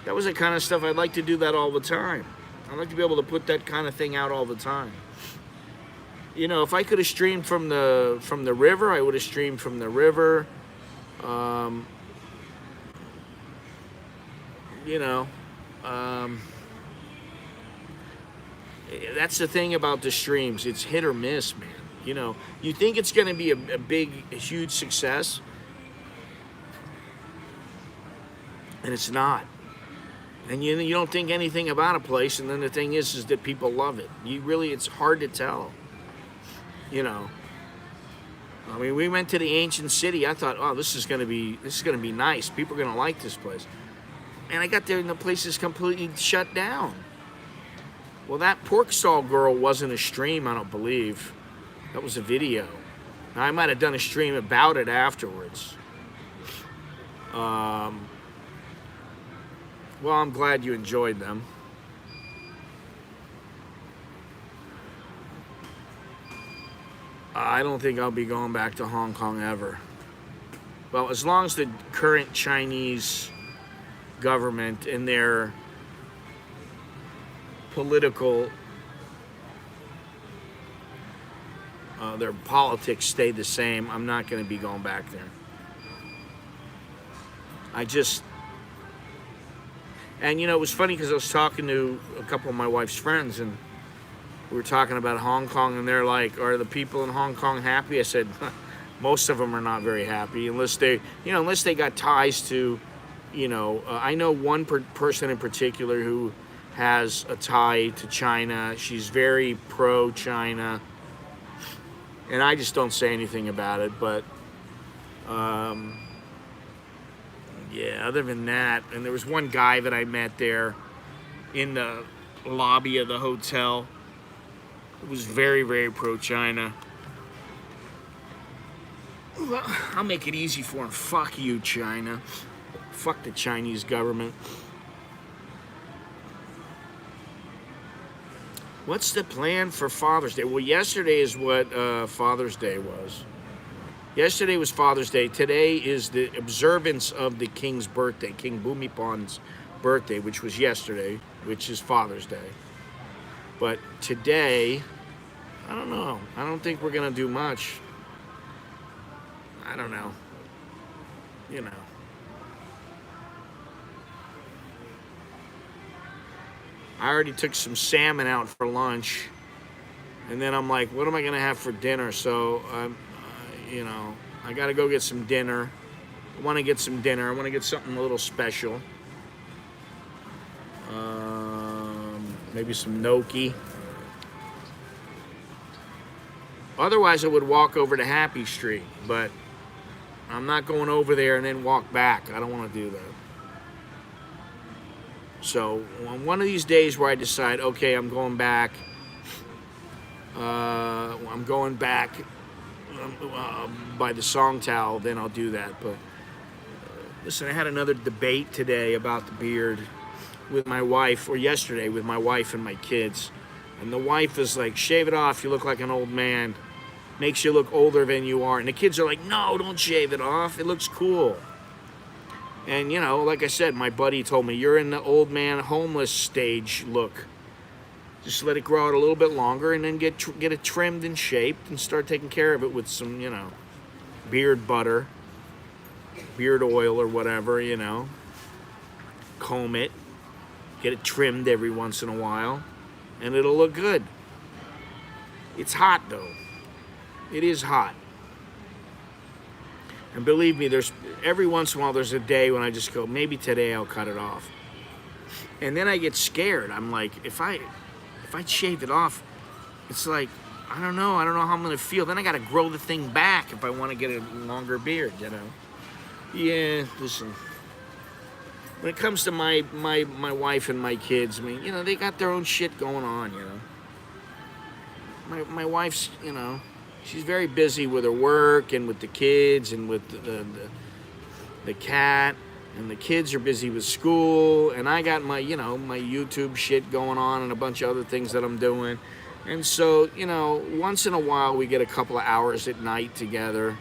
That was the kind of stuff I'd like to do that all the time. I'd like to be able to put that kind of thing out all the time. You know, if I could have streamed from the river, I would have streamed from the river. You know, that's the thing about the streams. It's hit or miss, man. You know, you think it's going to be a huge success, and it's not. And you don't think anything about a place, and then the thing is that people love it. It's hard to tell. You know, I mean, we went to the ancient city. I thought, oh, this is gonna be nice. People are gonna like this place. And I got there, and the place is completely shut down. Well, that pork stall girl wasn't a stream, I don't believe. That was a video. Now, I might have done a stream about it afterwards. Well, I'm glad you enjoyed them. I don't think I'll be going back to Hong Kong ever. Well, as long as the current Chinese government and their political, their politics stay the same, I'm not going to be going back there. And you know, it was funny because I was talking to a couple of my wife's friends, and we were talking about Hong Kong, and they're like, are the people in Hong Kong happy? I said, most of them are not very happy unless they got ties to, you know, I know one person in particular who has a tie to China. She's very pro-China, and I just don't say anything about it, but yeah, other than that, and there was one guy that I met there in the lobby of the hotel who was very, very pro-China. Well, I'll make it easy for him. Fuck you, China. Fuck the Chinese government. What's the plan for Father's Day? Well, yesterday is what Father's Day was. Yesterday was Father's Day. Today is the observance of the king's birthday, King Bhumipan's birthday, which was yesterday, which is Father's Day. But today, I don't know. I don't think we're going to do much. I don't know. You know. I already took some salmon out for lunch. And then I'm like, what am I going to have for dinner? So, you know, I got to go get some dinner. I want to get some dinner. I want to get something a little special. Maybe some gnocchi. Otherwise, I would walk over to Happy Street, but I'm not going over there and then walk back. I don't want to do that. So on one of these days where I decide, okay, I'm going back, by the Songtao, then I'll do that. But listen, I had another debate today about the beard with my wife, or yesterday with my wife and my kids. And the wife is like, shave it off, you look like an old man. Makes you look older than you are. And the kids are like, no, don't shave it off. It looks cool. And, you know, like I said, my buddy told me, you're in the old man homeless stage look. Just let it grow out a little bit longer and then get it trimmed and shaped and start taking care of it with some, you know, beard butter, beard oil or whatever, you know. Comb it. Get it trimmed every once in a while. And it'll look good. It's hot, though. It is hot. And believe me, there's every once in a while there's a day when I just go, maybe today I'll cut it off. And then I get scared. I'm like, if I shave it off, it's like, I don't know how I'm gonna feel. Then I gotta grow the thing back if I want to get a longer beard, you know. Yeah, listen. When it comes to my wife and my kids, I mean, you know, they got their own shit going on, you know. My wife's, you know, she's very busy with her work and with the kids and with the cat, and the kids are busy with school, and I got my, you know, my YouTube shit going on and a bunch of other things that I'm doing. And so, you know, once in a while we get a couple of hours at night together.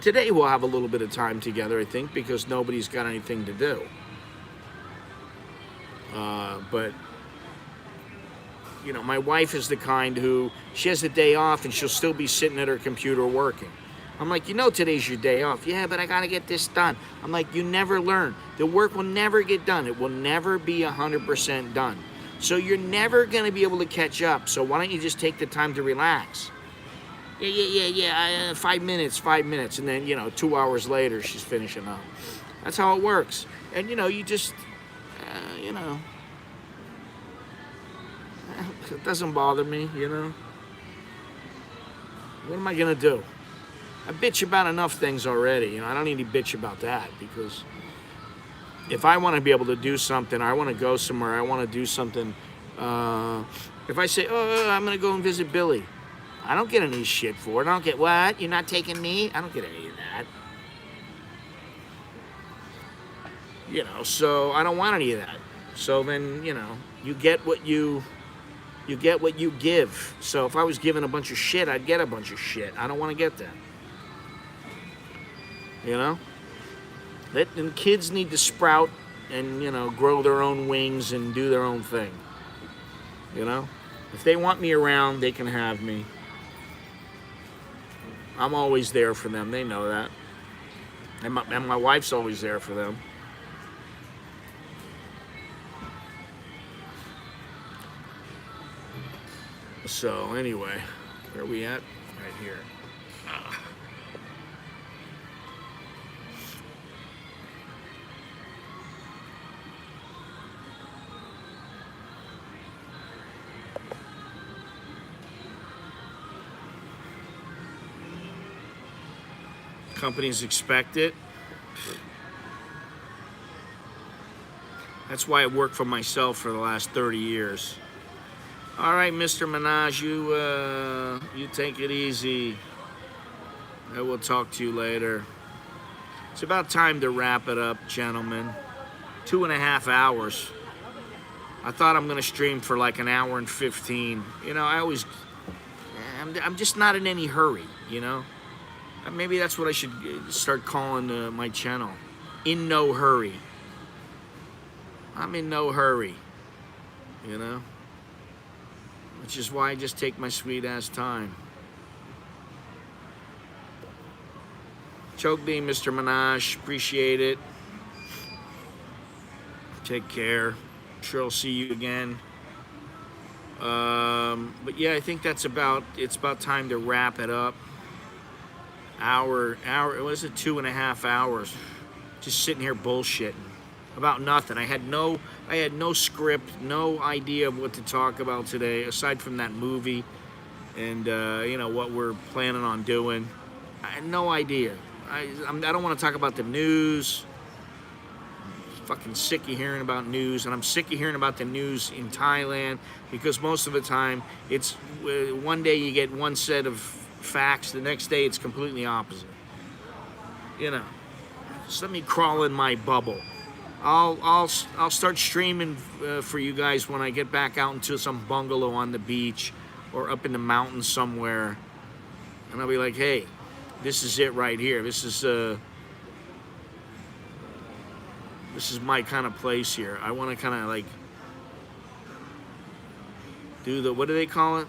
Today we'll have a little bit of time together, I think, because nobody's got anything to do. But you know, my wife is the kind who, she has a day off and she'll still be sitting at her computer working. I'm like, you know, today's your day off. Yeah, but I gotta get this done. I'm like, you never learn. The work will never get done. It will never be 100% done. So you're never gonna be able to catch up. So why don't you just take the time to relax? Yeah. 5 minutes. And then, you know, 2 hours later, she's finishing up. That's how it works. And, you know, you just, you know, it doesn't bother me, you know. What am I gonna do? I bitch about enough things already, you know. I don't need to bitch about that, because if I want to be able to do something, I want to go somewhere, I want to do something. If I say, oh, I'm gonna go and visit Billy, I don't get any shit for it. I don't get, what? You're not taking me? I don't get any of that. You know, so I don't want any of that. So then, you know, you get what you give. So if I was given a bunch of shit, I'd get a bunch of shit. I don't want to get that. You know? And kids need to sprout and, you know, grow their own wings and do their own thing. You know? If they want me around, they can have me. I'm always there for them. They know that. And my wife's always there for them. So anyway, where are we at? Right here. Companies expect it. That's why I worked for myself for the last 30 years. All right, Mr. Minaj, you take it easy. I will talk to you later. It's about time to wrap it up, gentlemen. 2.5 hours. I thought I'm gonna stream for like an hour and 15. You know, I'm just not in any hurry, you know? Maybe that's what I should start calling my channel. In no hurry. I'm in no hurry, you know? Which is why I just take my sweet ass time. Choke me, Mr. Minaj. Appreciate it. Take care. Sure I'll see you again. But yeah, I think it's about time to wrap it up. Hour, was it 2.5 hours? Just sitting here bullshitting about nothing. I had no script, no idea of what to talk about today, aside from that movie and you know, what we're planning on doing. I had no idea. I don't want to talk about the news. Fucking sick of hearing about news, and I'm sick of hearing about the news in Thailand, because most of the time it's one day you get one set of facts, the next day it's completely opposite. You know, just let me crawl in my bubble. I'll start streaming for you guys when I get back out into some bungalow on the beach or up in the mountains somewhere, and I'll be like, hey, this is it right here. This is my kind of place here. I want to kind of like do the, what do they call it?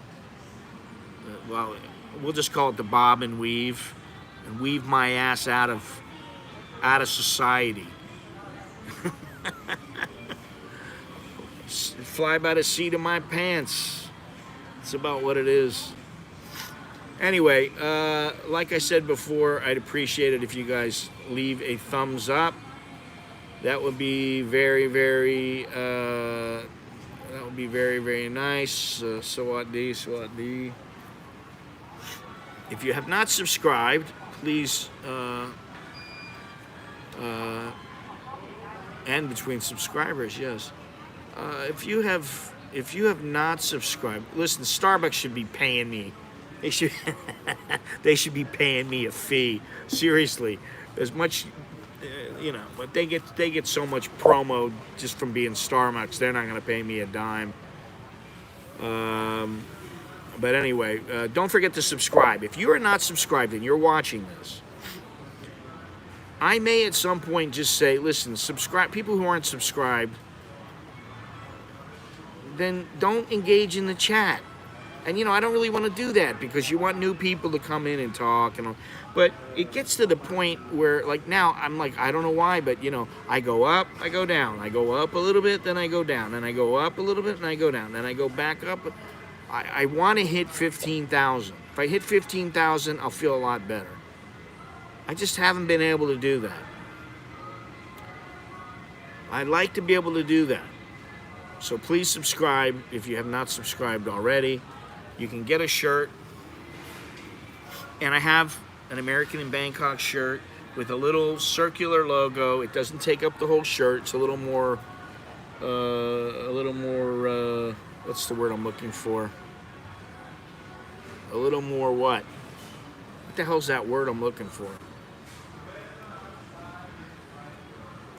Well, we'll just call it the bob and weave my ass out of society. Fly by the seat of my pants. It's about what it is. Anyway, like I said before, I'd appreciate it if you guys leave a thumbs up. That would be very, very nice. Sawadi. If you have not subscribed, please, and between subscribers, yes. If you have not subscribed, listen, Starbucks should be paying me. They should be paying me a fee. Seriously, as much. You know, but they get so much promo just from being Starbucks. They're not going to pay me a dime. But anyway, don't forget to subscribe. If you are not subscribed and you're watching this, I may at some point just say, listen, subscribe. People who aren't subscribed, then don't engage in the chat. And, you know, I don't really want to do that because you want new people to come in and talk. But it gets to the point where, like, now I'm like, I don't know why, but, you know, I go up, I go down. I go up a little bit, then I go down. Then I go up a little bit, and I go down. Then I go back up. I want to hit 15,000. If I hit 15,000, I'll feel a lot better. I just haven't been able to do that. I'd like to be able to do that. So please subscribe if you have not subscribed already. You can get a shirt, and I have an American in Bangkok shirt with a little circular logo. It doesn't take up the whole shirt. It's a little more, what's the word I'm looking for? A little more what? What the hell's that word I'm looking for?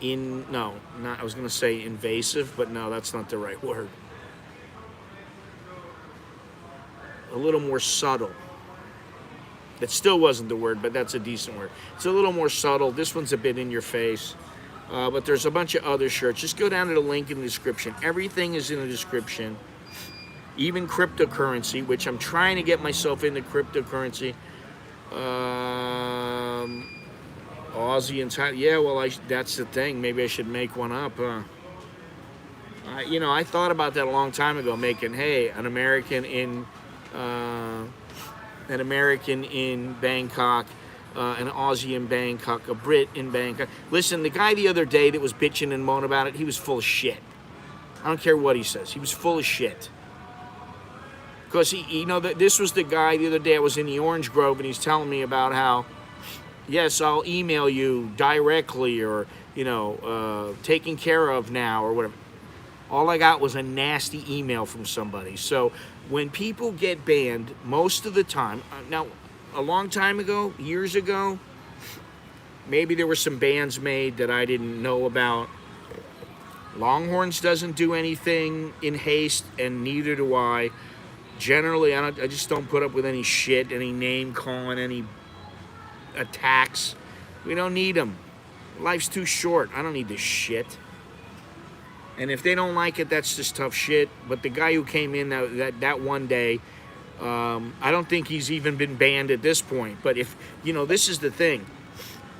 I was going to say invasive, but no, that's not the right word. A little more subtle. That still wasn't the word, but that's a decent word. It's a little more subtle. This one's a bit in your face. But there's a bunch of other shirts. Just go down to the link in the description. Everything is in the description. Even cryptocurrency, which I'm trying to get myself into cryptocurrency. Aussie and Thai. Yeah, well, that's the thing. Maybe I should make one up. You know, I thought about that a long time ago, making, hey, an American in Bangkok, an Aussie in Bangkok, a Brit in Bangkok. Listen, the guy the other day that was bitching and moaning about it, he was full of shit. I don't care what he says. He was full of shit. Because this was the guy the other day. I was in the Orange Grove, and he's telling me about how, yes, I'll email you directly, or, you know, taken care of now, or whatever. All I got was a nasty email from somebody. So when people get banned, most of the time, now, a long time ago, years ago, maybe there were some bands made that I didn't know about. Longhorns doesn't do anything in haste, and neither do I. Generally, I just don't put up with any shit, any name calling, any attacks. We don't need them. Life's too short. I don't need this shit. And if they don't like it, that's just tough shit. But the guy who came in that one day, I don't think he's even been banned at this point. But if, this is the thing.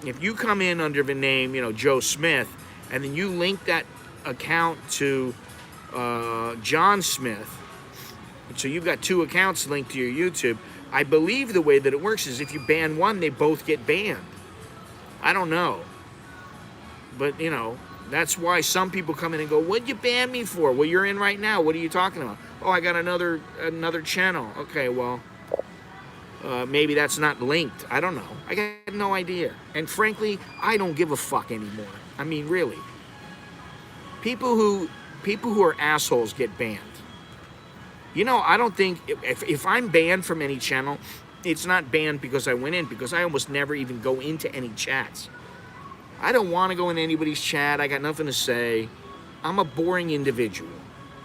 If you come in under the name, Joe Smith, and then you link that account to John Smith, so you've got two accounts linked to your YouTube, I believe the way that it works is if you ban one, they both get banned. I don't know. But, that's why some people come in and go, what'd you ban me for? Well, you're in right now. What are you talking about? Oh, I got another channel. Okay, well, maybe that's not linked. I don't know. I got no idea. And frankly, I don't give a fuck anymore. I mean, really. People who are assholes get banned. I don't think, if I'm banned from any channel, it's not banned because I went in, because I almost never even go into any chats. I don't want to go in anybody's chat. I got nothing to say. I'm a boring individual.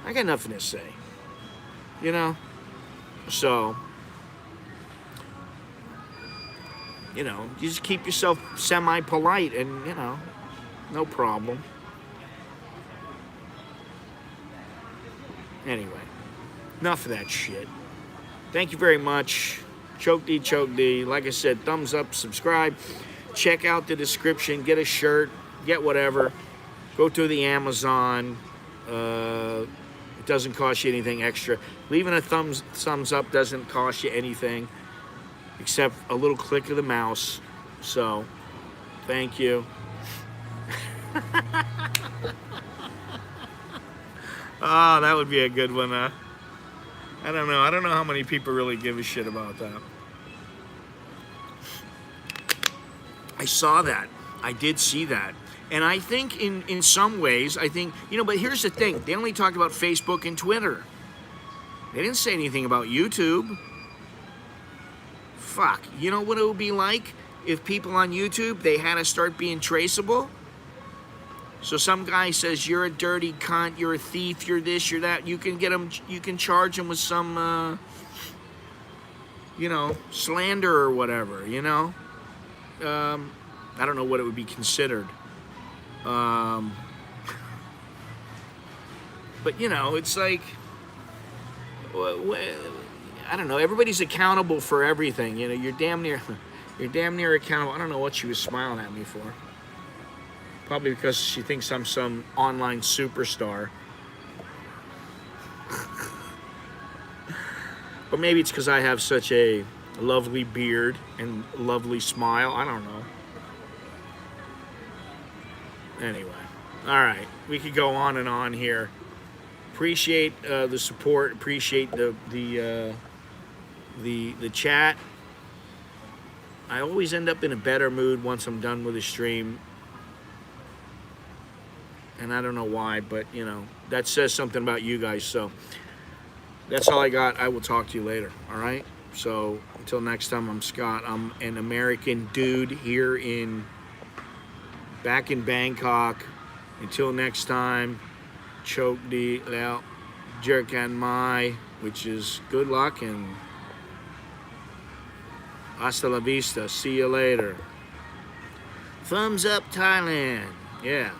I got nothing to say. So, you just keep yourself semi-polite and, no problem. Anyway, enough of that shit. Thank you very much. Choke D. Like I said, thumbs up, subscribe. Check out the description. Get a shirt. Get whatever. Go to the Amazon. It doesn't cost you anything extra. Leaving a thumbs up doesn't cost you anything except a little click of the mouse. So, thank you. Oh, that would be a good one, huh? I don't know. I don't know how many people really give a shit about that. I saw that. I did see that. And I think in some ways, but here's the thing. They only talked about Facebook and Twitter. They didn't say anything about YouTube. Fuck. You know what it would be like if people on YouTube, they had to start being traceable? So some guy says, you're a dirty cunt, you're a thief, you're this, you're that. You can get them, you can charge them with some, slander or whatever, I don't know what it would be considered. But, it's like, I don't know, everybody's accountable for everything. You're damn near accountable. I don't know what she was smiling at me for. Probably because she thinks I'm some online superstar. Or maybe it's because I have such a lovely beard and lovely smile. I don't know. Anyway, all right, we could go on and on here. Appreciate the support. Appreciate the chat. I always end up in a better mood once I'm done with the stream, and I don't know why, but that says something about you guys. So that's all I got. I will talk to you later. All right. So until next time, I'm Scott. I'm an American dude here back in Bangkok. Until next time, choke the lao, jerk and my, which is good luck and hasta la vista. See you later. Thumbs up, Thailand. Yeah.